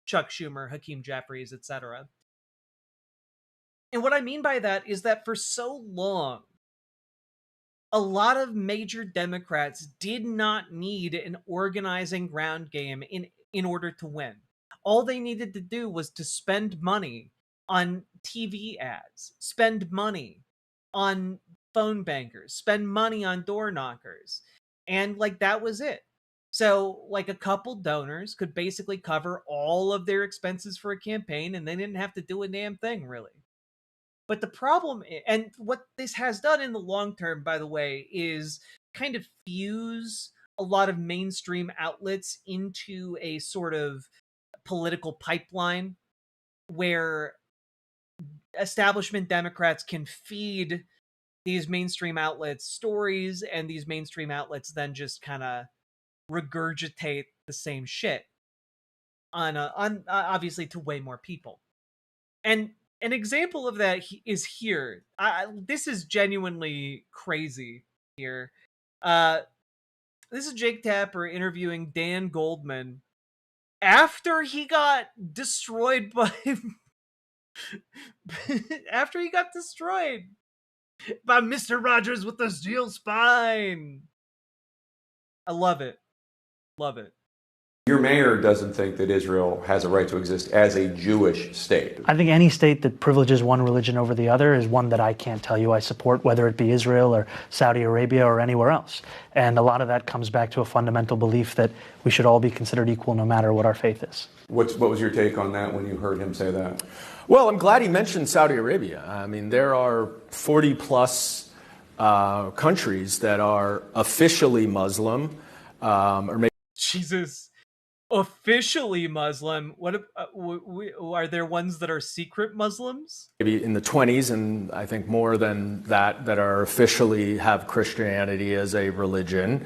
Chuck Schumer, Hakeem Jeffries, etc. And what I mean by that is that for so long, a lot of major Democrats did not need an organizing ground game in order to win. All they needed to do was to spend money on TV ads, spend money on phone bankers, spend money on door knockers. And that was it. So a couple donors could basically cover all of their expenses for a campaign, and they didn't have to do a damn thing, really. But the problem, and what this has done in the long term, by the way, is kind of fuse a lot of mainstream outlets into a sort of political pipeline where establishment Democrats can feed these mainstream outlets stories, and these mainstream outlets then just kind of regurgitate the same shit on obviously to way more people. And An example of that is here. This is genuinely crazy here. This is Jake Tapper interviewing Dan Goldman after he got destroyed by after he got destroyed by Mr. Rogers with the steel spine. I love it. Love it. Your mayor doesn't think that Israel has a right to exist as a Jewish state. I think any state that privileges one religion over the other is one that I can't tell you I support, whether it be Israel or Saudi Arabia or anywhere else. And a lot of that comes back to a fundamental belief that we should all be considered equal no matter what our faith is. What was your take on that when you heard him say that? Well, I'm glad he mentioned Saudi Arabia. I mean, there are 40 plus countries that are officially Muslim, or maybe Jesus. Officially Muslim. What are there ones that are secret Muslims? maybe in the 20s, and I think more than that are officially have Christianity as a religion.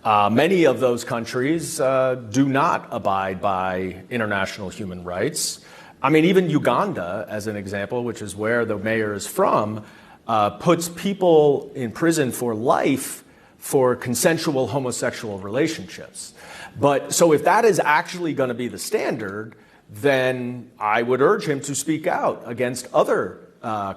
Many of those countries do not abide by international human rights. I mean, even Uganda, as an example, which is where the mayor is from, puts people in prison for life for consensual homosexual relationships. But so if that is actually going to be the standard, then I would urge him to speak out against other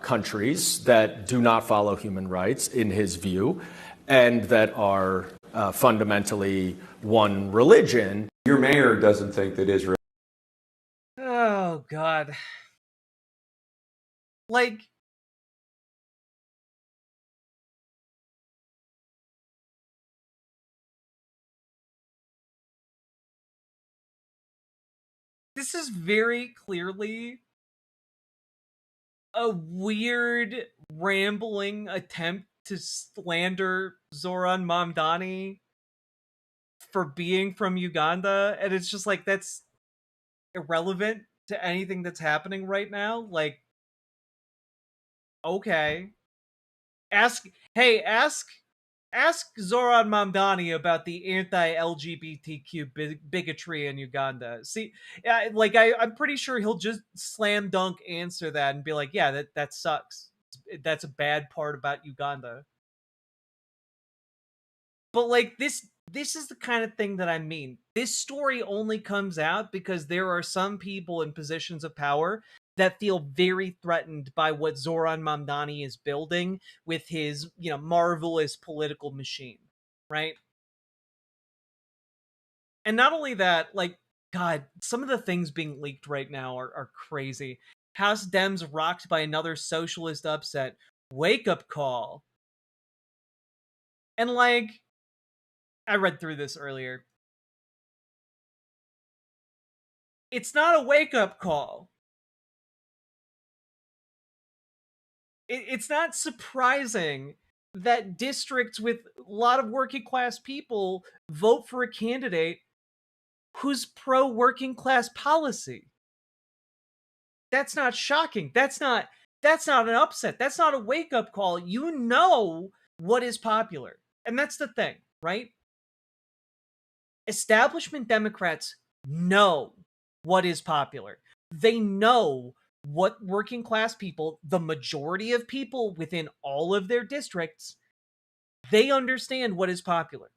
countries that do not follow human rights, in his view, and that are fundamentally one religion. Your mayor doesn't think that Israel... Oh, God. Like... This is very clearly a weird, rambling attempt to slander Zoran Mamdani for being from Uganda, and it's just like, that's irrelevant to anything that's happening right now. Like, okay. Ask Zoran Mamdani about the anti-LGBTQ bigotry in Uganda. See, like I'm pretty sure he'll just slam dunk answer that and be like, yeah, that sucks. That's a bad part about Uganda. But like this is the kind of thing that I mean. This story only comes out because there are some people in positions of power that feel very threatened by what Zoran Mamdani is building with his, marvelous political machine, right? And not only that, like, God, some of the things being leaked right now are crazy. House Dems rocked by another socialist upset. Wake up call. And like, I read through this earlier. It's not a wake up call. It's not surprising that districts with a lot of working class people vote for a candidate who's pro working class policy. That's not shocking. That's not an upset. That's not a wake up call. You know what is popular. And that's the thing, right? Establishment Democrats know what is popular. They know what working class people, the majority of people within all of their districts, they understand what is popular.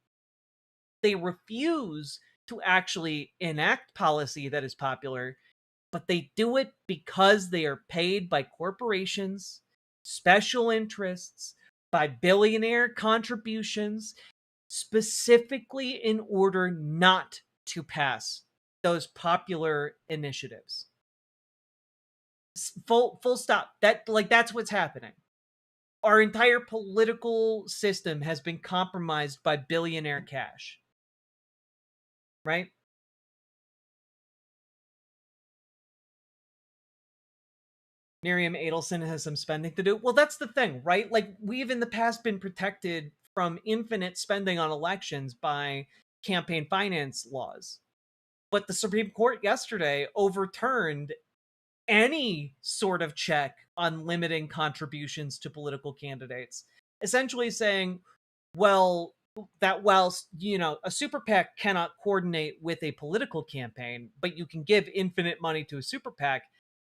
They refuse to actually enact policy that is popular, but they do it because they are paid by corporations, special interests, by billionaire contributions, specifically in order not to pass those popular initiatives. Full stop. That's what's happening. Our entire political system has been compromised by billionaire cash. Right? Miriam Adelson has some spending to do. Well, that's the thing, right? Like, we've in the past been protected from infinite spending on elections by campaign finance laws. But the Supreme Court yesterday overturned any sort of check on limiting contributions to political candidates, essentially saying, well, that whilst, a super PAC cannot coordinate with a political campaign, but you can give infinite money to a super PAC,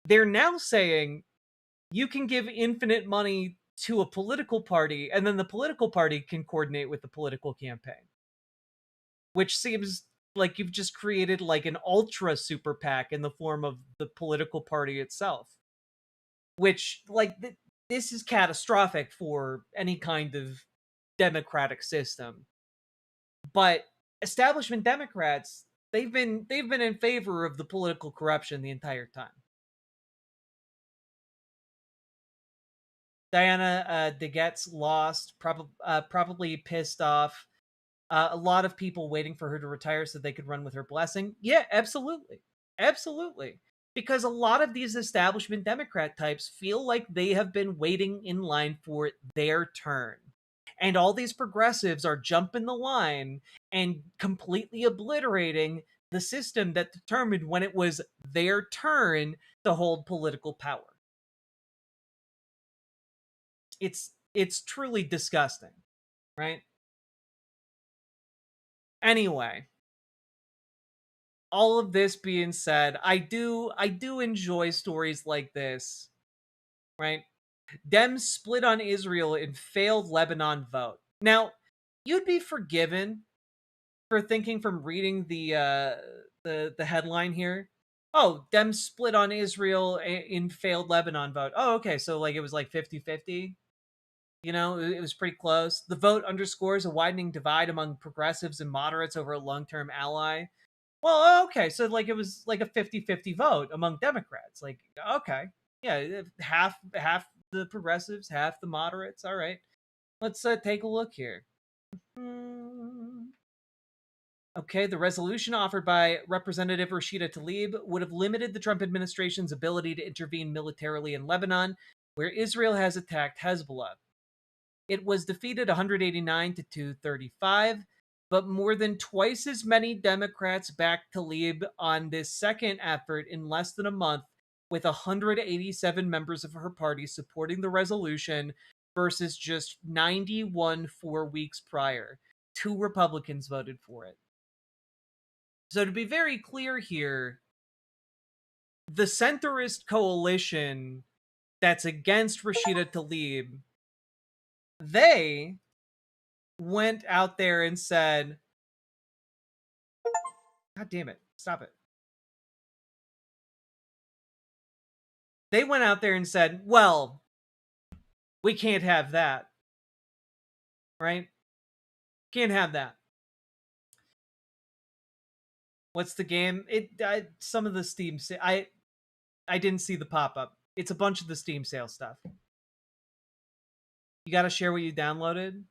they're now saying you can give infinite money to a political party, and then the political party can coordinate with the political campaign. Which seems like you've just created like an ultra super PAC in the form of the political party itself. Which, like, this is catastrophic for any kind of democratic system. But establishment Democrats, they've been in favor of the political corruption the entire time. Diana DeGette's lost, probably pissed off. A lot of people waiting for her to retire so they could run with her blessing. Yeah, absolutely. Absolutely. Because a lot of these establishment Democrat types feel like they have been waiting in line for their turn. And all these progressives are jumping the line and completely obliterating the system that determined when it was their turn to hold political power. It's truly disgusting, right? Anyway, all of this being said, I do enjoy stories like this, right? Dems split on Israel in failed Lebanon vote. Now, you'd be forgiven for thinking from reading the headline here. Oh, Dems split on Israel in failed Lebanon vote. Oh, okay, so like it was like 50-50. You know, it was pretty close. The vote underscores a widening divide among progressives and moderates over a long-term ally. Well, okay, so like it was like a 50-50 vote among Democrats. Like, okay, yeah, half the progressives, half the moderates. All right, let's take a look here. Okay, the resolution offered by Representative Rashida Tlaib would have limited the Trump administration's ability to intervene militarily in Lebanon, where Israel has attacked Hezbollah. It was defeated 189 to 235, but more than twice as many Democrats backed Tlaib on this second effort in less than a month, with 187 members of her party supporting the resolution versus just 91 4 weeks prior. 2 Republicans voted for it. So to be very clear here, the centrist coalition that's against Rashida Tlaib, they went out there and said, God damn it, stop it. They went out there and said, well, we can't have that. Right? Can't have that. What's the game? Some of the Steam I didn't see the pop-up. It's a bunch of the Steam sale stuff. You gotta share what you downloaded.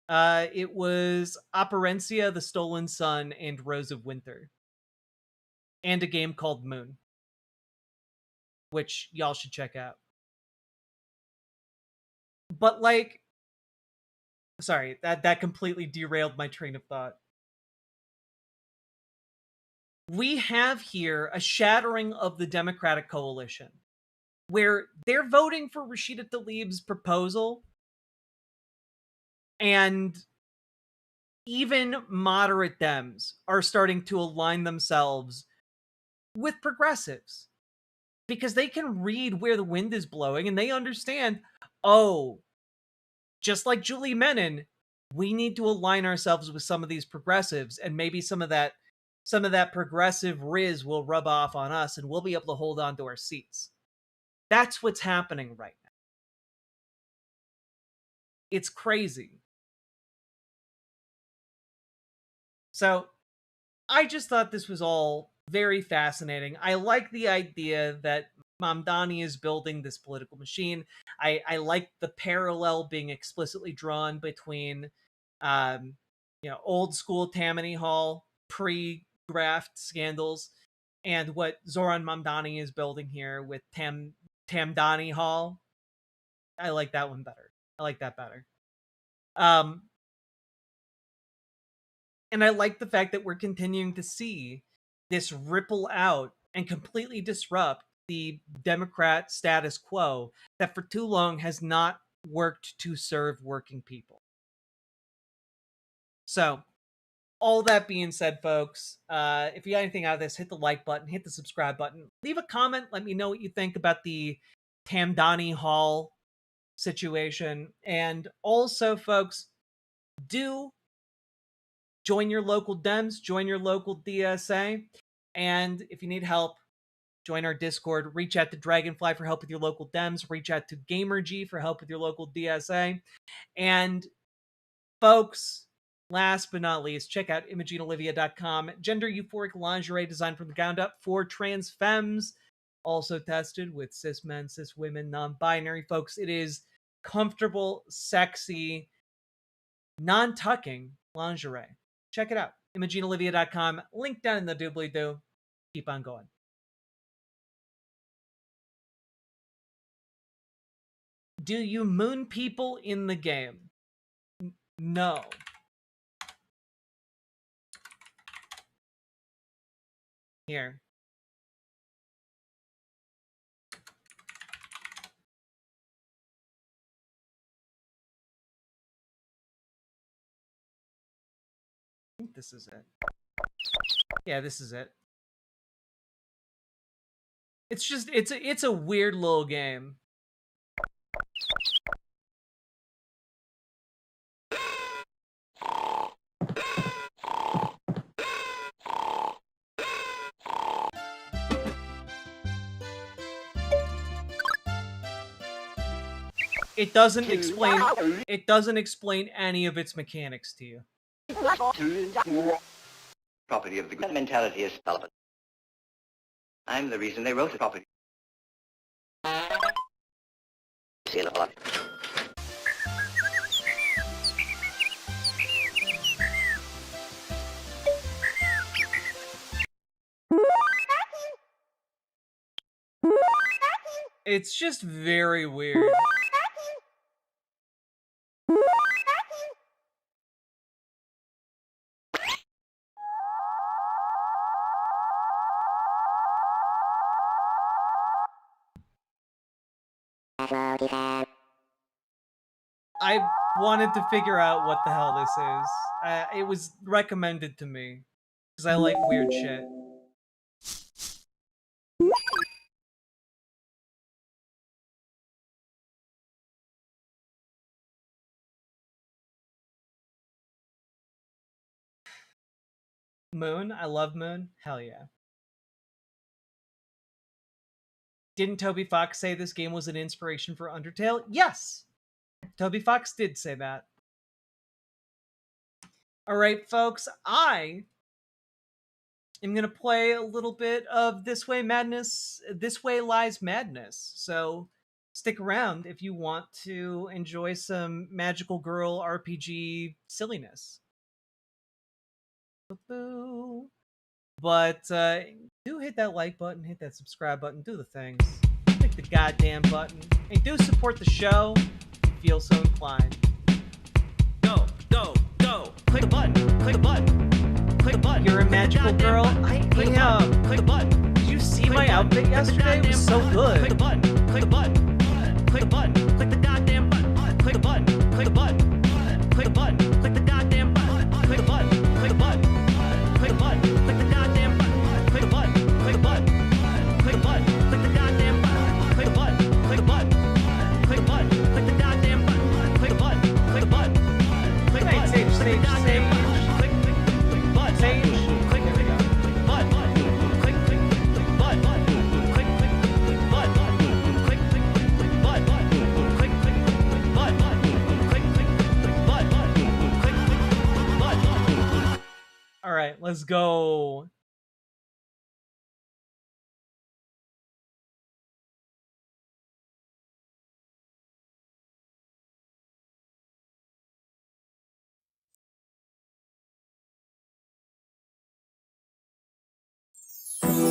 It was Operencia, The Stolen Sun, and Rose of Winter. And a game called Moon, which y'all should check out. But like, sorry, that completely derailed my train of thought. We have here a shattering of the Democratic coalition, where they're voting for Rashida Tlaib's proposal, and even moderate Dems are starting to align themselves with progressives because they can read where the wind is blowing and they understand, oh, just like Julie Menon, we need to align ourselves with some of these progressives, and maybe some of that progressive riz will rub off on us and we'll be able to hold on to our seats. That's what's happening right now. It's crazy. So I just thought this was all very fascinating. I like the idea that Mamdani is building this political machine. I like the parallel being explicitly drawn between, old school Tammany Hall, pre-graft scandals, and what Zoran Mamdani is building here with Tamdani Hall. I like that one better. I like that better. And I like the fact that we're continuing to see this ripple out and completely disrupt the Democrat status quo that for too long has not worked to serve working people. So, all that being said, folks, if you got anything out of this, hit the like button, hit the subscribe button, leave a comment, let me know what you think about the Mamdani Hall situation. And also, folks, do join your local Dems, join your local DSA, and if you need help, join our Discord. Reach out to Dragonfly for help with your local Dems. Reach out to GamerG for help with your local DSA. And folks, last but not least, check out ImogeneOlivia.com. Gender euphoric lingerie designed from the ground up for trans femmes. Also tested with cis men, cis women, non-binary folks. It is comfortable, sexy, non-tucking lingerie. Check it out. ImogeneOlivia.com. Link down in the doobly-doo. Keep on going. Do you moon people in the game? No. Here. I think this is it. Yeah, this is it. It's just, it's a weird little game. It doesn't explain any of its mechanics to you. Property of the good mentality is relevant. I'm the reason they wrote the property. Seal of blood. It's just very weird. I wanted to figure out what the hell this is. It was recommended to me because I like weird shit. Moon? I love Moon. Hell yeah. Didn't Toby Fox say this game was an inspiration for Undertale? Yes! Toby Fox did say that. Alright, folks, I am going to play a little bit of This Way Lies Madness. So stick around if you want to enjoy some magical girl RPG silliness. But do hit that like button, hit that subscribe button, do the things. Click the goddamn button. And do support the show if you feel so inclined. Go, go, go. Click a button, click a button, click a button. You're a magical girl. I am. Click a button. Did you see my outfit yesterday? It was so good. Click a button, click a button, click a button, click the goddamn button, click a button, click a button, click a button, click the goddamn button, click a button, click a button. Click a button, click the goddamn button, click a button, click a button, click a button, click the goddamn button, click a button, click a button, click a button, click the goddamn button, click a button, click a button, click a button, click the goddamn button, click button, sage, click there we go. Button, click button, click button, click button, click button. All right, let's go.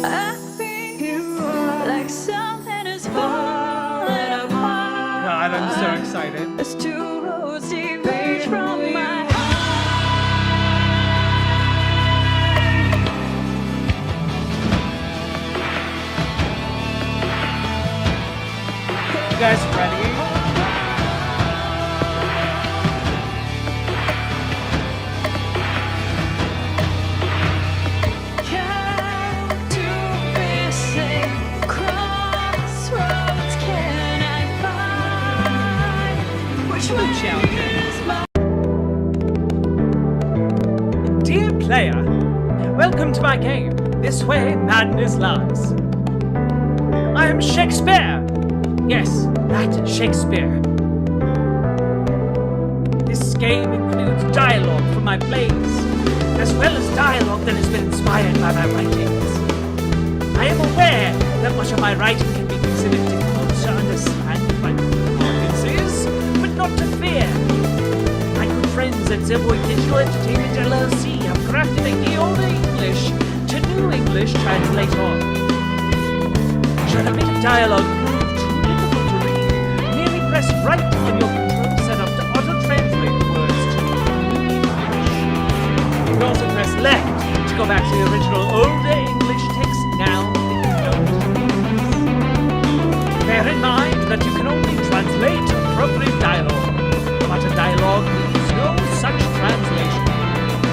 I feel like something is falling apart. God, I'm so excited. It's two roads diverge from my You guys ready? Welcome to my game. This way, madness lies. I am Shakespeare. Yes, that Shakespeare. This game includes dialogue from my plays, as well as dialogue that has been inspired by my writings. I am aware that much of my writing can be considered difficult to understand by audiences, but not to fear. My good friends at Zeboy Digital Entertainment LLC have crafted a Old English to New English translator. Should a bit of dialogue prove too difficult to read, merely press right on your control setup to auto-translate words to New English. You can also press left to go back to the original older English text now that you know what it means. Bear in mind that you can only translate appropriate dialogue, but a dialogue needs no such translation.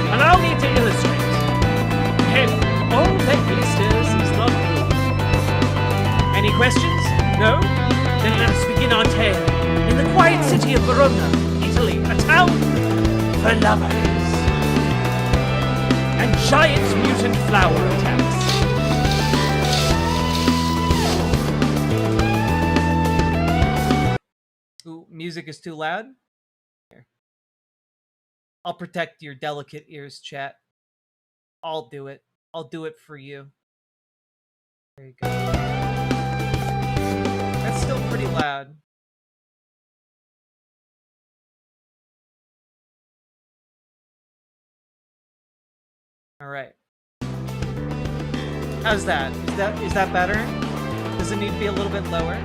Allow me to illustrate. Hey, all that blisters is not blue. Any questions? No? Then let us begin our tale in the quiet city of Verona, Italy, a town for lovers and giant mutant flower attacks. Ooh, music is too loud? Here. I'll protect your delicate ears, chat. I'll do it. I'll do it for you. There you go. That's still pretty loud. All right. How's that? Is that better? Does it need to be a little bit lower?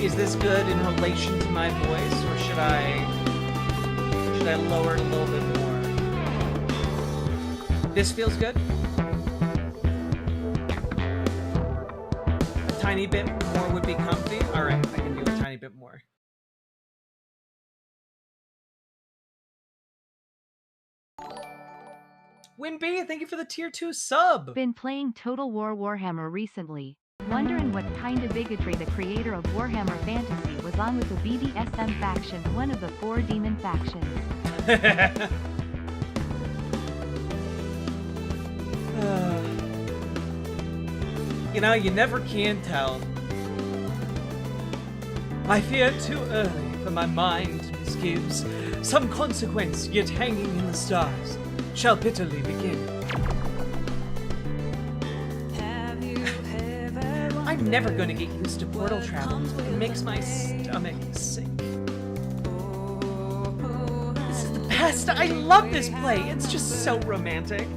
Is this good in relation to my voice, or should I lower it a little bit more? This feels good. A tiny bit more would be comfy. All right, I can do a tiny bit more. Winby, thank you for the tier 2 sub. Been playing Total War Warhammer recently. Wondering what kind of bigotry the creator of Warhammer Fantasy was on with the BDSM faction, one of the 4 demon factions. You know, you never can tell. I fear too early for my mind misgives. Some consequence yet hanging in the stars shall bitterly begin. I'm never going to get used to portal travel. It makes my stomach sick. This is the best. I love this play. It's just so romantic.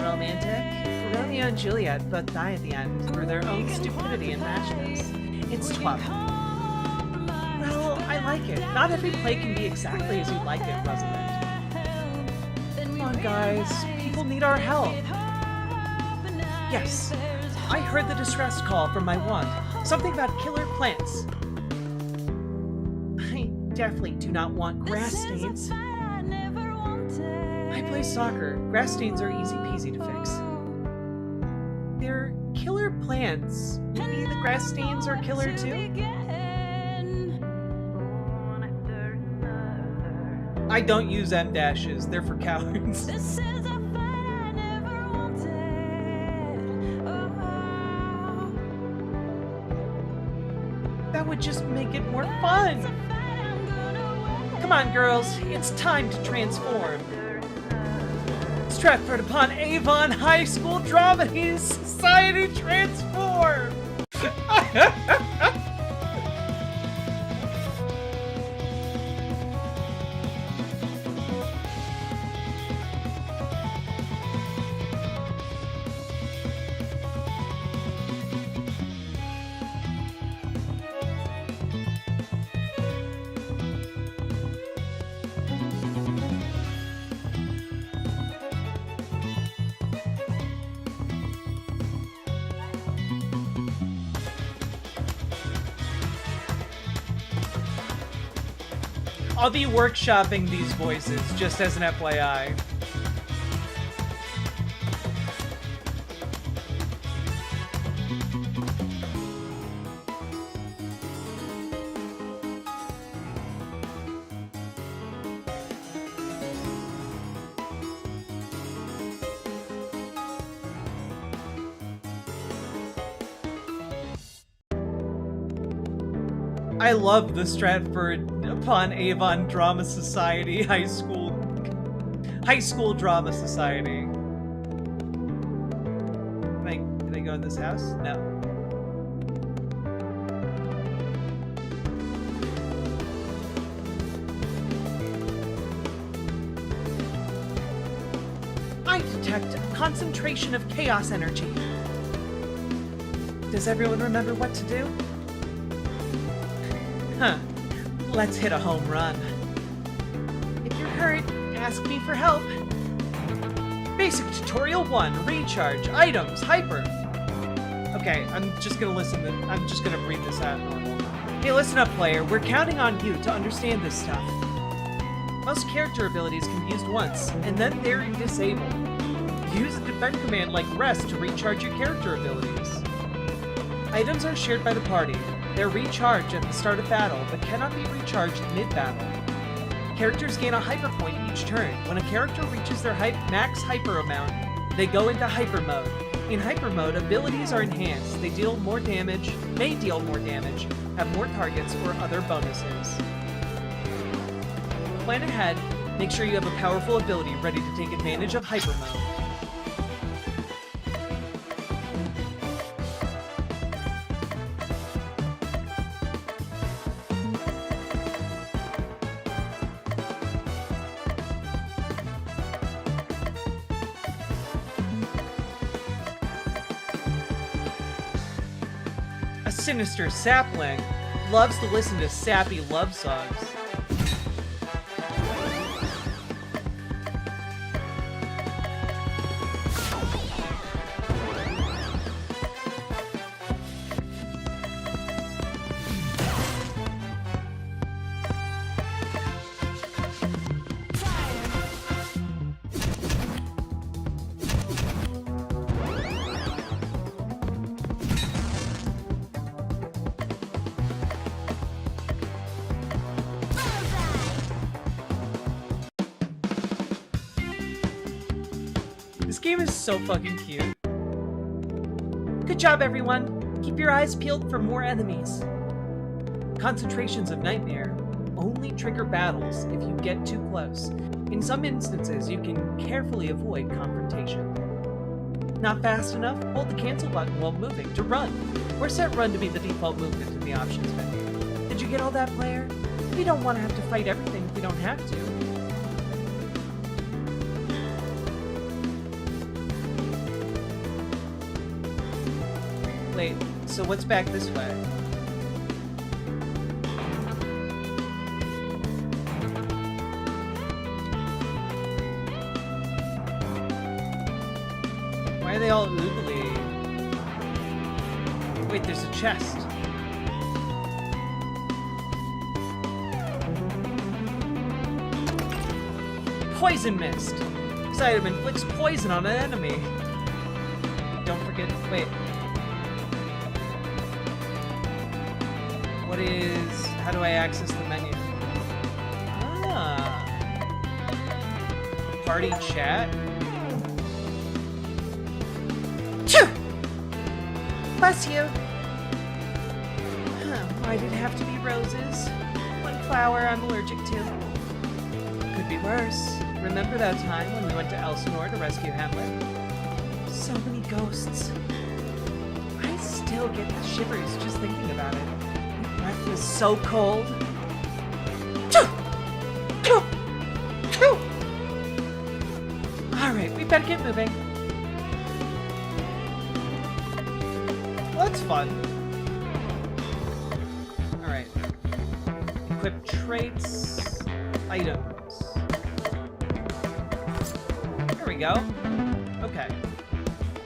Romantic? Romeo and Juliet both die at the end for their own stupidity and rashness. It's 12. Well, I like it. Not every play can be exactly as you like it, Rosalind. Come on, guys. People need our help. Yes. I heard the distress call from my wand. Something about killer plants. I definitely do not want grass stains. I play soccer. Grass stains are easy peasy to fix. They're killer plants. Maybe the grass stains are killer too? I don't use M dashes. They're for cowards. That would just make it more fun. Come on, girls. It's time to transform. Stratford upon Avon High School Dramedy Society transform. I'll be workshopping these voices, just as an FYI. I love the Stratford upon Avon Drama Society high school drama society. Can I go in this house? No. I detect a concentration of chaos energy. Does everyone remember what to do? Huh. Let's hit a home run. If you're hurt, ask me for help. Basic Tutorial 1, Recharge, Items, Hyper. Okay, I'm just gonna read this out normal. Hey, listen up, player. We're counting on you to understand this stuff. Most character abilities can be used once, and then they're disabled. Use a defend command like rest to recharge your character abilities. Items are shared by the party. They're recharged at the start of battle, but cannot be recharged mid-battle. Characters gain a hyper point each turn. When a character reaches their max hyper amount, they go into hyper mode. In hyper mode, abilities are enhanced. They may deal more damage, have more targets, or other bonuses. Plan ahead, make sure you have a powerful ability ready to take advantage of hyper mode. A sinister sapling loves to listen to sappy love songs. This game is so fucking cute. Good job, everyone. Keep your eyes peeled for more enemies. Concentrations of Nightmare only trigger battles if you get too close. In some instances, you can carefully avoid confrontation. Not fast enough? Hold the cancel button while moving to run, or set run to be the default movement in the options menu. Did you get all that, player? We don't want to have to fight everything if we don't have to. Wait, so what's back this way? Why are they all oogly? Wait, there's a chest. Poison Mist! This item inflicts poison on an enemy. Don't forget, wait. What is... how do I access the menu? Ah. Party chat? Choo! Bless you! Why did it have to be roses? One flower I'm allergic to. Could be worse. Remember that time when we went to Elsinore to rescue Hamlet? So many ghosts. I still get the shivers just thinking about it. Breath was so cold. Alright, we better get moving. Well, that's fun. Alright. Equip traits. Items. There we go. Okay.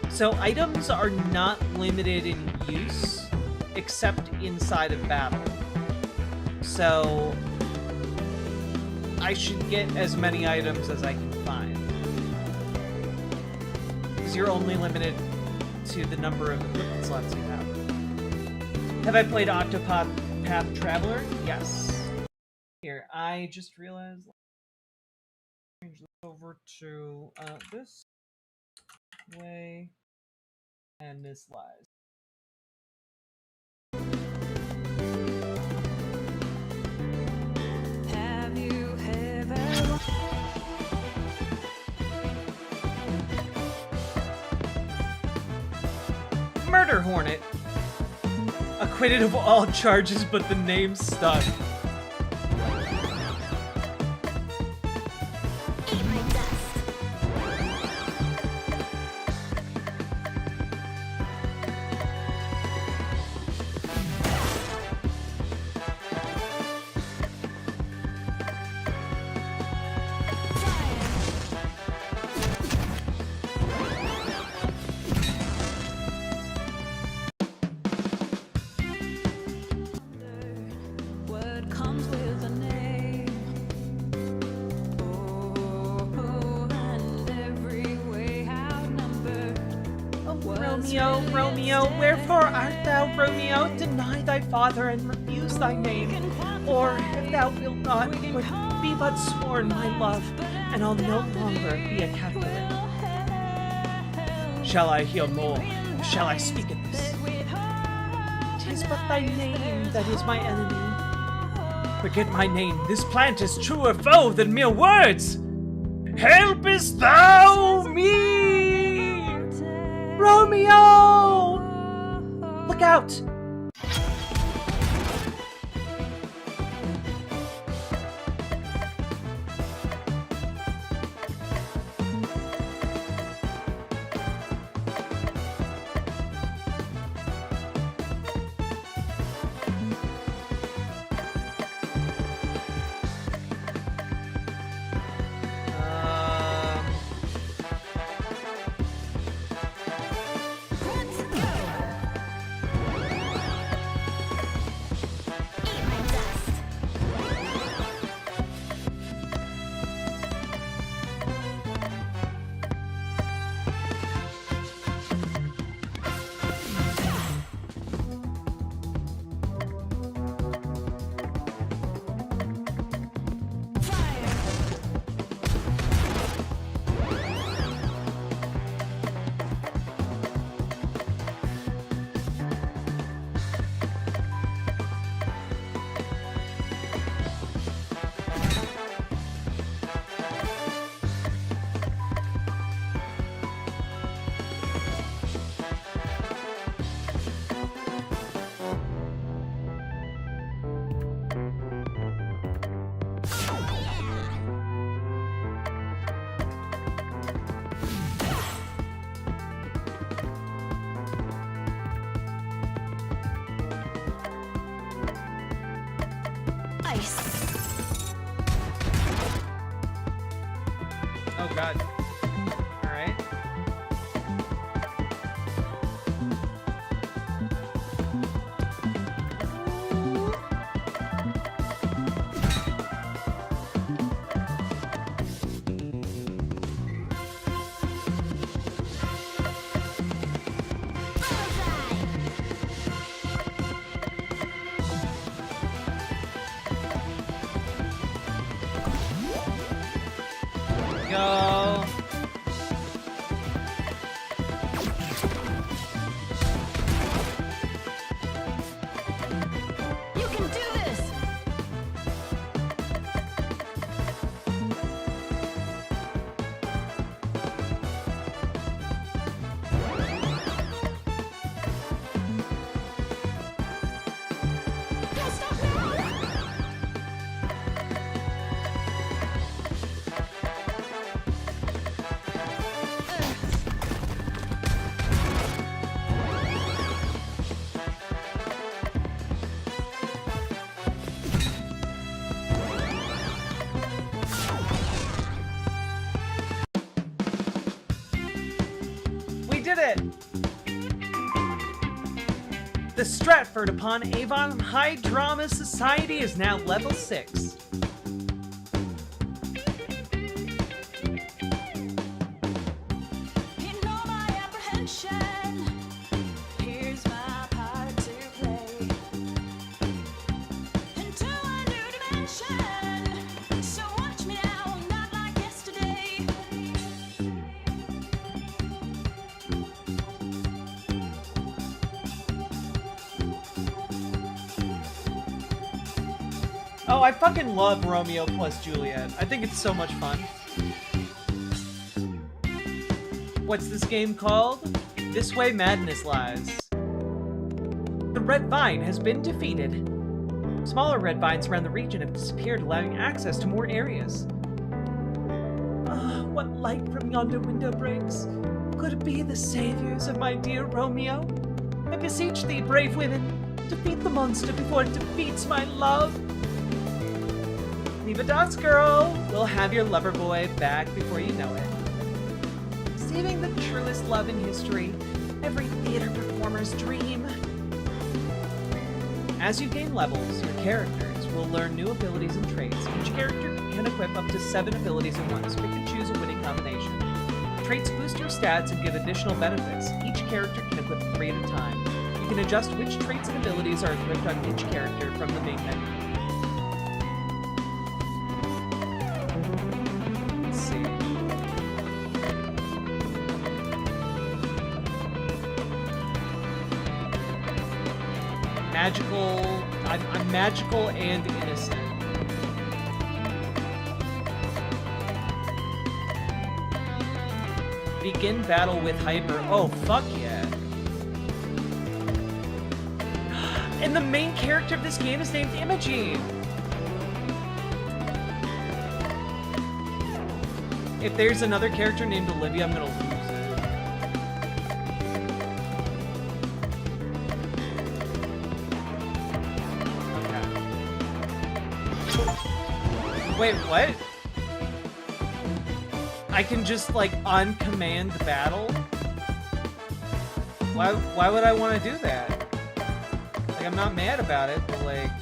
So items are not limited in use, except inside of battle. So I should get as many items as I can find. Because you're only limited to the number of equipment slots you have. Have I played Octopath Traveler? Yes. Here, I just realized. Change this over to this way, and this lies. murder hornet. Acquitted of all charges, but the name stuck. Word comes with a name. Oh, and every way outnumbered. Romeo, Romeo, wherefore art thou, Romeo? Deny thy father and refuse thy name. Or, if thou wilt not, be but sworn my love, and I'll no longer be a Capulet. Shall I hear more? Shall I speak of this? 'Tis but thy name that is my enemy. Forget my name, this plant is truer foe than mere words! Helpest thou me! Romeo! Look out! Oh god. Alright. Go. You can do this. Don't stop now. We did it! The Stratford upon Avon High Drama Society is now level 6. In all my apprehension, here's my part to play. Into a new dimension. So watch me now, not like yesterday. Oh, I fucking love Romeo plus Juliet. I think it's so much fun. What's this game called? This Way Madness Lies. red vine has been defeated. Smaller red vines around the region have disappeared, allowing access to more areas. What light from yonder window breaks? Could it be the saviors of my dear Romeo? I beseech thee, brave women, defeat the monster before it defeats my love. Leave a dots, girl. We'll have your lover boy back before you know it. Saving the truest love in history, every theater performer's dream. As you gain levels, your characters will learn new abilities and traits. Each character can equip up to 7 abilities at once. Pick and choose a winning combination. Traits boost your stats and give additional benefits. Each character can equip 3 at a time. You can adjust which traits and abilities are equipped on each character from the main menu. Let's see. Magical. I'm magical and innocent. Begin battle with hyper. Oh, fuck yeah. And the main character of this game is named Imogene. If there's another character named Olivia, I'm gonna lose it. Wait, what? I can just, like, on command battle? Why would I want to do that? Like, I'm not mad about it, but, like...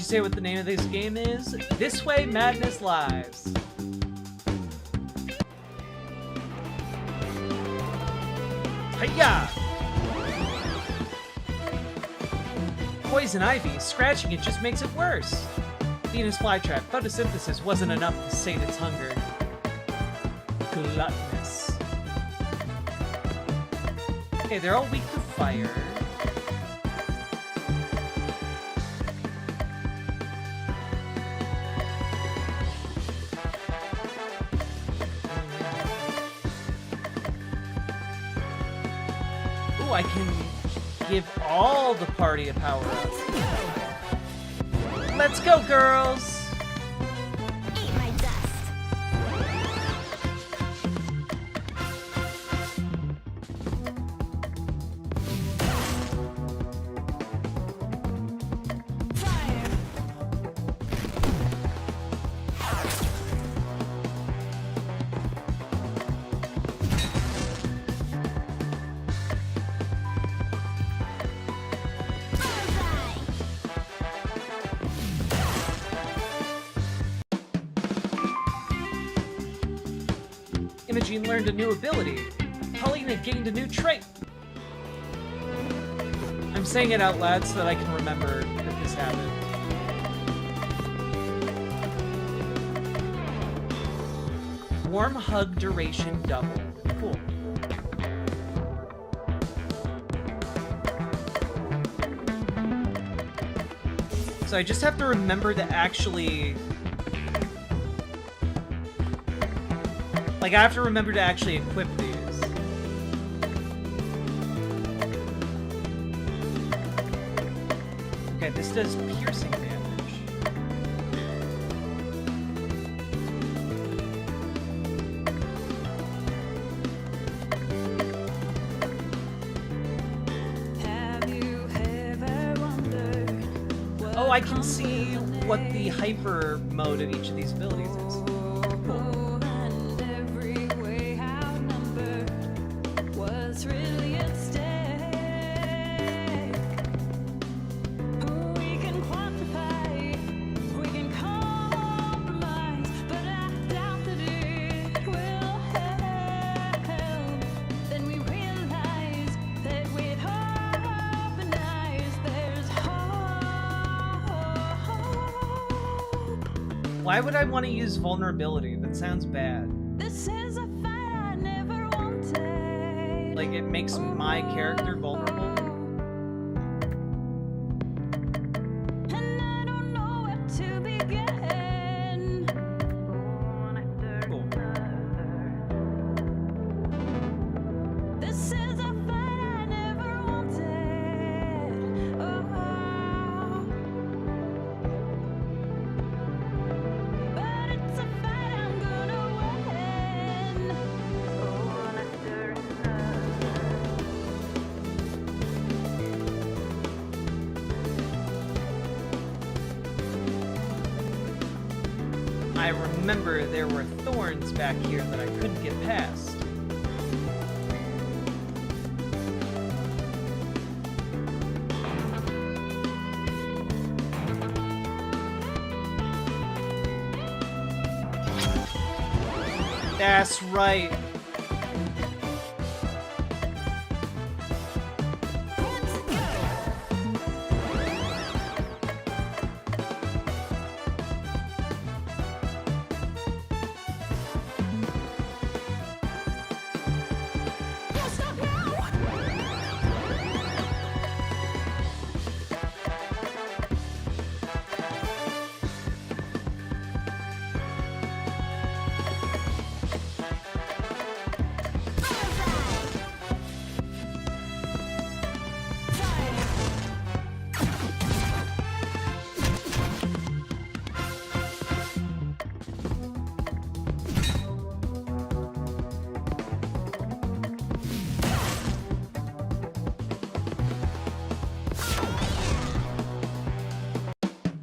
Say what the name of this game is? This Way Madness Lives. Hiya! Poison ivy, scratching it just makes it worse. Venus flytrap, photosynthesis wasn't enough to sate its hunger. Gluttonous. Okay, they're all weak to fire. I can give all the party a power-up. Let's go, girls! Eat my dust. Fire. Imogene learned a new ability. Paulina gained a new trait. I'm saying it out loud so that I can remember that this happened. Warm hug duration double. Cool. So I just have to remember to actually... Like, I have to remember to actually equip these. Okay, this does piercing damage. Oh, I can see what the hyper mode of each of these abilities is. Why would I want to use vulnerability? That sounds bad. This is a fight I never wanted. Like, it makes my character vulnerable. And I don't know where to begin. Cool. This is a fight I never wanted. Oh. But it's a fight I'm gonna win. One after I remember there were thorns back here that I couldn't get past. That's right.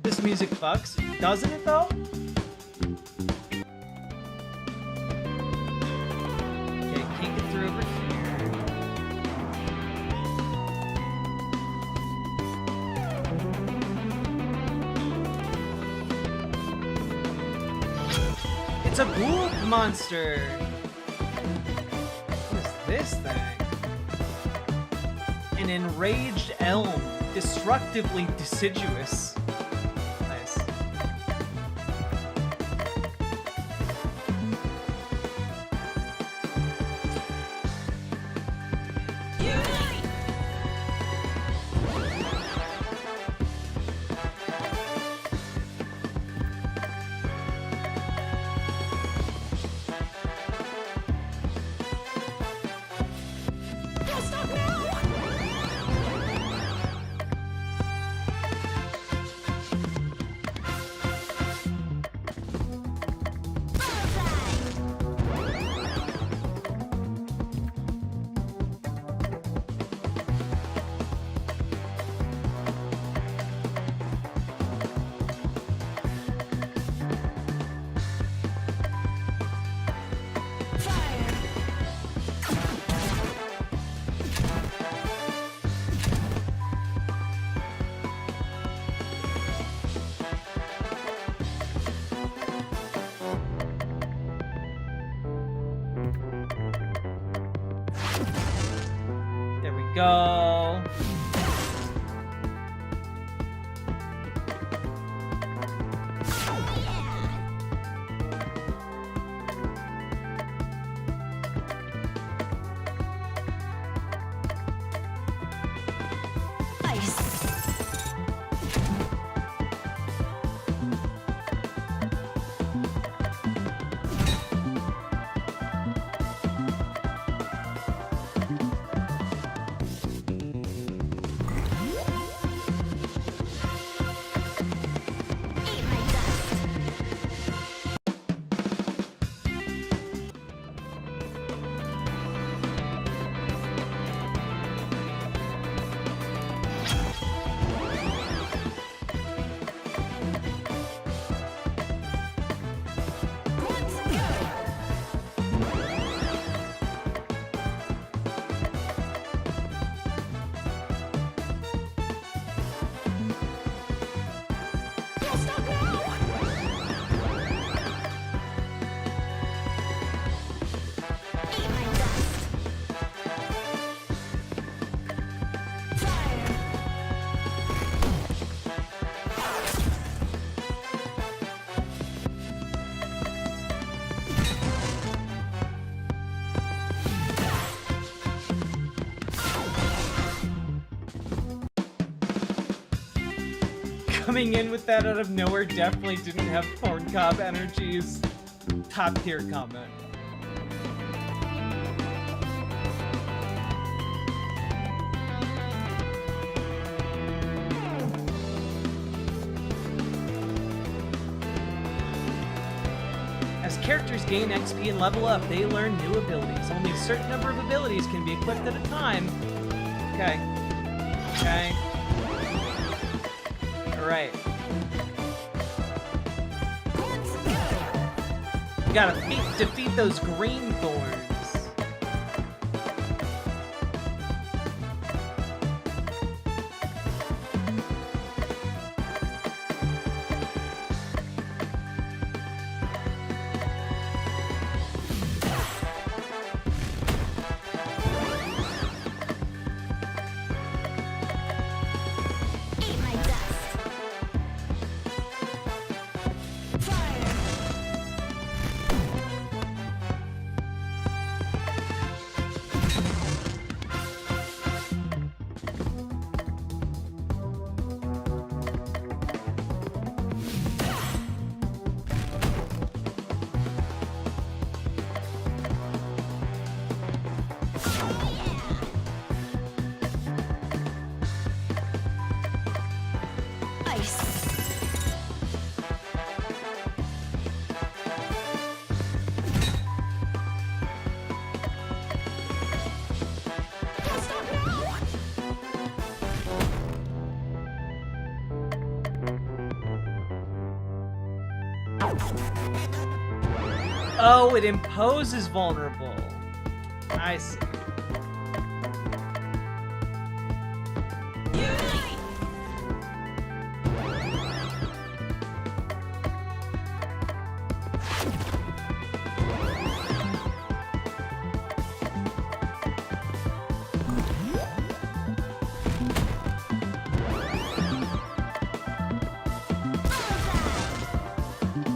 This music fucks, doesn't it though? Okay, can't get through over here. It's a ghoul monster! What is this thing? An enraged elm, destructively deciduous. Nice. There we go. coming in with that out of nowhere definitely didn't have corn cob energies. Top tier comment. As characters gain XP and level up, they learn new abilities. Only a certain number of abilities can be equipped at a time. Okay. Okay. Alright. You gotta defeat those green thorns. Oh, it imposes vulnerable. I see.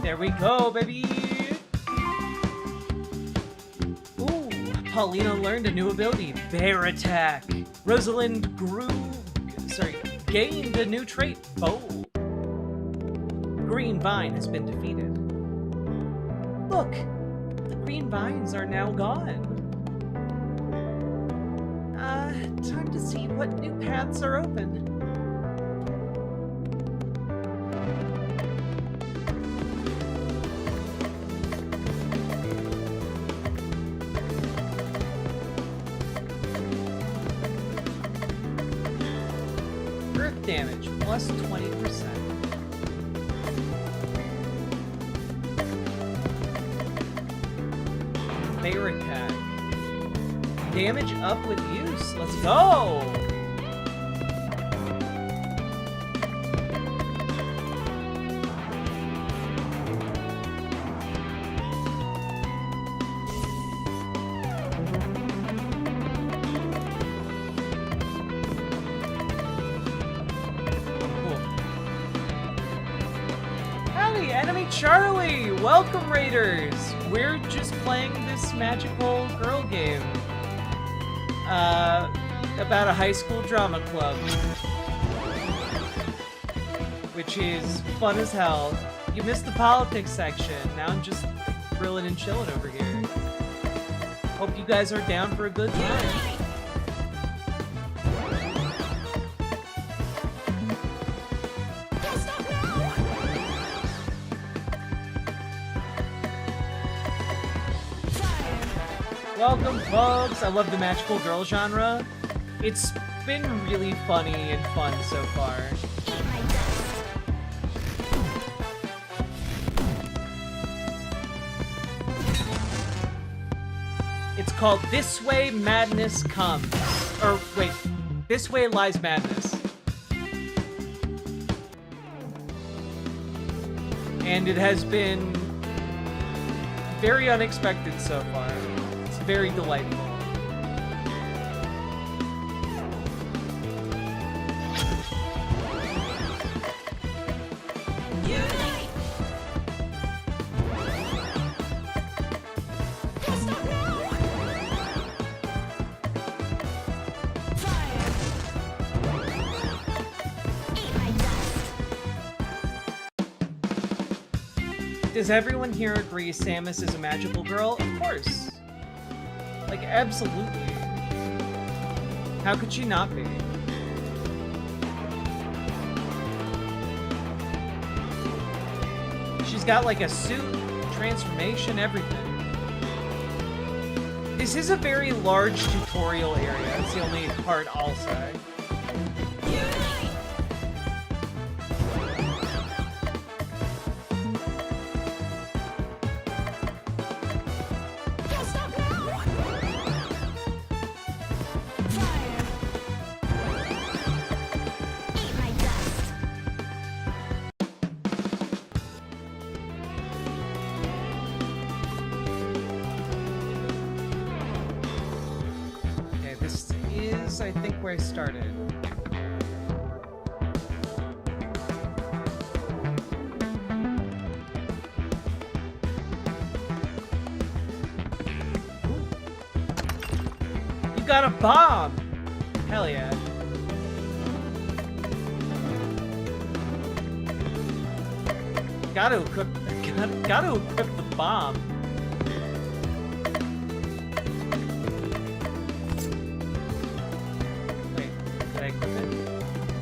There we go, baby! Ooh, Paulina learned a new ability, Bear Attack. Rosalind gained a new trait, Bold. Green Vine has been defeated. Look, the green vines are now gone. Time to see what new paths are open. Damage, plus 20%. Bear Attack. Damage up with use. Let's go! Charlie! Welcome, Raiders! We're just playing this magical girl game. About a high school drama club. Which is fun as hell. You missed the politics section. Now I'm just grilling and chilling over here. Hope you guys are down for a good time. Welcome, folks! I love the magical girl genre. It's been really funny and fun so far. It's called This Way Madness Comes. Or, wait, This Way Lies Madness. And it has been very unexpected so far. Very delightful. does everyone here agree Samus is a magical girl? Of course. Like, absolutely. How could she not be? She's got like a suit, transformation, everything. This is a very large tutorial area. That's the only part I'll say. I think where I started. You got a bomb! Hell yeah. Gotta equip the bomb.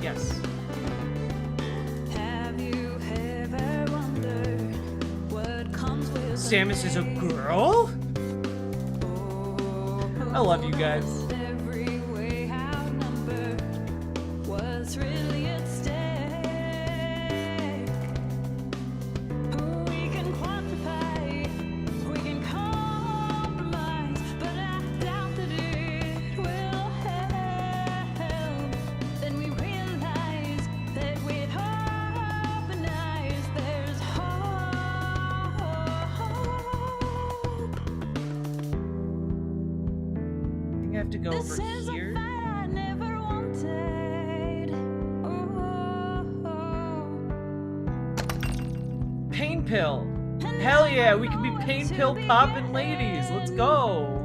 Yes. Have you ever wondered what comes with Samus is a girl? I love you guys. every way outnumbered? What's really at stake? We can quantify, we can compromise, but I doubt that it will help. Then we realize that with open eyes, there's hope. I think I have to go This over is here. a fight I never wanted. Pain pill. Hell yeah, we can be pain pill poppin' ladies. Let's go.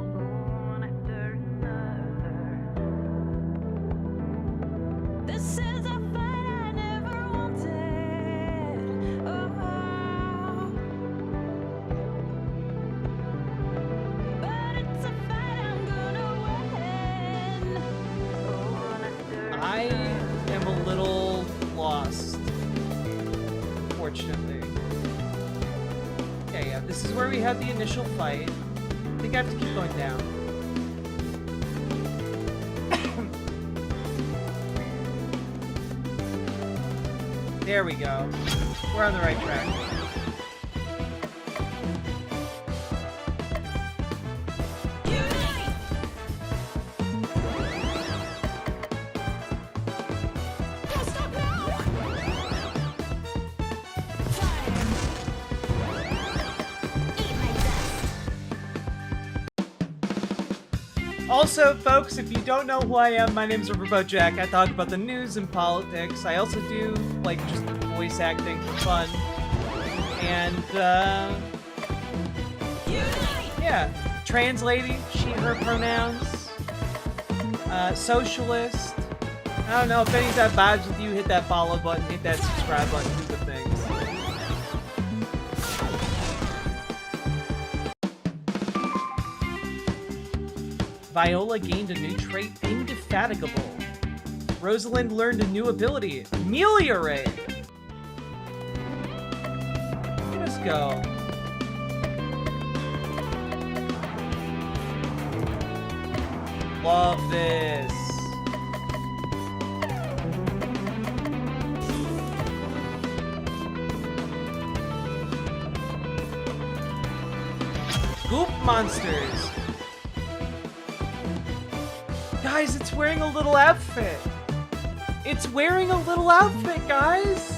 This is a fight I never wanted. But it's a fight I'm gonna win. I am a little lost, fortunately. Okay, yeah, this is where we had the initial fight. I think I have to keep going down. There we go. We're on the right track. Also, folks, if you don't know who I am, my name's Riverboat Jack. I talk about the news and politics. I also do, like, just voice acting for fun. And, yeah. Trans lady, she, her pronouns. Socialist. I don't know, if any of that vibes with you, hit that follow button, hit that subscribe button, do the things. Viola gained a new trait, Indefatigable. Rosalind learned a new ability, Ameliorate. Let's go. Love this. Goop monsters. Guys, it's wearing a little outfit. It's wearing a little outfit, guys.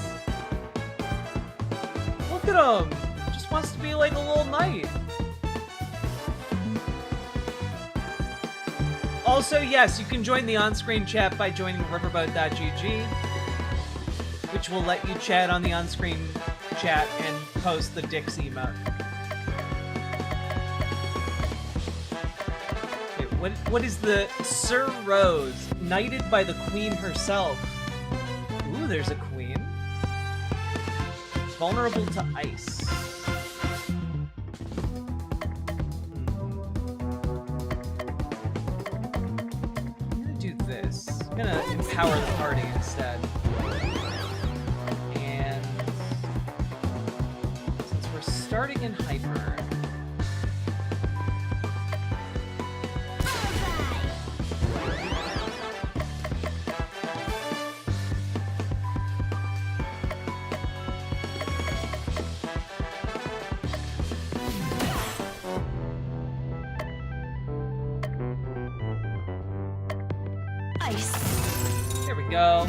Look at him. Just wants to be like a little knight. Also, yes, you can join the on-screen chat by joining riverboat.gg, which will let you chat on the on-screen chat and post the Dix emote. What is the Sir Rose, knighted by the queen herself? Ooh, there's a queen. Vulnerable to ice. I'm gonna empower the party instead. And since we're starting in hyper, there we go.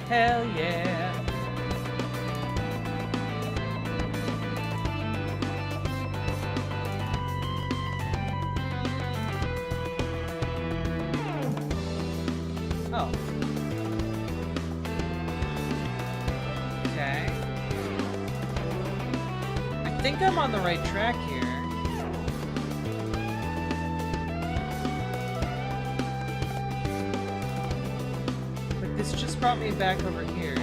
Hell yeah. Oh. Okay. I think I'm on the right track here. This just brought me back over here.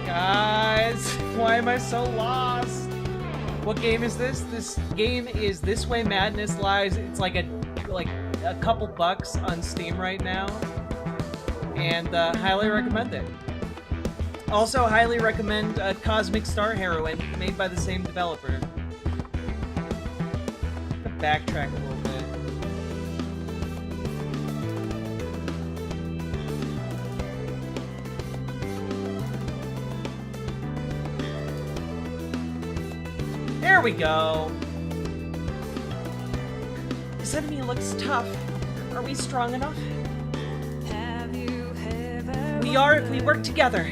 Guys, why am I so lost? What game is this? This game is This Way Madness Lies. It's like a couple bucks on Steam right now, and highly recommend it. Also, highly recommend Cosmic Star Heroine, made by the same developer. Backtrack a little bit. There we go. This enemy looks tough. Are we strong enough? We are if we work together.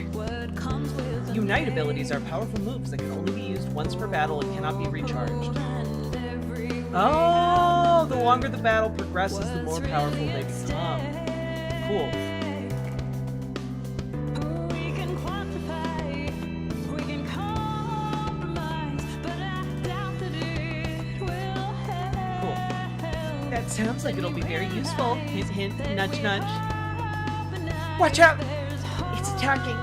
Unite abilities are powerful moves that can only be used once per battle and cannot be recharged. Oh, the longer the battle progresses, the more powerful they become. Cool. Cool. That sounds like it'll be very useful. Hint, hint, nudge, nudge. Watch out! It's attacking.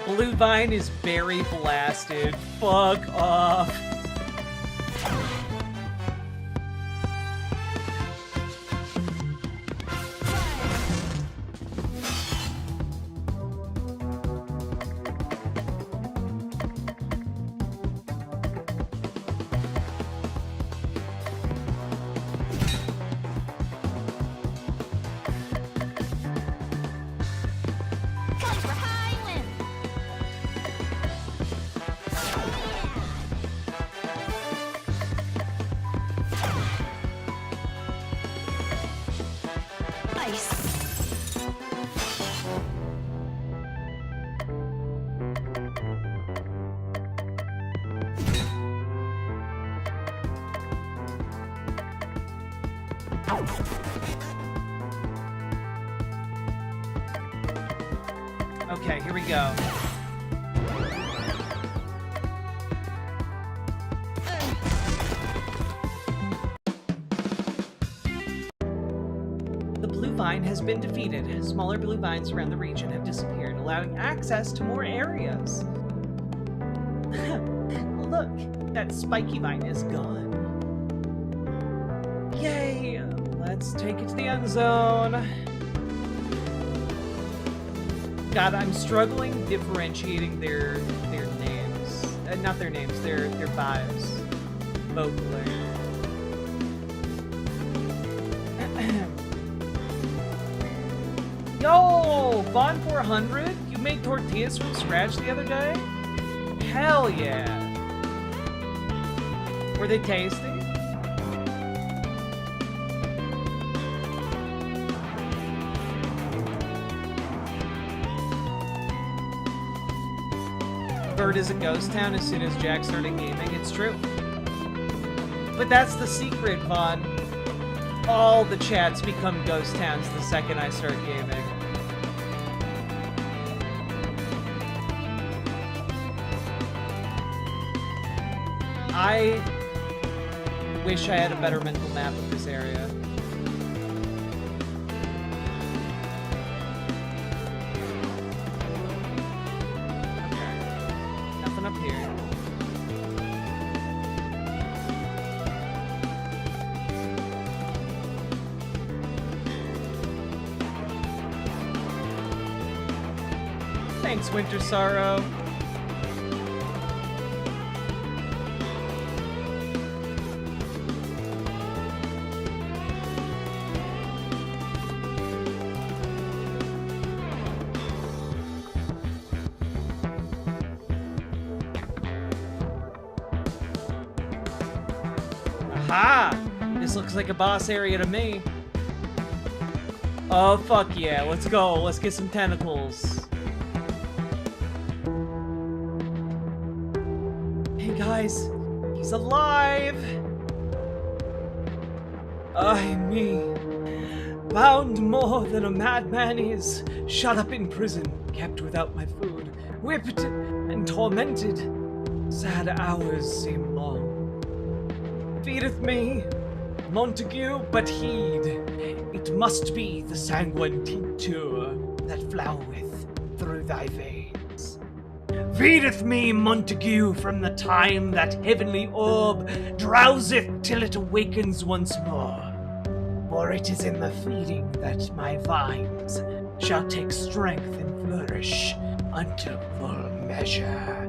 Blue Vine is very blasted. Fuck off. Okay, here we go. vine has been defeated. Smaller blue vines around the region have disappeared, allowing access to more areas. Look, that spiky vine is gone. Yay! Let's take it to the end zone. God, I'm struggling differentiating their names. Not their names, their vibes. Vocally. Yo! Vaughn 400? You made tortillas from scratch the other day? Hell yeah! Were they tasty? Bird is a ghost town as soon as Jack started gaming. It's true. But that's the secret, Vaughn. All the chats become ghost towns the second I start gaming. I wish I had a better mental map of this area. Okay. Nothing up here. Thanks, Winter Sorrow. Aha! This looks like a boss area to me. Oh, fuck yeah. Let's go. Let's get some tentacles. Hey, guys. He's alive! Ay me. Bound more than a madman is. Shut up in prison. Kept without my food. Whipped and tormented. Sad hours seem long. Feedeth me, Montague, but heed, it must be the sanguine tincture that floweth through thy veins. Feedeth me, Montague, from the time that heavenly orb drowseth till it awakens once more. For it is in the feeding that my vines shall take strength and flourish unto full measure.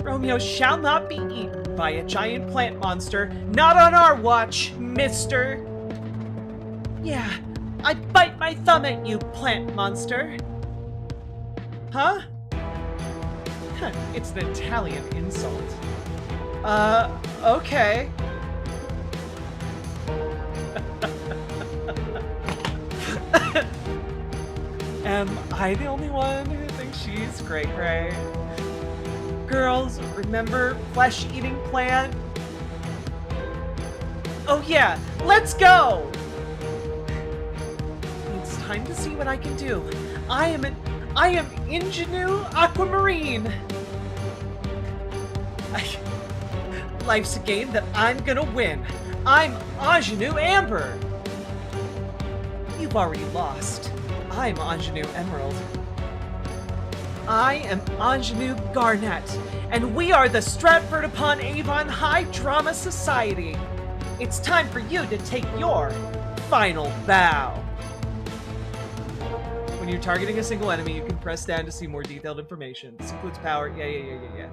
Romeo shall not be eaten by a giant plant monster. Not on our watch, mister. Yeah, I'd bite my thumb at you, plant monster. Huh? It's an Italian insult. Okay. Am I the only one who thinks she's cray-cray? Girls, remember flesh-eating plant? Oh yeah, let's go! It's time to see what I can do. I am Ingenue Aquamarine! Life's a game that I'm gonna win. I'm Ingenue Amber! You've already lost. I'm Ingenue Emerald. I am Ingenue Garnet, and we are the Stratford-upon-Avon High Drama Society. It's time for you to take your final bow. When you're targeting a single enemy, you can press down to see more detailed information. This includes power. Yeah.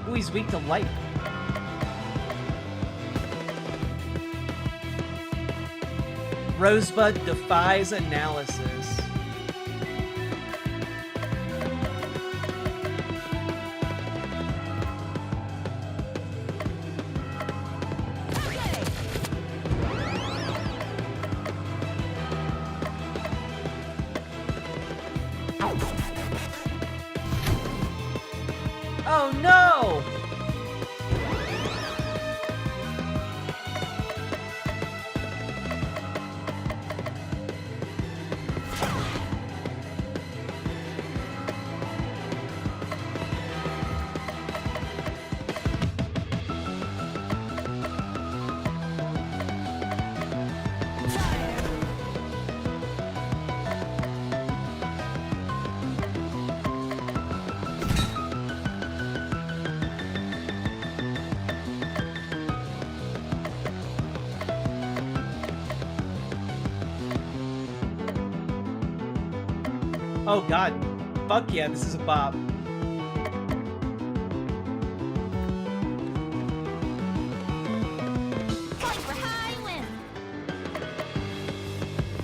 Ooh, he's weak to light. Rosebud defies analysis. Oh no! Oh god. Fuck yeah, this is a bop. Fight for Highland!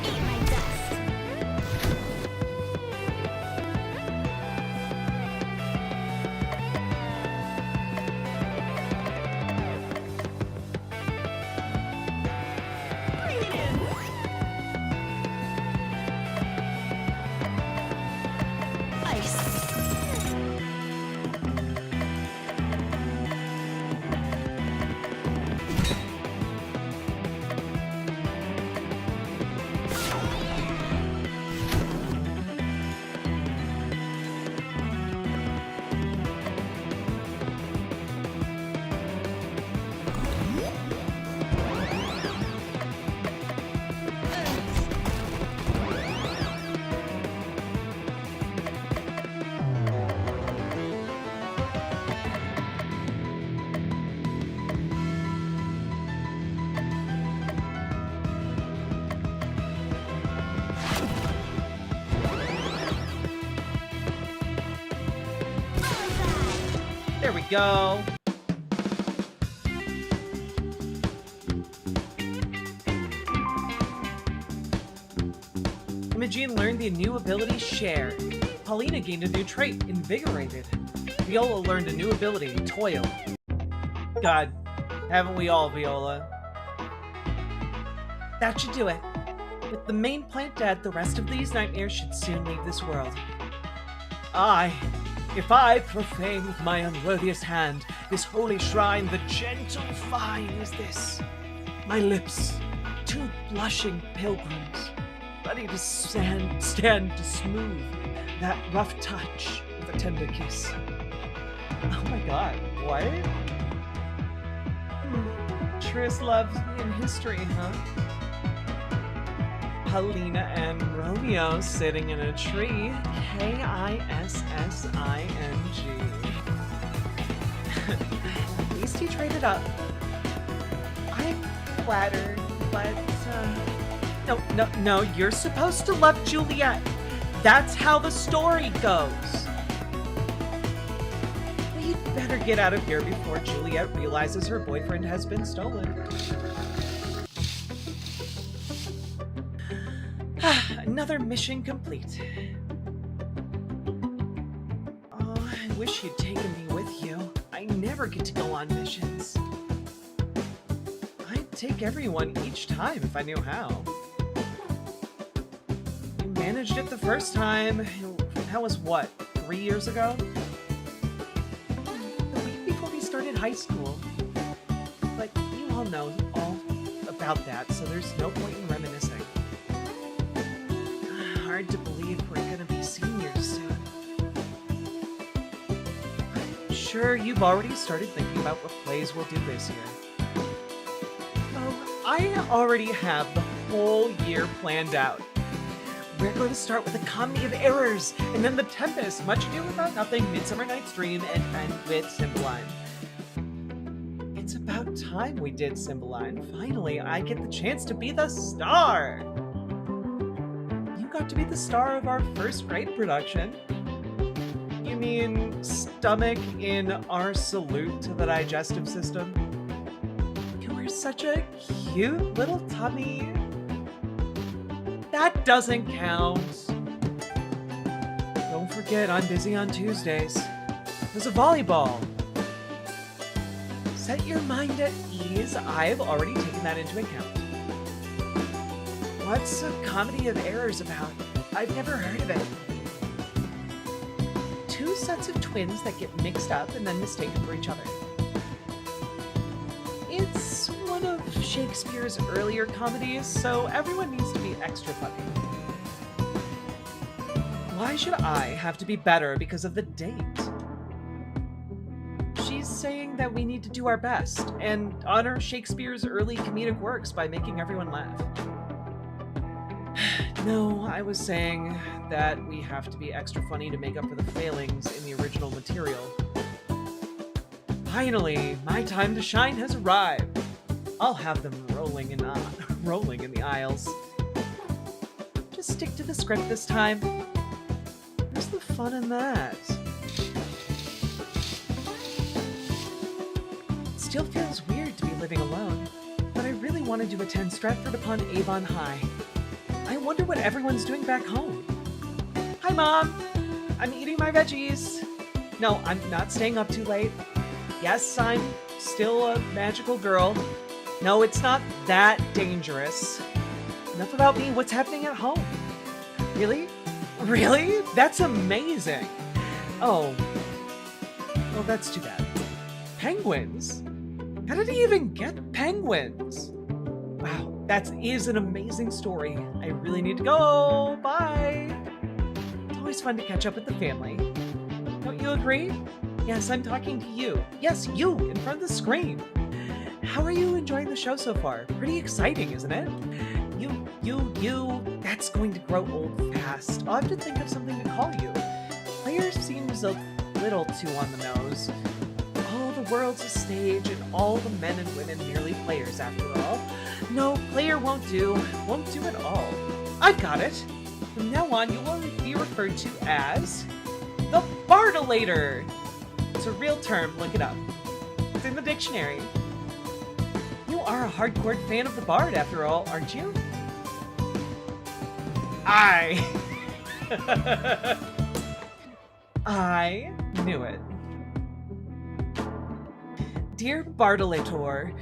Eat my dust! There we go. Imogene learned the new ability Share. Paulina gained a new trait, Invigorated. Viola learned a new ability, Toil. God, haven't we all, Viola? That should do it. With the main plant dead, the rest of these nightmares should soon leave this world. If I profane with my unworthiest hand this holy shrine, the gentle fine is this. My lips, two blushing pilgrims, ready to stand to smooth that rough touch with a tender kiss. Oh my god, what? Truest love in history, huh? Paulina and Romeo sitting in a tree. Kissing. At least he traded up. I'm flattered, but no, you're supposed to love Juliet. That's how the story goes. We'd better get out of here before Juliet realizes her boyfriend has been stolen. Another mission complete. Oh, I wish you'd taken me with you. I never get to go on missions. I'd take everyone each time if I knew how. You managed it the first time. That was what, 3 years ago? The week before we started high school. But you all know all about that, so there's no point in reminiscing. Hard to believe we're gonna be seniors soon. I'm sure you've already started thinking about what plays we'll do this year. Oh, I already have the whole year planned out. We're going to start with a comedy of errors, and then The Tempest, Much Ado About Nothing, Midsummer Night's Dream, and end with Cymbeline. It's about time we did Cymbeline. Finally, I get the chance to be the star! Got to be the star of our first grade production. You mean stomach in our salute to the digestive system? You were such a cute little tummy. That doesn't count. Don't forget, I'm busy on Tuesdays. There's a volleyball. Set your mind at ease. I've already taken that into account. What's a comedy of errors about? I've never heard of it. Two sets of twins that get mixed up and then mistaken for each other. It's one of Shakespeare's earlier comedies, so everyone needs to be extra funny. Why should I have to be better because of the date? She's saying that we need to do our best and honor Shakespeare's early comedic works by making everyone laugh. No, I was saying that we have to be extra funny to make up for the failings in the original material. Finally, my time to shine has arrived. I'll have them rolling in the aisles. Just stick to the script this time. fun in that? It still feels weird to be living alone, but I really wanted to attend Stratford-upon-Avon High. I wonder what everyone's doing back home. Hi, Mom! I'm eating my veggies. No, I'm not staying up too late. Yes, I'm still a magical girl. No, it's not that dangerous. Enough about me. What's happening at home? Really? Really? That's amazing. Oh. Well, that's too bad. Penguins? How did he even get penguins? Wow, that is an amazing story. I really need to go. Bye. It's always fun to catch up with the family. Don't you agree? Yes, I'm talking to you. Yes, you, in front of the screen. How are you enjoying the show so far? Pretty exciting, isn't it? You, that's going to grow old fast. I'll have to think of something to call you. Player seems a little too on the nose. Oh, the world's a stage, and all the men and women merely players after all. No, player won't do. Won't do at all. I've got it. From now on, you will be referred to as the Bartolator. It's a real term, look it up. It's in the dictionary. You are a hardcore fan of the Bard after all, aren't you? I knew it. Dear Bartolator,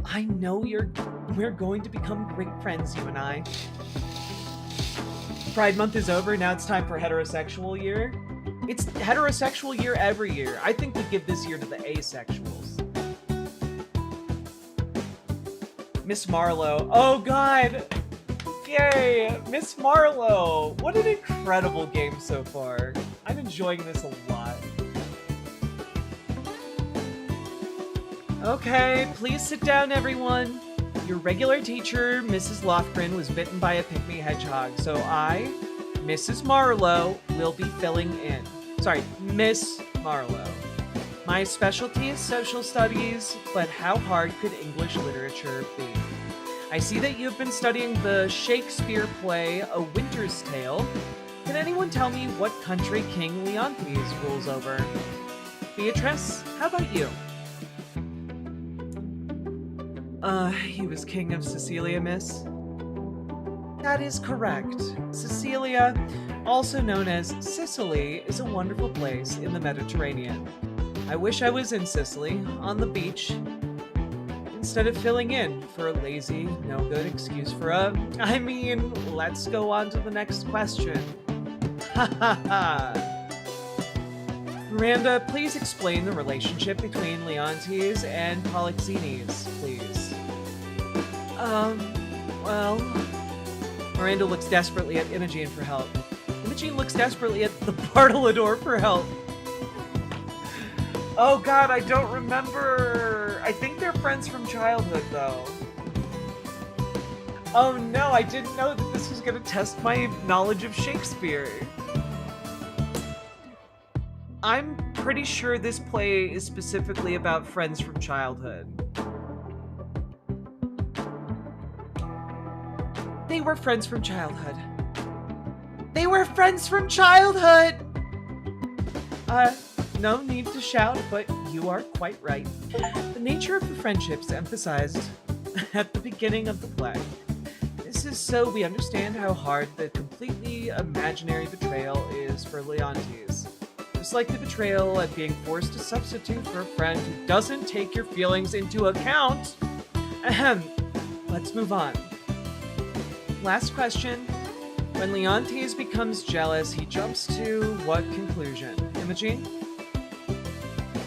I know we're going to become great friends, you and I. Pride Month is over, now it's time for heterosexual year. It's heterosexual year every year. I think we give this year to the asexuals. Miss Marlowe. Oh god! Yay! Miss Marlowe! What an incredible game so far. I'm enjoying this a lot. Okay, please sit down, everyone. Your regular teacher, Mrs. Lofgren, was bitten by a pygmy hedgehog, so I, Mrs. Marlowe, will be filling in. Sorry, Miss Marlowe. My specialty is social studies, but how hard could English literature be? I see that you've been studying the Shakespeare play, A Winter's Tale. Can anyone tell me what country King Leontes rules over? Beatrice, how about you? He was king of Sicilia, miss. That is correct. Sicilia, also known as Sicily, is a wonderful place in the Mediterranean. I wish I was in Sicily, on the beach, instead of filling in for a lazy, no-good excuse for I mean, let's go on to the next question. Ha ha ha. Miranda, please explain the relationship between Leontes and Polixenes, please. Well... Miranda looks desperately at Imogene for help. Imogene looks desperately at the Bartolator for help. Oh god, I don't remember. I think they're friends from childhood, though. Oh no, I didn't know that this was gonna test my knowledge of Shakespeare. I'm pretty sure this play is specifically about friends from childhood. They were friends from childhood. They were friends from childhood! No need to shout, but you are quite right. The nature of the friendships emphasized at the beginning of the play. This is so we understand how hard the completely imaginary betrayal is for Leontes. Just like the betrayal at being forced to substitute for a friend who doesn't take your feelings into account. Ahem. Let's move on. Last question. When Leontes becomes jealous, he jumps to what conclusion? Imogene?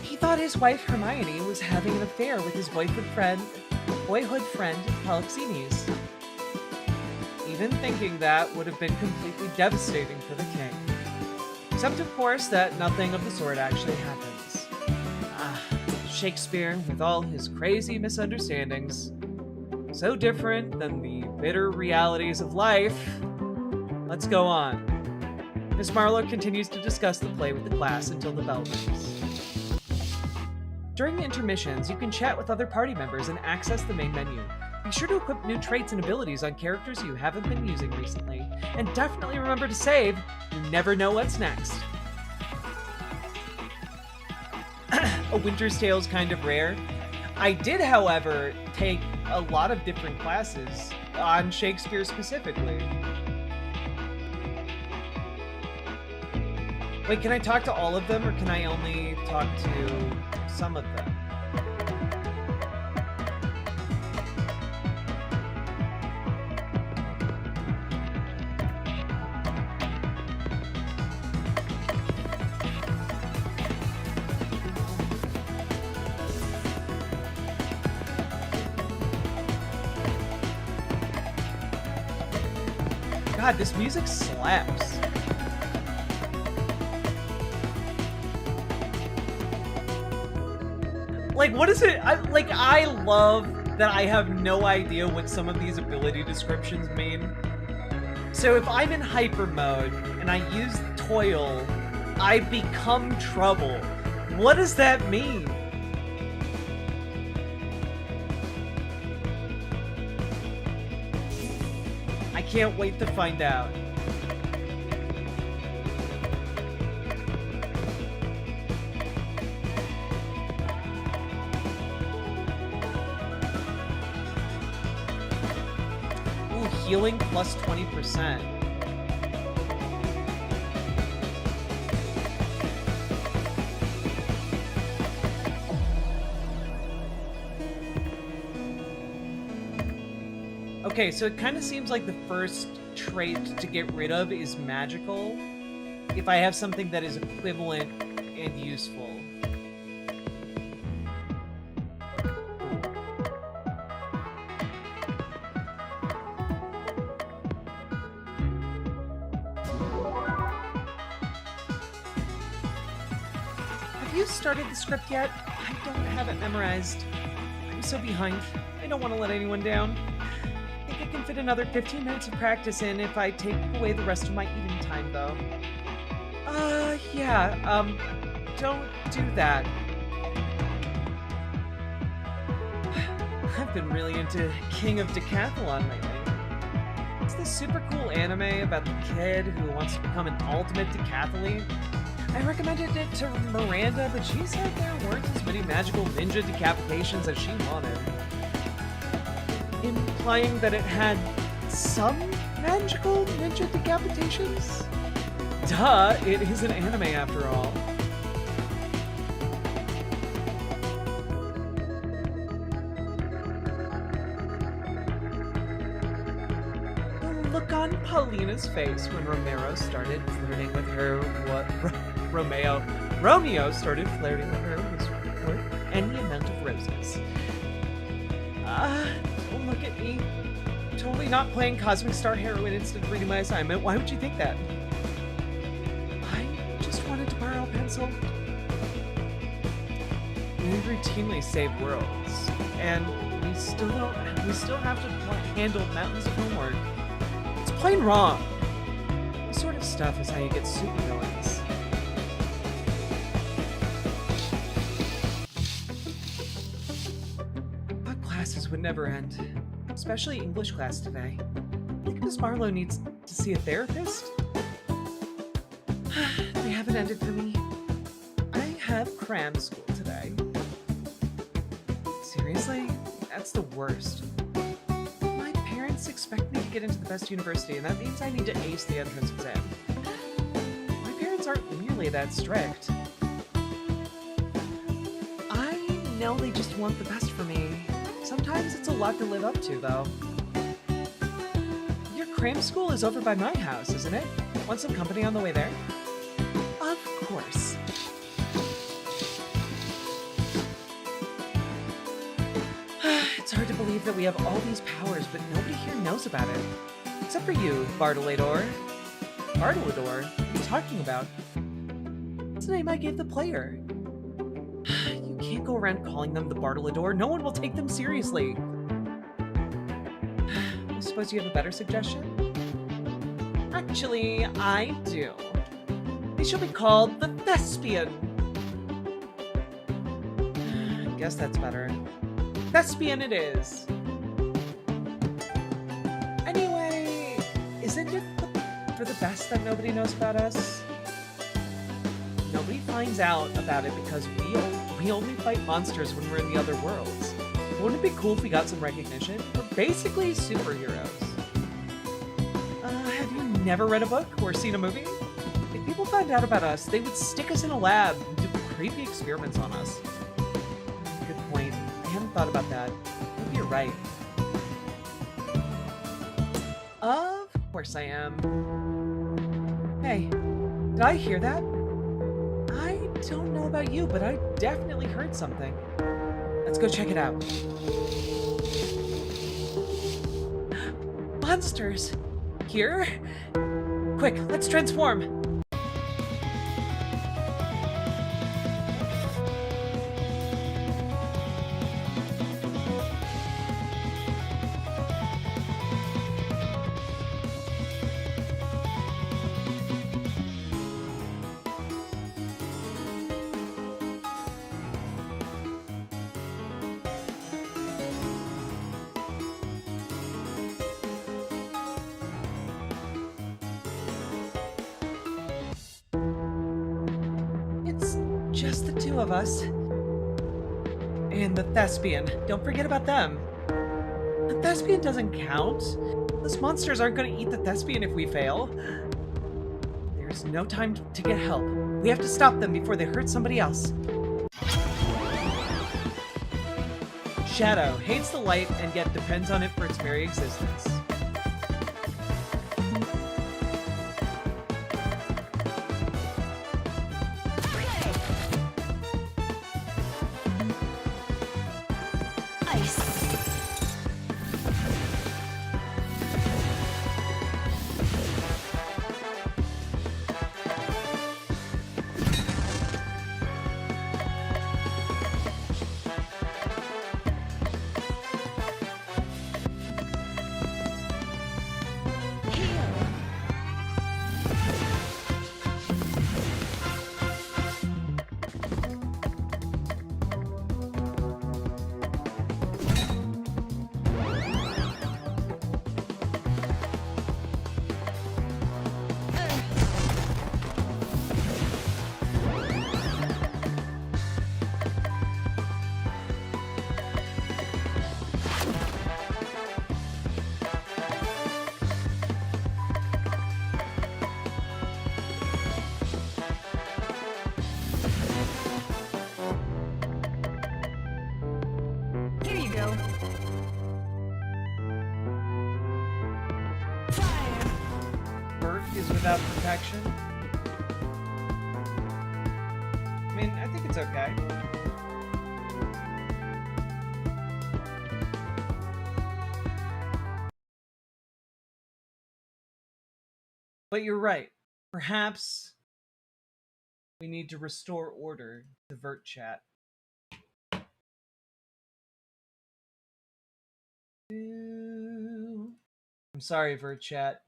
He thought his wife Hermione was having an affair with his boyhood friend Polixenes. Even thinking that would have been completely devastating for the king. Except, of course, that nothing of the sort actually happens. Shakespeare, with all his crazy misunderstandings. So different than the bitter realities of life. Let's go on. Miss Marlowe continues to discuss the play with the class until the bell rings. During the intermissions, you can chat with other party members and access the main menu. Be sure to equip new traits and abilities on characters you haven't been using recently. And definitely remember to save. You never know what's next. A Winter's Tale is kind of rare. I did, however, take a lot of different classes on Shakespeare specifically. Wait, can I talk to all of them, or can I only talk to some of them? God, this music slaps. Like, what is it? I love that I have no idea what some of these ability descriptions mean. So if I'm in hyper mode and I use toil, I become trouble. What does that mean? I can't wait to find out. Ooh, healing plus 20%. Okay, so it kind of seems like the first trait to get rid of is magical, if I have something that is equivalent and useful. Have you started the script yet? I don't have it memorized. I'm so behind. I don't want to let anyone down. I think I can fit another 15 minutes of practice in if I take away the rest of my eating time, though. Don't do that. I've been really into King of Decathlon lately. It's this super cool anime about the kid who wants to become an ultimate decathlete. I recommended it to Miranda, but she said there weren't as many magical ninja decapitations as she wanted. Implying that it had some magical ninja decapitations? Duh, it is an anime after all. The look on Paulina's face when Romeo started flirting with her Romeo started flirting with her was worth any amount of roses. Don't look at me. Totally not playing Cosmic Star Heroine instead of reading my assignment. Why would you think that? I just wanted to borrow a pencil. We routinely save worlds, and we still have to handle mountains of homework. It's plain wrong. This sort of stuff is how you get supervillains. But classes would never end, especially English class today. I think Miss Marlowe needs to see a therapist. They haven't ended for me. I have cram school today. Seriously? That's the worst. My parents expect me to get into the best university, and that means I need to ace the entrance exam. My parents aren't nearly that strict. I know they just want the best for me. Sometimes it's a lot to live up to, though. Your cram school is over by my house, isn't it? Want some company on the way there? Of course. It's hard to believe that we have all these powers, but nobody here knows about it. Except for you, Bartolador. Bartolador? What are you talking about? That's the name I gave the player. You can't go around calling them the Bartolador. No one will take them seriously. I suppose you have a better suggestion? Actually, I do. They should be called the Thespian. I guess that's better. Thespian it is. Anyway, isn't it for the best that nobody knows about us? Nobody finds finds out about it because we only fight monsters when we're in the other worlds. Wouldn't it be cool if we got some recognition? We're basically superheroes. Have you never read a book or seen a movie? If people found out about us, they would stick us in a lab and do creepy experiments on us. Good point. I hadn't thought about that. Maybe you're right. Of course I am. Hey, did I hear that? I don't know about you, but I definitely heard something. Let's go check it out. Monsters! Here? Quick, let's transform! Just the two of us. And the thespian. Don't forget about them. The thespian doesn't count. Those monsters aren't going to eat the thespian if we fail. There's no time to get help. We have to stop them before they hurt somebody else. Shadow hates the light and yet depends on it for its very existence. Without protection. I mean, I think it's okay. But you're right. Perhaps we need to restore order to Vert Chat. I'm sorry, Vert Chat.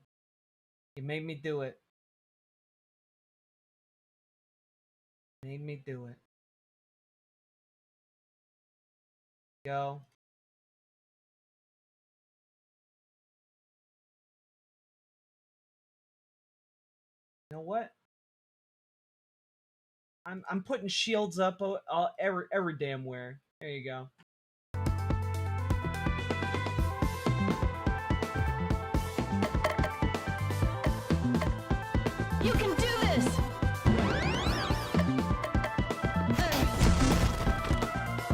You made me do it. Made me do it. Go. You know what? I'm putting shields up every damn where. There you go. You can do this!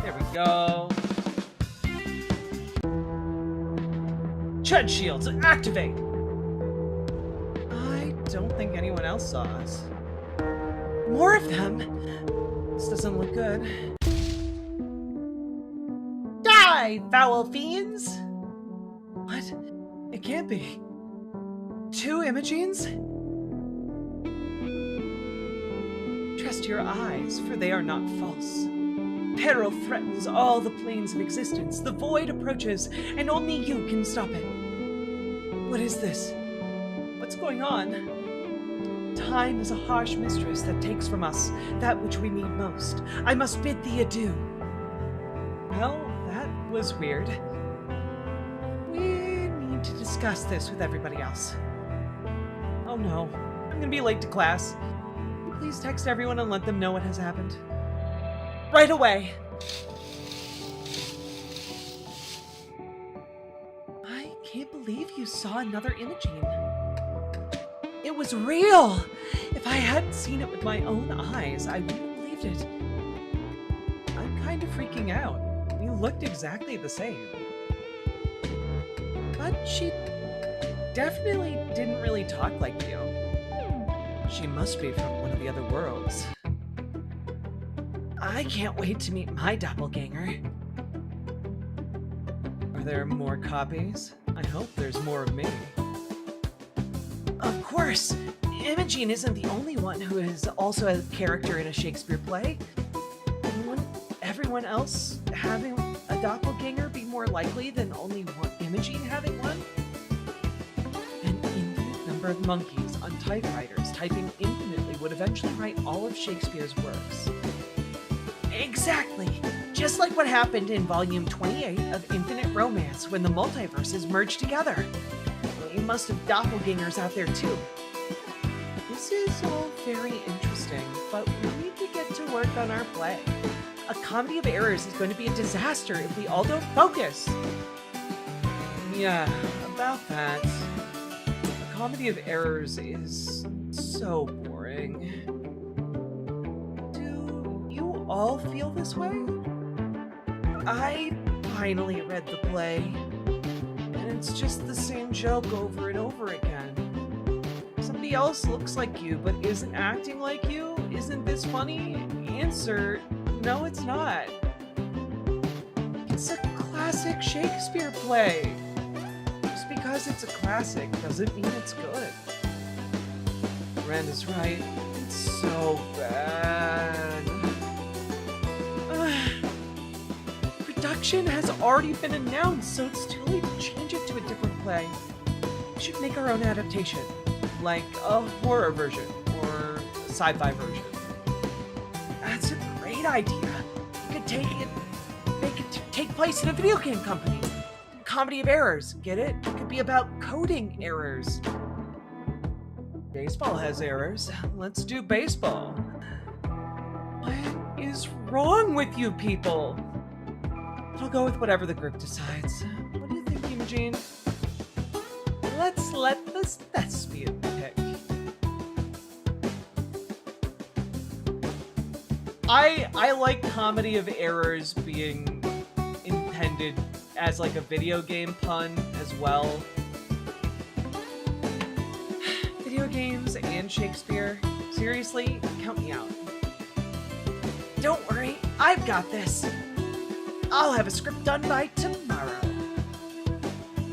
There we go. Chud shields, activate! I don't think anyone else saw us. More of them? This doesn't look good. Die, foul fiends! What? It can't be. 2 Imogines? Trust your eyes, for they are not false. Peril threatens all the planes of existence. The void approaches, and only you can stop it. What is this? What's going on? Time is a harsh mistress that takes from us that which we need most. I must bid thee adieu. Well, that was weird. We need to discuss this with everybody else. Oh no, I'm gonna be late to class. please text everyone and let them know what has happened? Right away! I can't believe you saw another imaging. It was real! If I hadn't seen it with my own eyes, I wouldn't have believed it. I'm kind of freaking out. You looked exactly the same. But she definitely didn't really talk like you. She must be from one of the other worlds. I can't wait to meet my doppelganger. Are there more copies? I hope there's more of me. Of course! Imogen isn't the only one who is also a character in a Shakespeare play. Wouldn't everyone else having a doppelganger be more likely than only one Imogen having one? An infinite number of monkeys on typewriters typing infinitely would eventually write all of Shakespeare's works. Exactly! Just like what happened in volume 28 of Infinite Romance when the multiverses merged together. You must have doppelgangers out there too. This is all very interesting, but we need to get to work on our play. A comedy of errors is going to be a disaster if we all don't focus. Yeah, about that. A comedy of errors is so boring. Do you all feel this way? I finally read the play, and it's just the same joke over and over again. Somebody else looks like you, but isn't acting like you? Isn't this funny? Answer, no it's not. It's a classic Shakespeare play. Just because it's a classic doesn't mean it's good. Miranda's right. It's so bad. Production has already been announced, so it's too late to change it to a different play. We should make our own adaptation, like a horror version or a sci-fi version. That's a great idea. We could make it take place in a video game company. Comedy of errors, get it? It could be about coding errors. Baseball has errors. Let's do baseball. What is wrong with you people? I'll go with whatever the group decides. What do you think, Imogen? Let's let this thespian pick. I like comedy of errors being intended as like a video game pun as well. Video games and Shakespeare. Seriously, count me out. Don't worry, I've got this. I'll have a script done by tomorrow.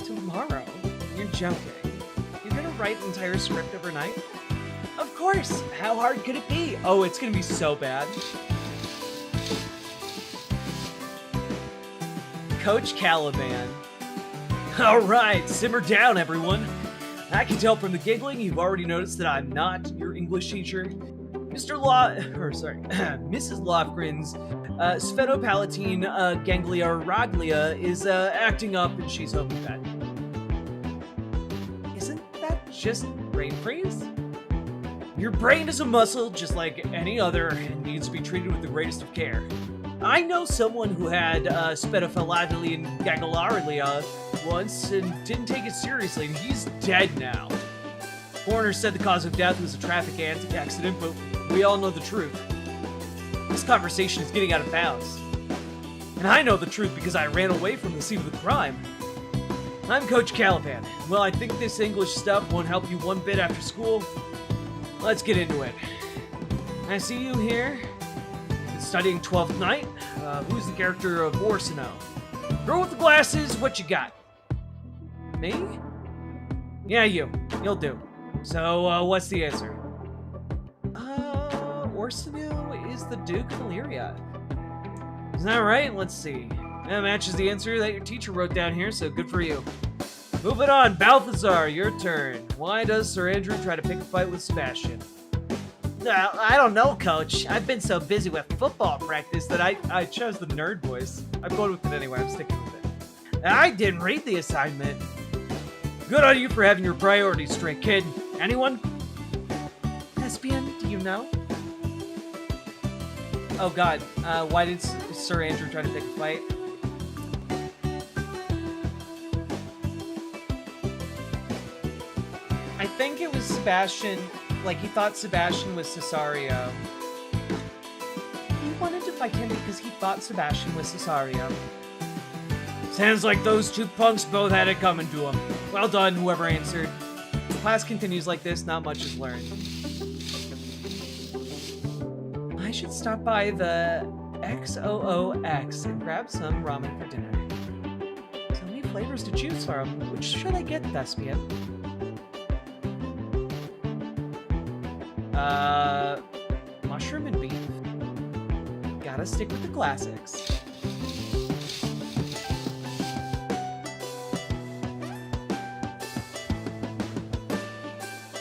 Tomorrow? You're joking. You're gonna write an entire script overnight? Of course! How hard could it be? Oh, it's gonna be so bad. Coach Caliban. Alright, simmer down, everyone. I can tell from the giggling you've already noticed that I'm not your English teacher. Mrs. Lofgren's sphenopalatine ganglia raglia is acting up and she's home in bed. Isn't that just brain freeze? Your brain is a muscle just like any other and needs to be treated with the greatest of care. I know someone who had sphenopalatine ganglia once and didn't take it seriously, and he's dead now. Coroner said the cause of death was a traffic accident, but we all know the truth. This conversation is getting out of bounds. And I know the truth because I ran away from the scene of the crime. I'm Coach Caliban. Well, I think this English stuff won't help you one bit after school. Let's get into it. I see you here. Been studying 12th Night. Who's the character of Orsino? Girl with the glasses, what you got? Me? Yeah, you. You'll do. So, what's the answer? Orsino is the Duke of Illyria. Is that right? Let's see. That matches the answer that your teacher wrote down here, so good for you. Moving on, Balthazar, your turn. Why does Sir Andrew try to pick a fight with Sebastian? I don't know, Coach. I've been so busy with football practice that I chose the nerd voice. I'm going with it anyway. I'm sticking with it. I didn't read the assignment. Good on you for having your priorities straight, kid. Anyone? Thespian, do you know? Oh god, why did Sir Andrew try to pick a fight? I think it was Sebastian, like he thought Sebastian was Cesario. He wanted to fight him because he thought Sebastian was Cesario. Sounds like those two punks both had it coming to them. Well done, whoever answered. If class continues like this, not much is learned. I should stop by the XOOX and grab some ramen for dinner. So many flavors to choose from. Which should I get, Thespian? Mushroom and beef. Gotta stick with the classics.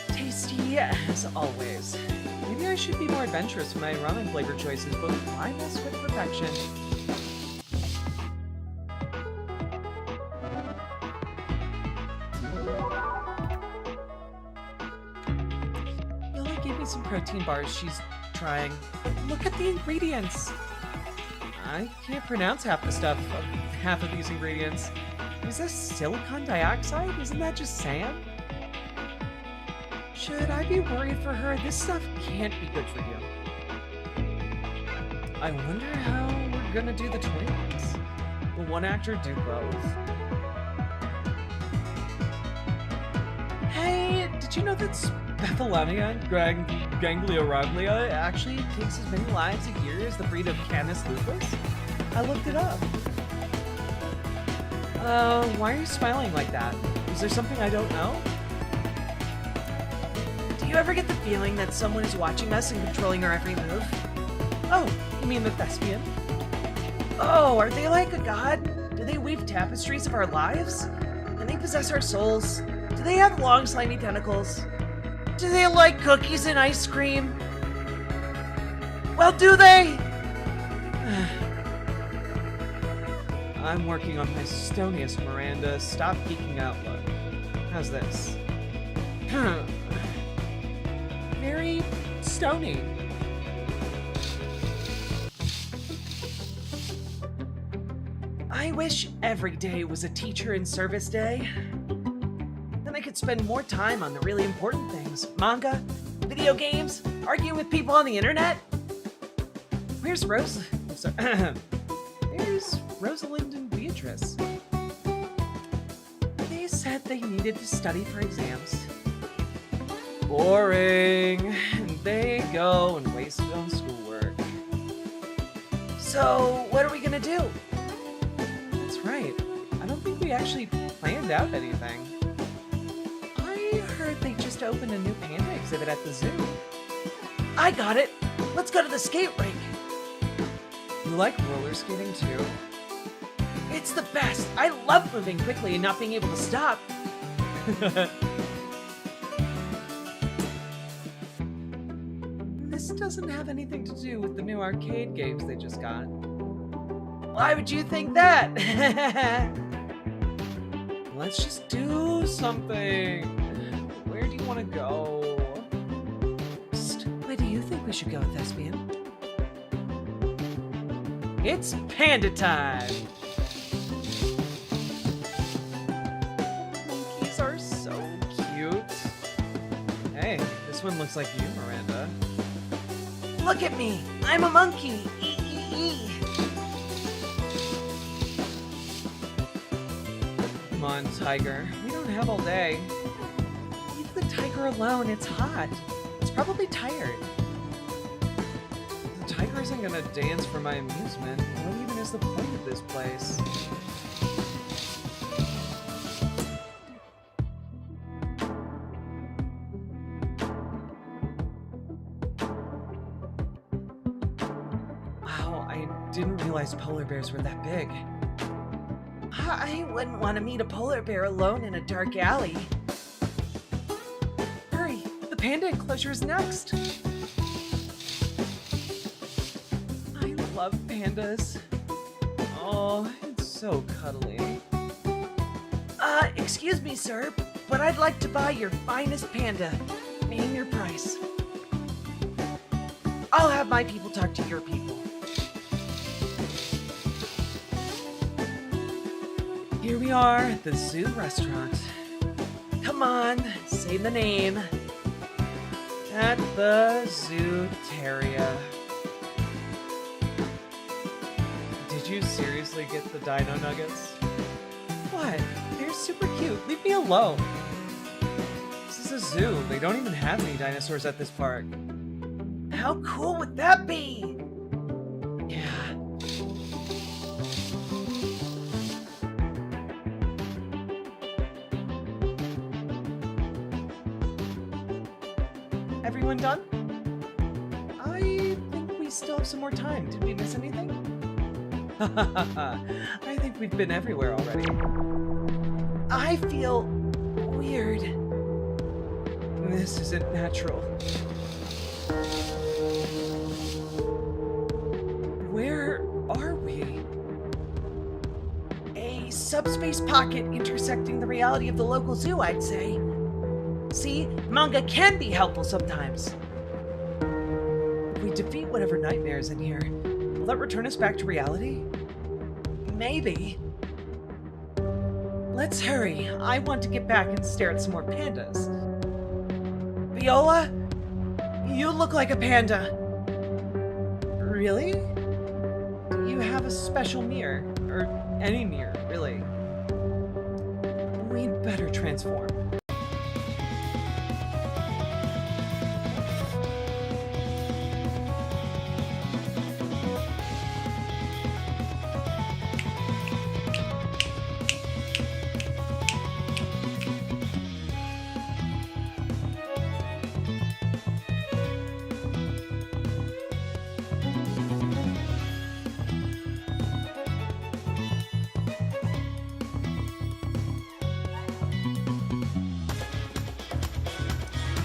Tasty as always. Maybe I should be more adventurous with my ramen flavor choices, but why mess with perfection? Lily gave me some protein bars she's trying. But look at the ingredients! I can't pronounce half of these ingredients. Is this silicon dioxide? Isn't that just sand? Should I be worried for her? This stuff can't be good for you. I wonder how we're gonna do the twins. Will one actor do both? Hey, did you know that Spethalania ganglioraglia actually takes as many lives a year as the breed of Canis lupus? I looked it up. Why are you smiling like that? Is there something I don't know? Do you ever get the feeling that someone is watching us and controlling our every move? Oh, you mean the Thespian? Oh, are they like a god? Do they weave tapestries of our lives? Can they possess our souls? Do they have long, slimy tentacles? Do they like cookies and ice cream? Well, do they? I'm working on my stoniest, Miranda. Stop geeking out, look. How's this? Very stony. I wish every day was a teacher in service day. Then I could spend more time on the really important things. Manga, video games, arguing with people on the internet. Where's Rose? There's Rosalind and Beatrice. They said they needed to study for exams. Boring. And they go and waste it on schoolwork. So, what are we gonna do? That's right. I don't think we actually planned out anything. I heard they just opened a new panda exhibit at the zoo. I got it! Let's go to the skate rink! You like roller skating too? It's the best! I love moving quickly and not being able to stop! This doesn't have anything to do with the new arcade games they just got. Why would you think that? Let's just do something. Where do you want to go? Psst, where do you think we should go, Thespian? It's panda time! Monkeys are so cute. Hey, this one looks like you, Miranda. Look at me! I'm a monkey! Come on, tiger. We don't have all day. Leave the tiger alone. It's hot. It's probably tired. The tiger isn't gonna dance for my amusement. What even is the point of this place? Wow, I didn't realize polar bears were that big. I wouldn't want to meet a polar bear alone in a dark alley. Hurry, the panda enclosure is next. I love pandas. Oh, it's so cuddly. Excuse me, sir, but I'd like to buy your finest panda. Name your price. I'll have my people talk to your people. Here we are at the zoo restaurant. Come on, say the name. At the Zooteria. Did you seriously get the dino nuggets? What? They're super cute. Leave me alone. This is a zoo. They don't even have any dinosaurs at this park. How cool would that be? Yeah. Everyone done? I think we still have some more time. Did we miss anything? I think we've been everywhere already. I feel weird. This isn't natural. Where are we? A subspace pocket intersecting the reality of the local zoo, I'd say. See, manga can be helpful sometimes. If we defeat whatever nightmare is in here, will that return us back to reality? Maybe. Let's hurry. I want to get back and stare at some more pandas. Viola, you look like a panda. Really? Do you have a special mirror? Or any mirror, really? We'd better transform.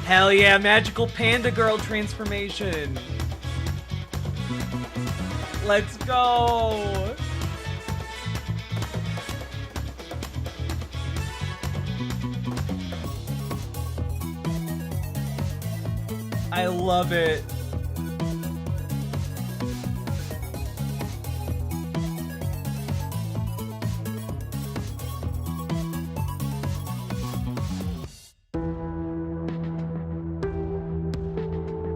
Hell yeah, magical panda girl transformation. Let's go. I love it.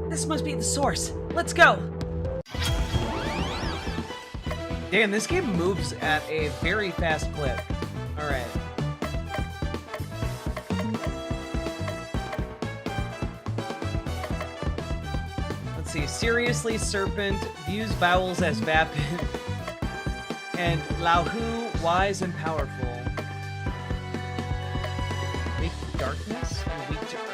This must be the source. Let's go. Damn, this game moves at a very fast clip. All right. Let's see. Seriously, Serpent views vowels as vapid. And Lauhu, wise and powerful. Weak to darkness and weak to earth.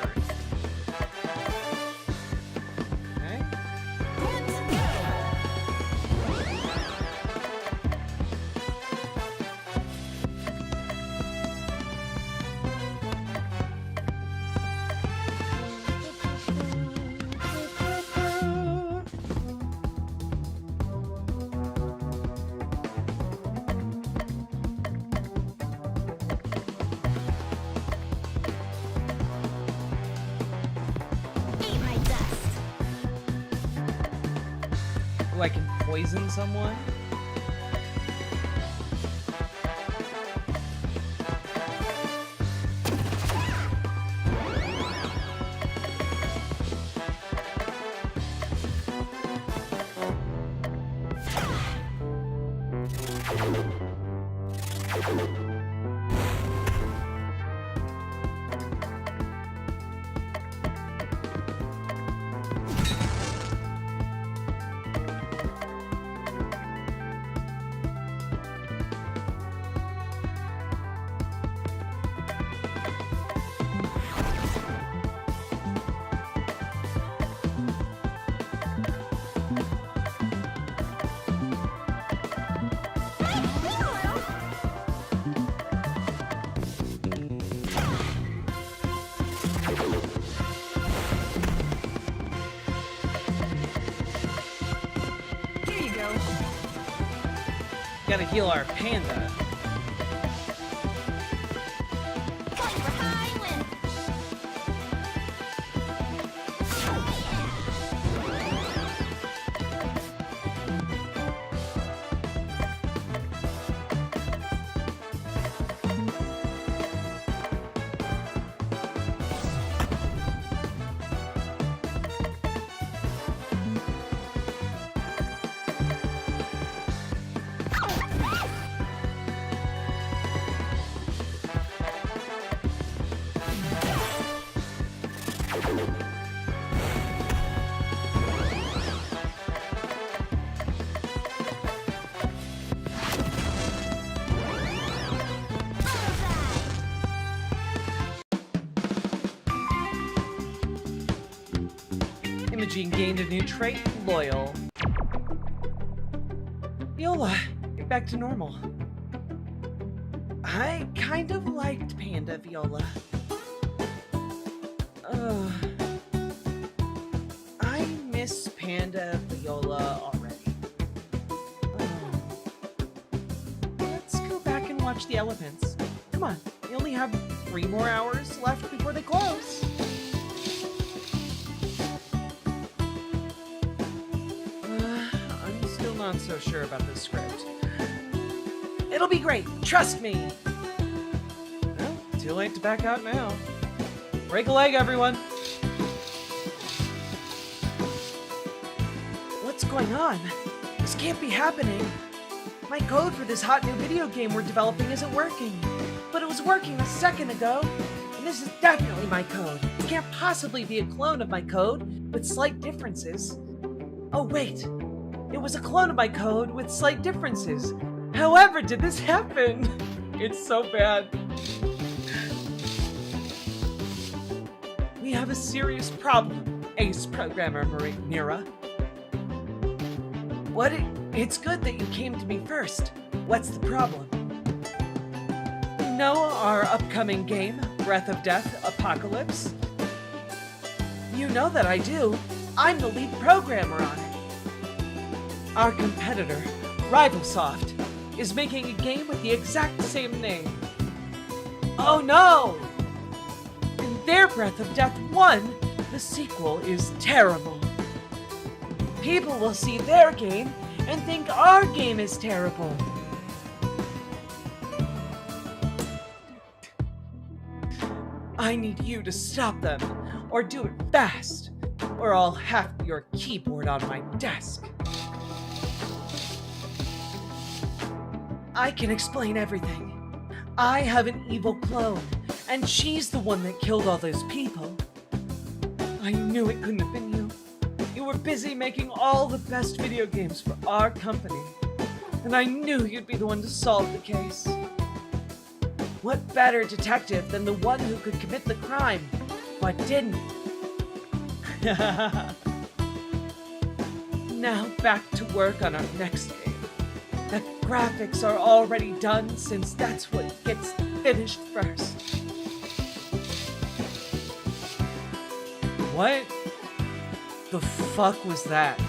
I can poison someone? Gotta heal our panda. Eugene gained a new trait, loyal. Viola, get back to normal. I kind of liked Panda, Viola. I miss Panda Viola already. Let's go back and watch the elephants. Come on, we only have 3 more hours left before they close. I'm still not so sure about this script. It'll be great, trust me! Well, too late to back out now. Break a leg, everyone! What's going on? This can't be happening. My code for this hot new video game we're developing isn't working. But it was working a second ago. And this is definitely my code. It can't possibly be a clone of my code with slight differences. Oh wait, it was a clone of my code with slight differences. However did this happen? It's so bad. We have a serious problem, ace programmer Mira. It's good that you came to me first. What's the problem? You know our upcoming game, Breath of Death Apocalypse? You know that I do. I'm the lead programmer on it. Our competitor, RivalSoft, is making a game with the exact same name. Oh no! In their Breath of Death 1, the sequel is terrible. People will see their game and think our game is terrible. I need you to stop them, or do it fast, or I'll have your keyboard on my desk. I can explain everything. I have an evil clone, and she's the one that killed all those people. I knew it couldn't have been you. You were busy making all the best video games for our company, and I knew you'd be the one to solve the case. What better detective than the one who could commit the crime, but didn't? Now back to work on our next game. The graphics are already done since that's what gets finished first. What the fuck was that?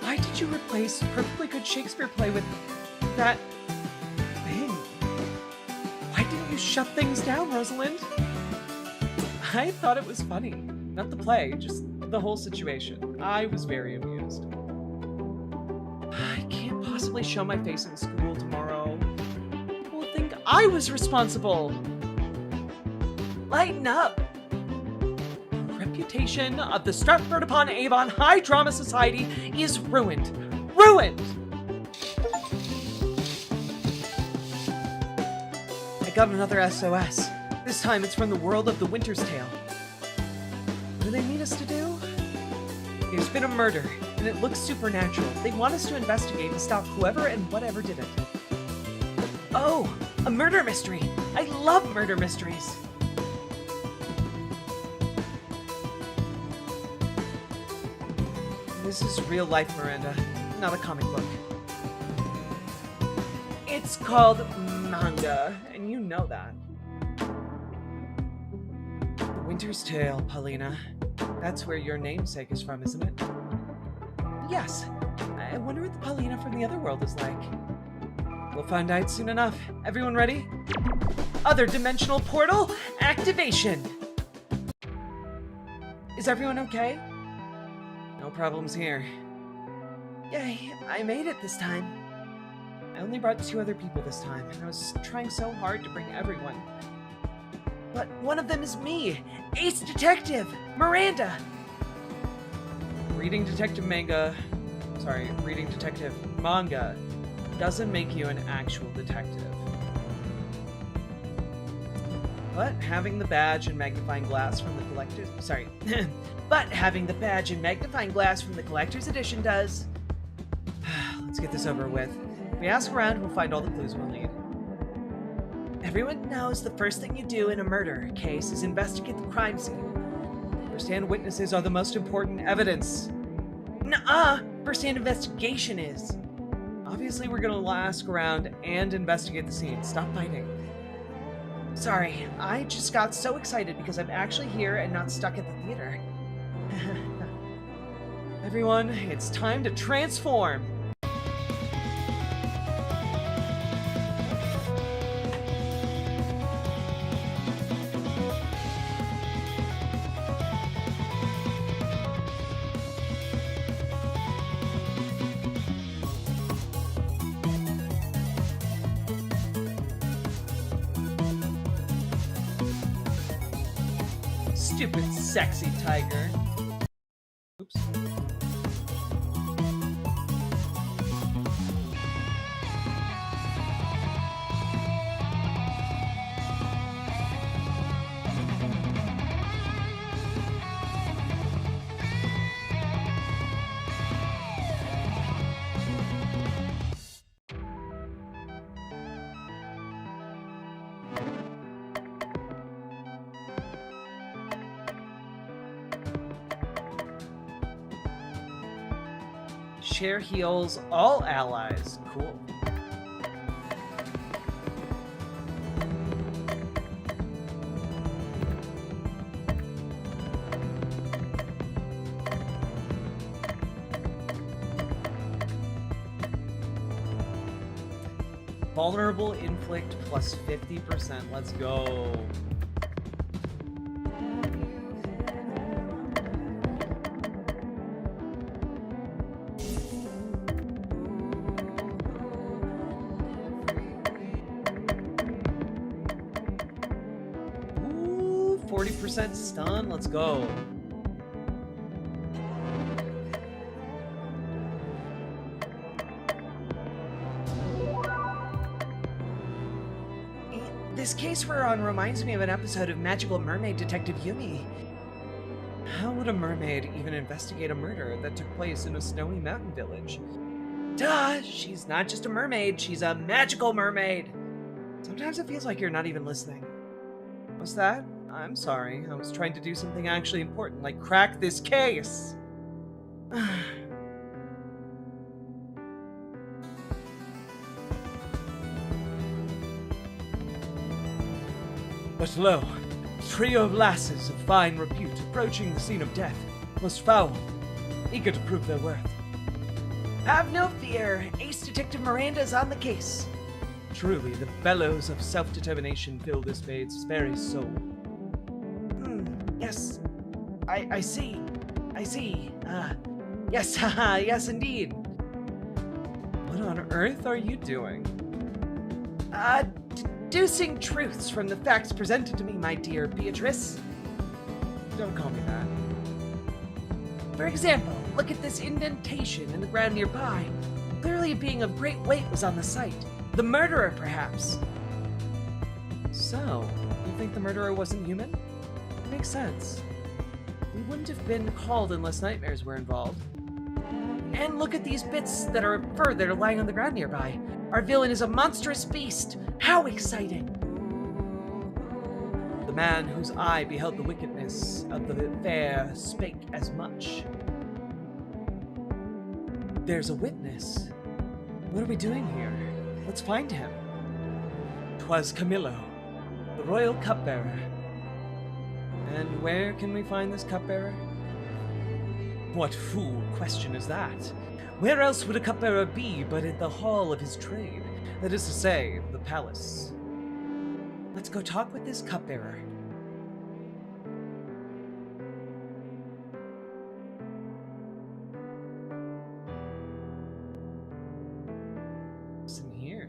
Why did you replace Perfectly Good Shakespeare play with that thing? Why didn't you shut things down, Rosalind? I thought it was funny. Not the play, just the whole situation. I was very amused. I can't possibly show my face in school tomorrow. People will think I was responsible. Lighten up. Reputation of the Stratford-upon-Avon High Drama Society is ruined. Ruined! I got another SOS. This time it's from the world of the Winter's Tale. What do they need us to do? There's been a murder, and it looks supernatural. They want us to investigate and stop whoever and whatever did it. Oh, a murder mystery! I love murder mysteries! This is real life, Miranda, not a comic book. It's called manga, and you know that. The Winter's Tale, Paulina. That's where your namesake is from, isn't it? Yes. I wonder what the Paulina from the other world is like. We'll find out soon enough. Everyone ready? Other dimensional portal activation! Is everyone okay? No problems here. Yay, I made it this time. I only brought 2 other people this time, and I was trying so hard to bring everyone. But one of them is me, Ace Detective, Miranda! Reading Detective manga doesn't make you an actual detective. But having the badge and magnifying glass from the collector's... But having the badge and magnifying glass from the collector's edition does. Let's get this over with. If we ask around, we'll find all the clues we'll need. Everyone knows the first thing you do in a murder case is investigate the crime scene. For first-hand witnesses are the most important evidence. Nuh-uh! First-hand investigation is. Obviously, we're gonna ask around and investigate the scene. Stop fighting. Sorry, I just got so excited because I'm actually here and not stuck at the theater. Everyone, it's time to transform! Stupid sexy tiger. Oops. Share heals all allies. Cool. Vulnerable inflict plus 50%. Let's go. Ooh, 40% stun. Let's go. This case we're on reminds me of an episode of Magical Mermaid Detective Yumi. How would a mermaid even investigate a murder that took place in a snowy mountain village? Duh! She's not just a mermaid, she's a magical mermaid! Sometimes it feels like you're not even listening. What's that? I'm sorry, I was trying to do something actually important, like crack this case! But lo, a trio of lasses of fine repute approaching the scene of death, most foul, eager to prove their worth. Have no fear, Ace Detective Miranda's on the case. Truly, the bellows of self-determination fill this maid's very soul. Yes, I see. Yes, haha, yes indeed. What on earth are you doing? Deducing truths from the facts presented to me, my dear Beatrice. Don't call me that. For example, look at this indentation in the ground nearby. Clearly a being of great weight was on the site. The murderer, perhaps. So, you think the murderer wasn't human? Makes sense. We wouldn't have been called unless nightmares were involved. And look at these bits that are fur that are lying on the ground nearby. Our villain is a monstrous beast. How exciting! The man whose eye beheld the wickedness of the fair spake as much. There's a witness. What are we doing here? Let's find him. 'Twas Camillo, the royal cupbearer. And where can we find this cupbearer? What fool question is that? Where else would a cupbearer be but in the hall of his trade? That is to say, the palace. Let's go talk with this cupbearer. What's in here?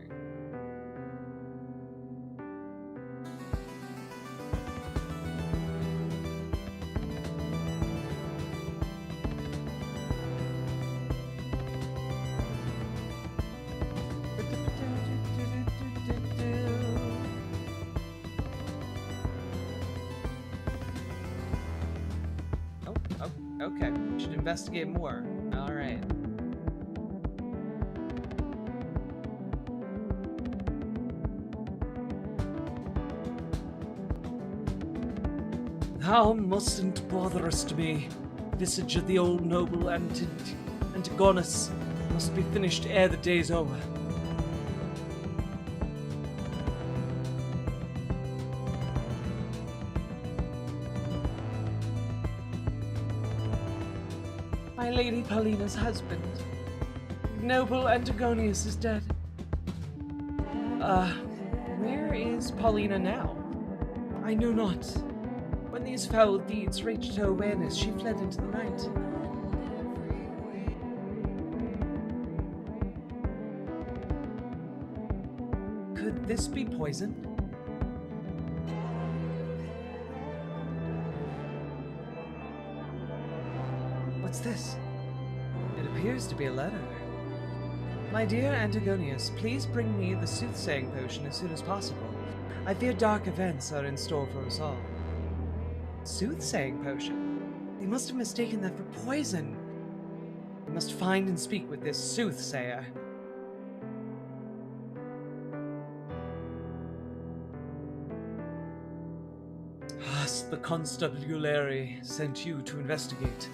Okay, we should investigate more. Alright. Thou mustn't bother us to me. Visage of the old noble Antigonus must be finished ere the day's over. My lady Paulina's husband, noble Antigonius, is dead. Where is Paulina now? I know not. When these foul deeds reached her awareness, she fled into the night. Could this be poison? What's this? It appears to be a letter. My dear Antigonius, please bring me the soothsaying potion as soon as possible. I fear dark events are in store for us all. Soothsaying potion? They must have mistaken that for poison. We must find and speak with this soothsayer. Us, the constabulary, sent you to investigate.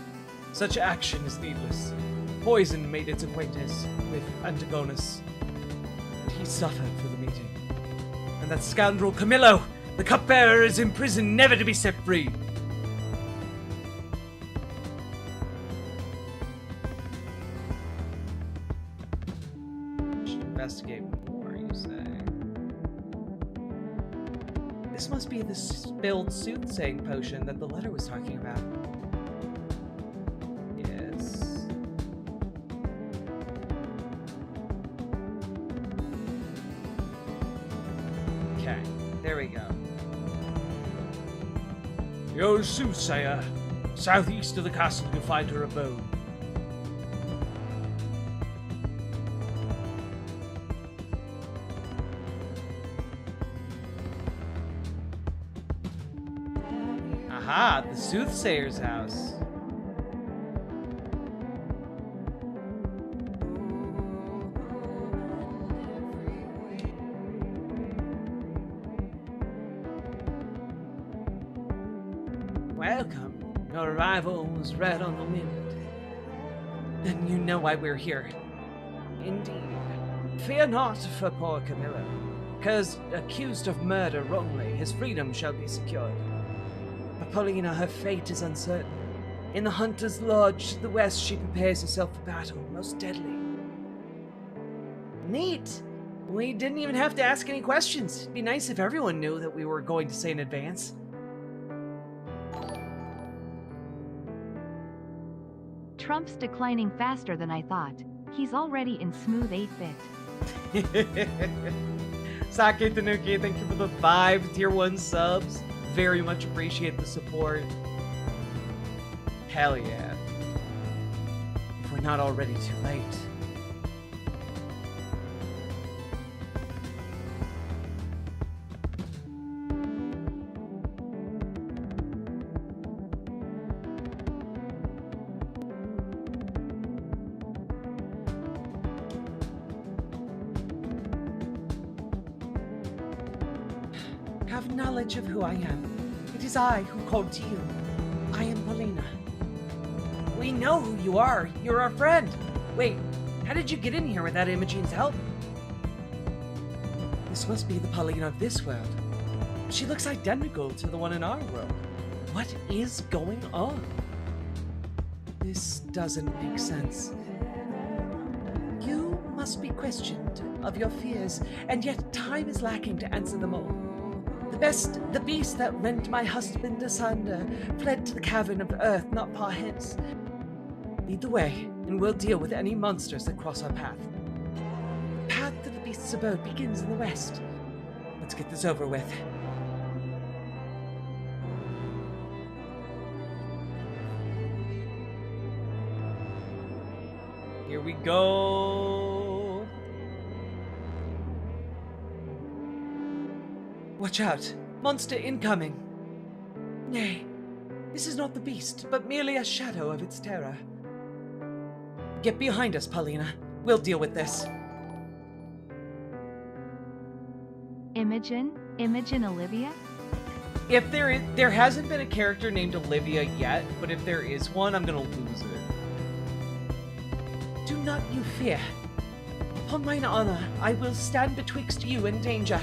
Such action is needless. Poison made its acquaintance with Antigonus, and he suffered for the meeting. And that scoundrel Camillo, the cupbearer, is in prison, never to be set free. Should investigate more, you say? This must be the spilled soothsaying potion that the letter was talking about. There we go. The old soothsayer. Southeast of the castle you'll find her abode. Aha, the soothsayer's house. Welcome. Your arrival was read on the wind. Then you know why we're here. Indeed. Fear not for poor Camillo, because accused of murder wrongly, his freedom shall be secured. But Paulina, her fate is uncertain. In the Hunter's Lodge to the west, she prepares herself for battle, most deadly. Neat. We didn't even have to ask any questions. It'd be nice if everyone knew that we were going to say in advance. Trump's declining faster than I thought. He's already in smooth 8-bit. Sake Tanuki, thank you for the 5 tier 1 subs. Very much appreciate the support. Hell yeah. If we're not already too late. Have knowledge of who I am. It is I who called to you. I am Paulina. We know who you are. You're our friend. Wait, how did you get in here without Imogene's help? This must be the Paulina of this world. She looks identical to the one in our world. What is going on? This doesn't make sense. You must be questioned of your fears, and yet time is lacking to answer them all. The beast that rent my husband asunder, fled to the cavern of earth not far hence. Lead the way, and we'll deal with any monsters that cross our path. The path to the beast's abode begins in the west. Let's get this over with. Here we go. Watch out! Monster incoming! Nay, this is not the beast, but merely a shadow of its terror. Get behind us, Paulina. We'll deal with this. Imogen? Imogen Olivia? If there hasn't been a character named Olivia yet, but if there is one, I'm gonna lose it. Do not you fear. Upon mine honor, I will stand betwixt you and danger.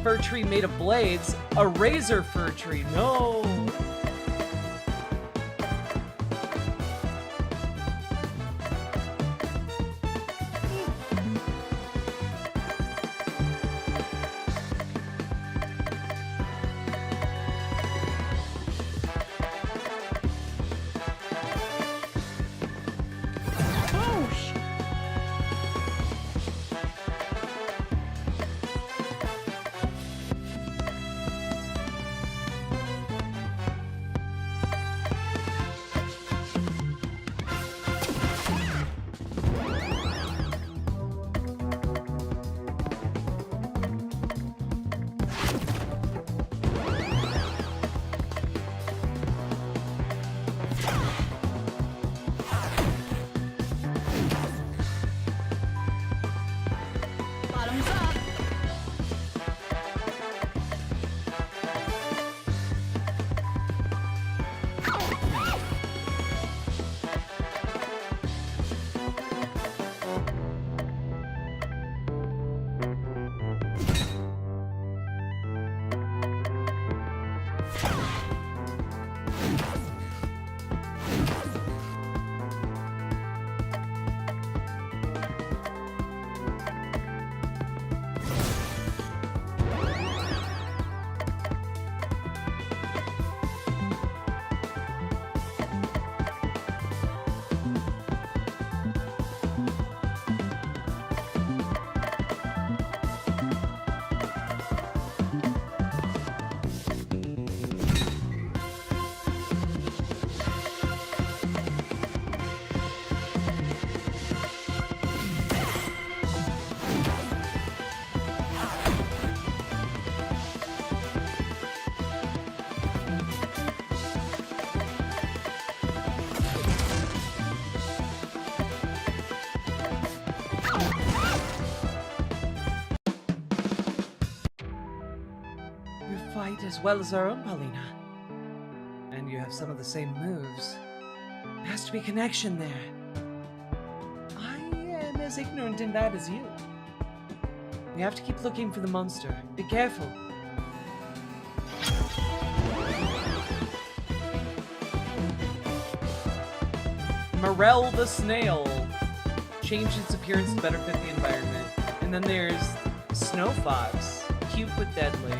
Fir tree made of blades, a razor fir tree. No. Fight as well as our own, Paulina. And you have some of the same moves. There has to be connection there. I am as ignorant in that as you. We have to keep looking for the monster. Be careful. Morel the snail. Changed its appearance to better fit the environment. And then there's Snow Fox. Cute but deadly.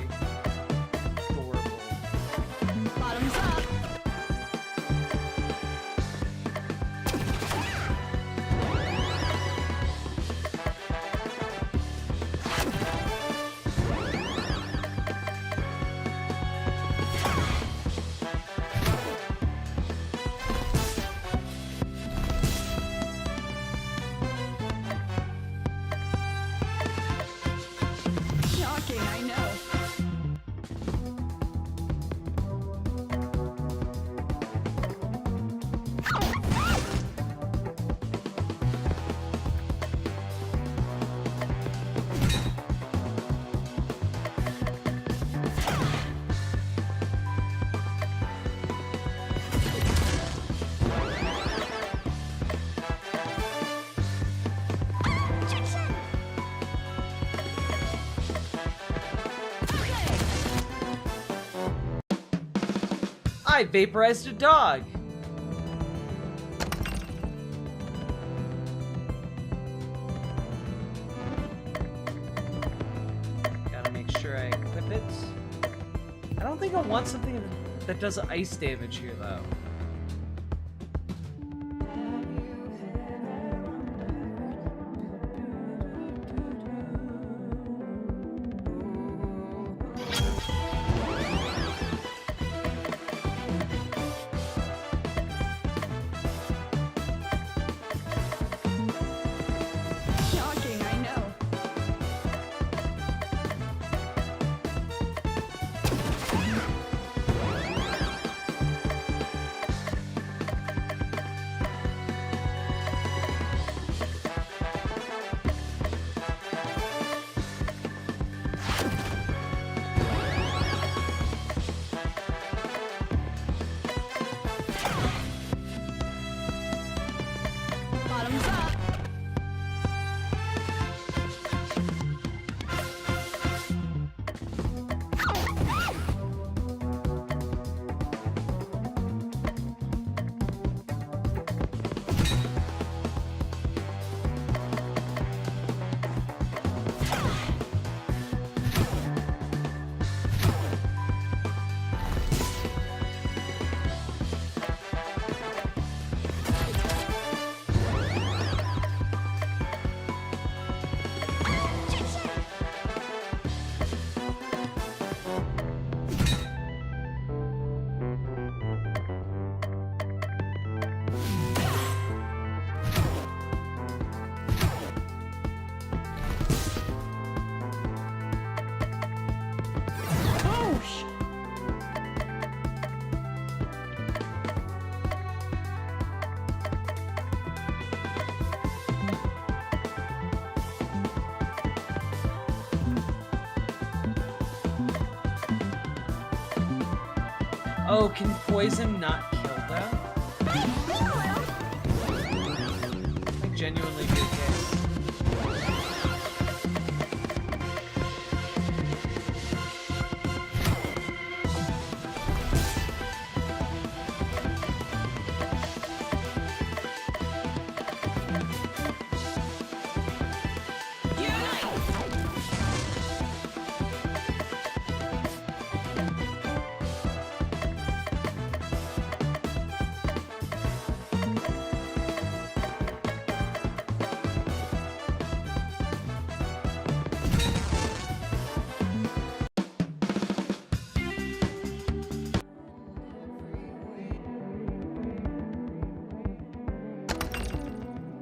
I vaporized a dog. Gotta make sure I equip it. I don't think I want something that does ice damage here, though. Oh, can poison not kill them? I genuinely do care.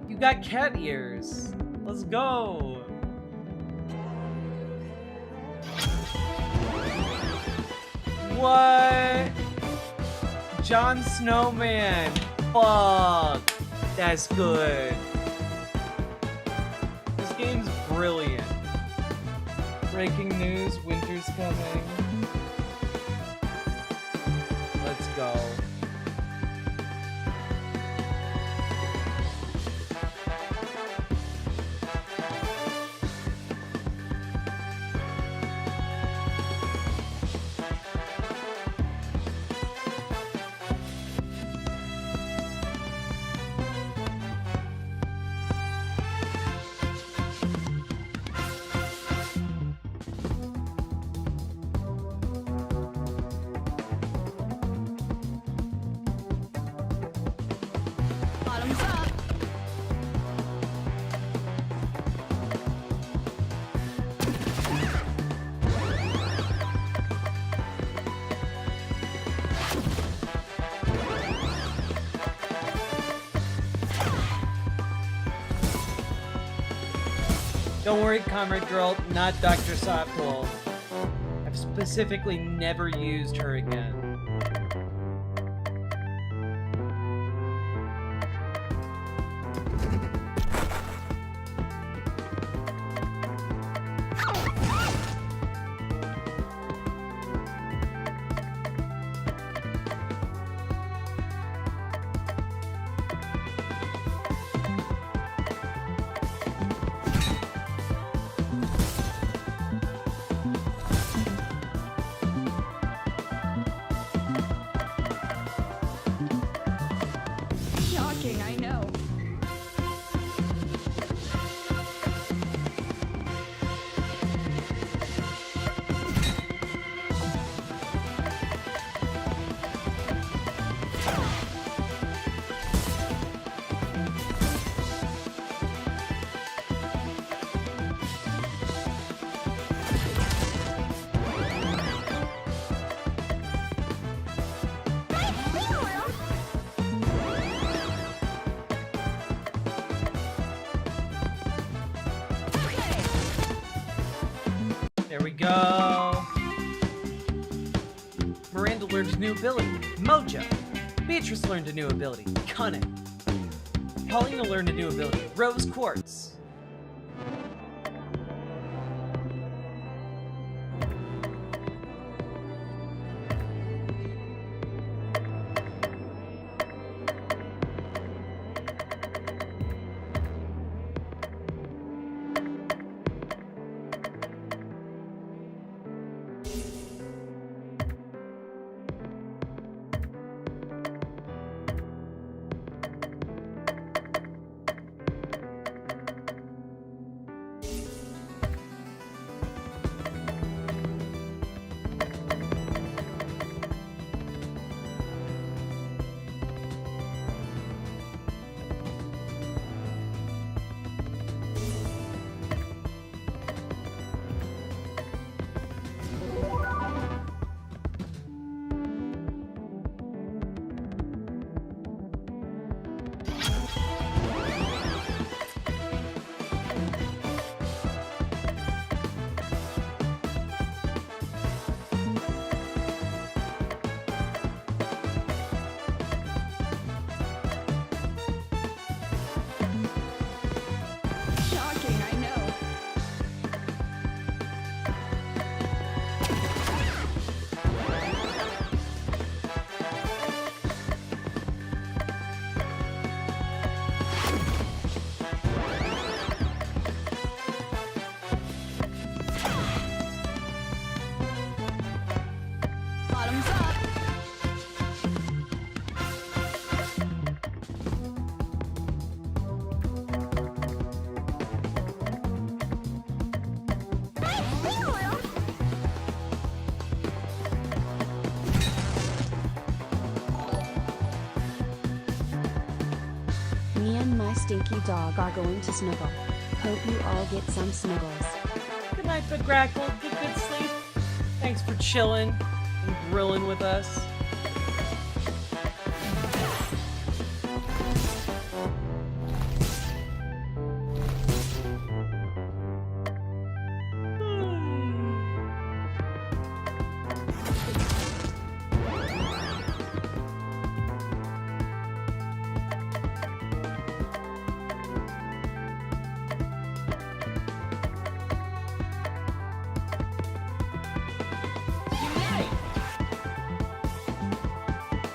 You got cat ears. Let's go. What? Jon Snowman. Fuck. That's good. This game's brilliant. Breaking news, winter's coming. Let's go. Bottoms up. Don't worry, Comrade Girl, not Dr. Sopwell. I've specifically never used her again. Shocking, I know. There we go. Miranda learned a new ability, Mojo. Beatrice learned a new ability, Cunning. Paulina learned a new ability, Rose Quartz. my stinky dog are going to snuggle. Hope you all get some snuggles. Good night, Big Grackle. Get good sleep. Thanks for chilling and grilling with us.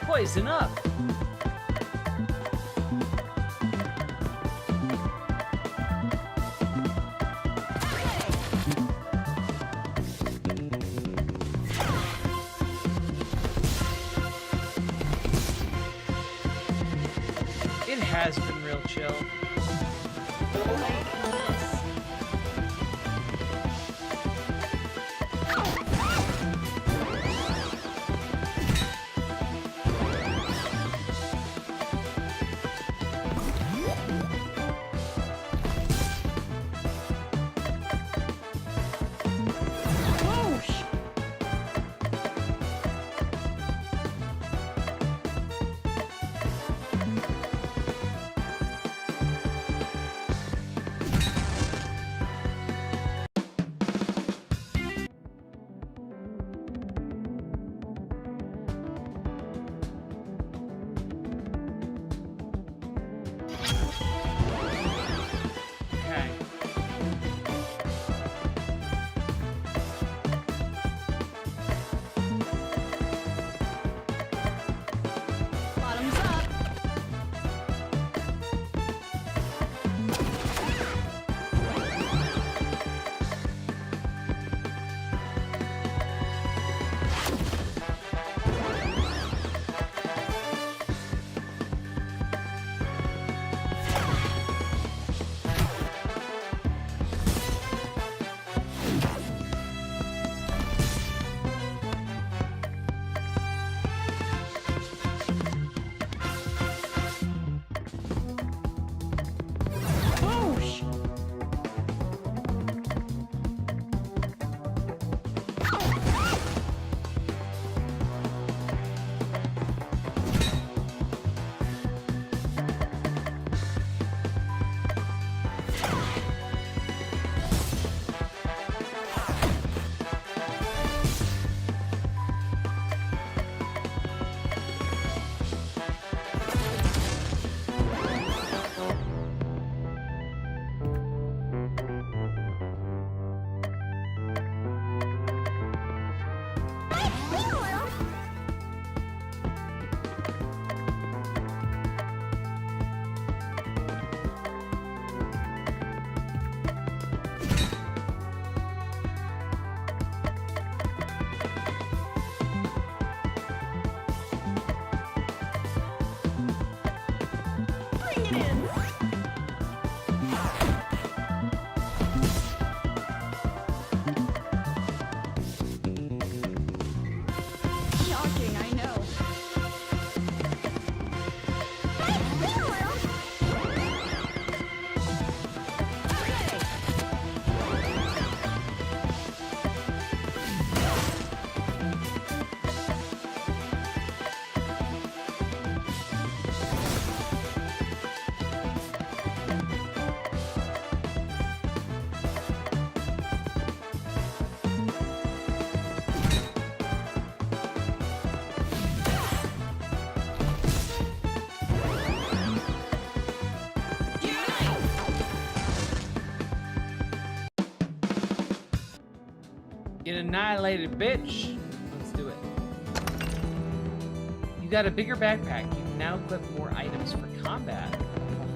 Poison up. It has been real chill. Get annihilated, bitch. Let's do it. You got a bigger backpack. You can now equip more items for combat.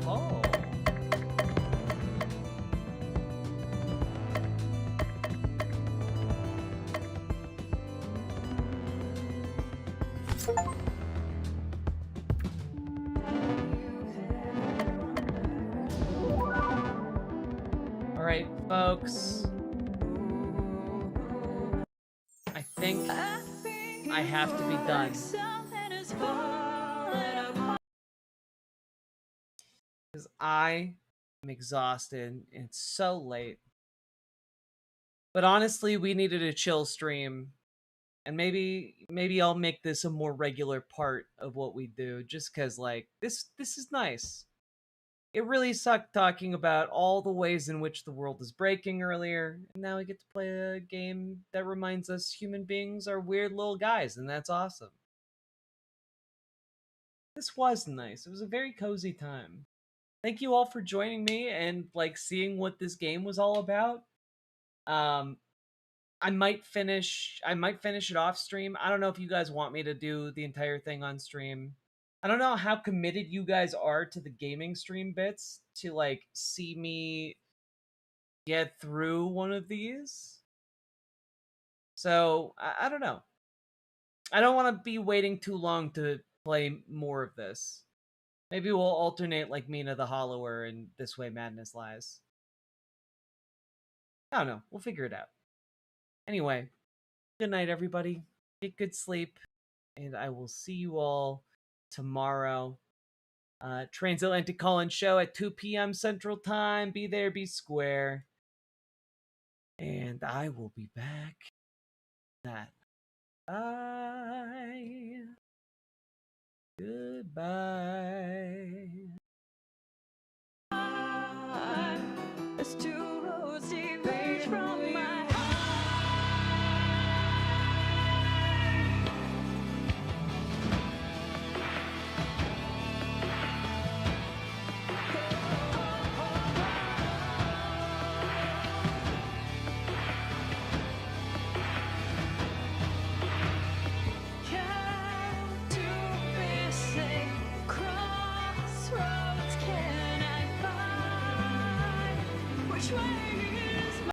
Oh. All right, folks. I think I have to be done. because I am exhausted. And it's so late. But honestly, we needed a chill stream. And maybe I'll make this a more regular part of what we do, just because like this is nice. It really sucked talking about all the ways in which the world is breaking earlier, and now we get to play a game that reminds us human beings are weird little guys, and that's awesome. This was nice. It was a very cozy time. Thank you all for joining me and like seeing what this game was all about. Um I might finish it off stream. I don't know if you guys want me to do the entire thing on stream. I don't know how committed you guys are to the gaming stream bits to like see me get through one of these. So, I don't know. I don't want to be waiting too long to play more of this. Maybe we'll alternate like Mina the Hollower and This Way Madness Lies. I don't know. We'll figure it out. Anyway, good night, everybody. Get good sleep, and I will see you all tomorrow. Transatlantic Call-In Show at 2 p.m. Central Time. Be there, be square. And I will be back. Bye. Goodbye.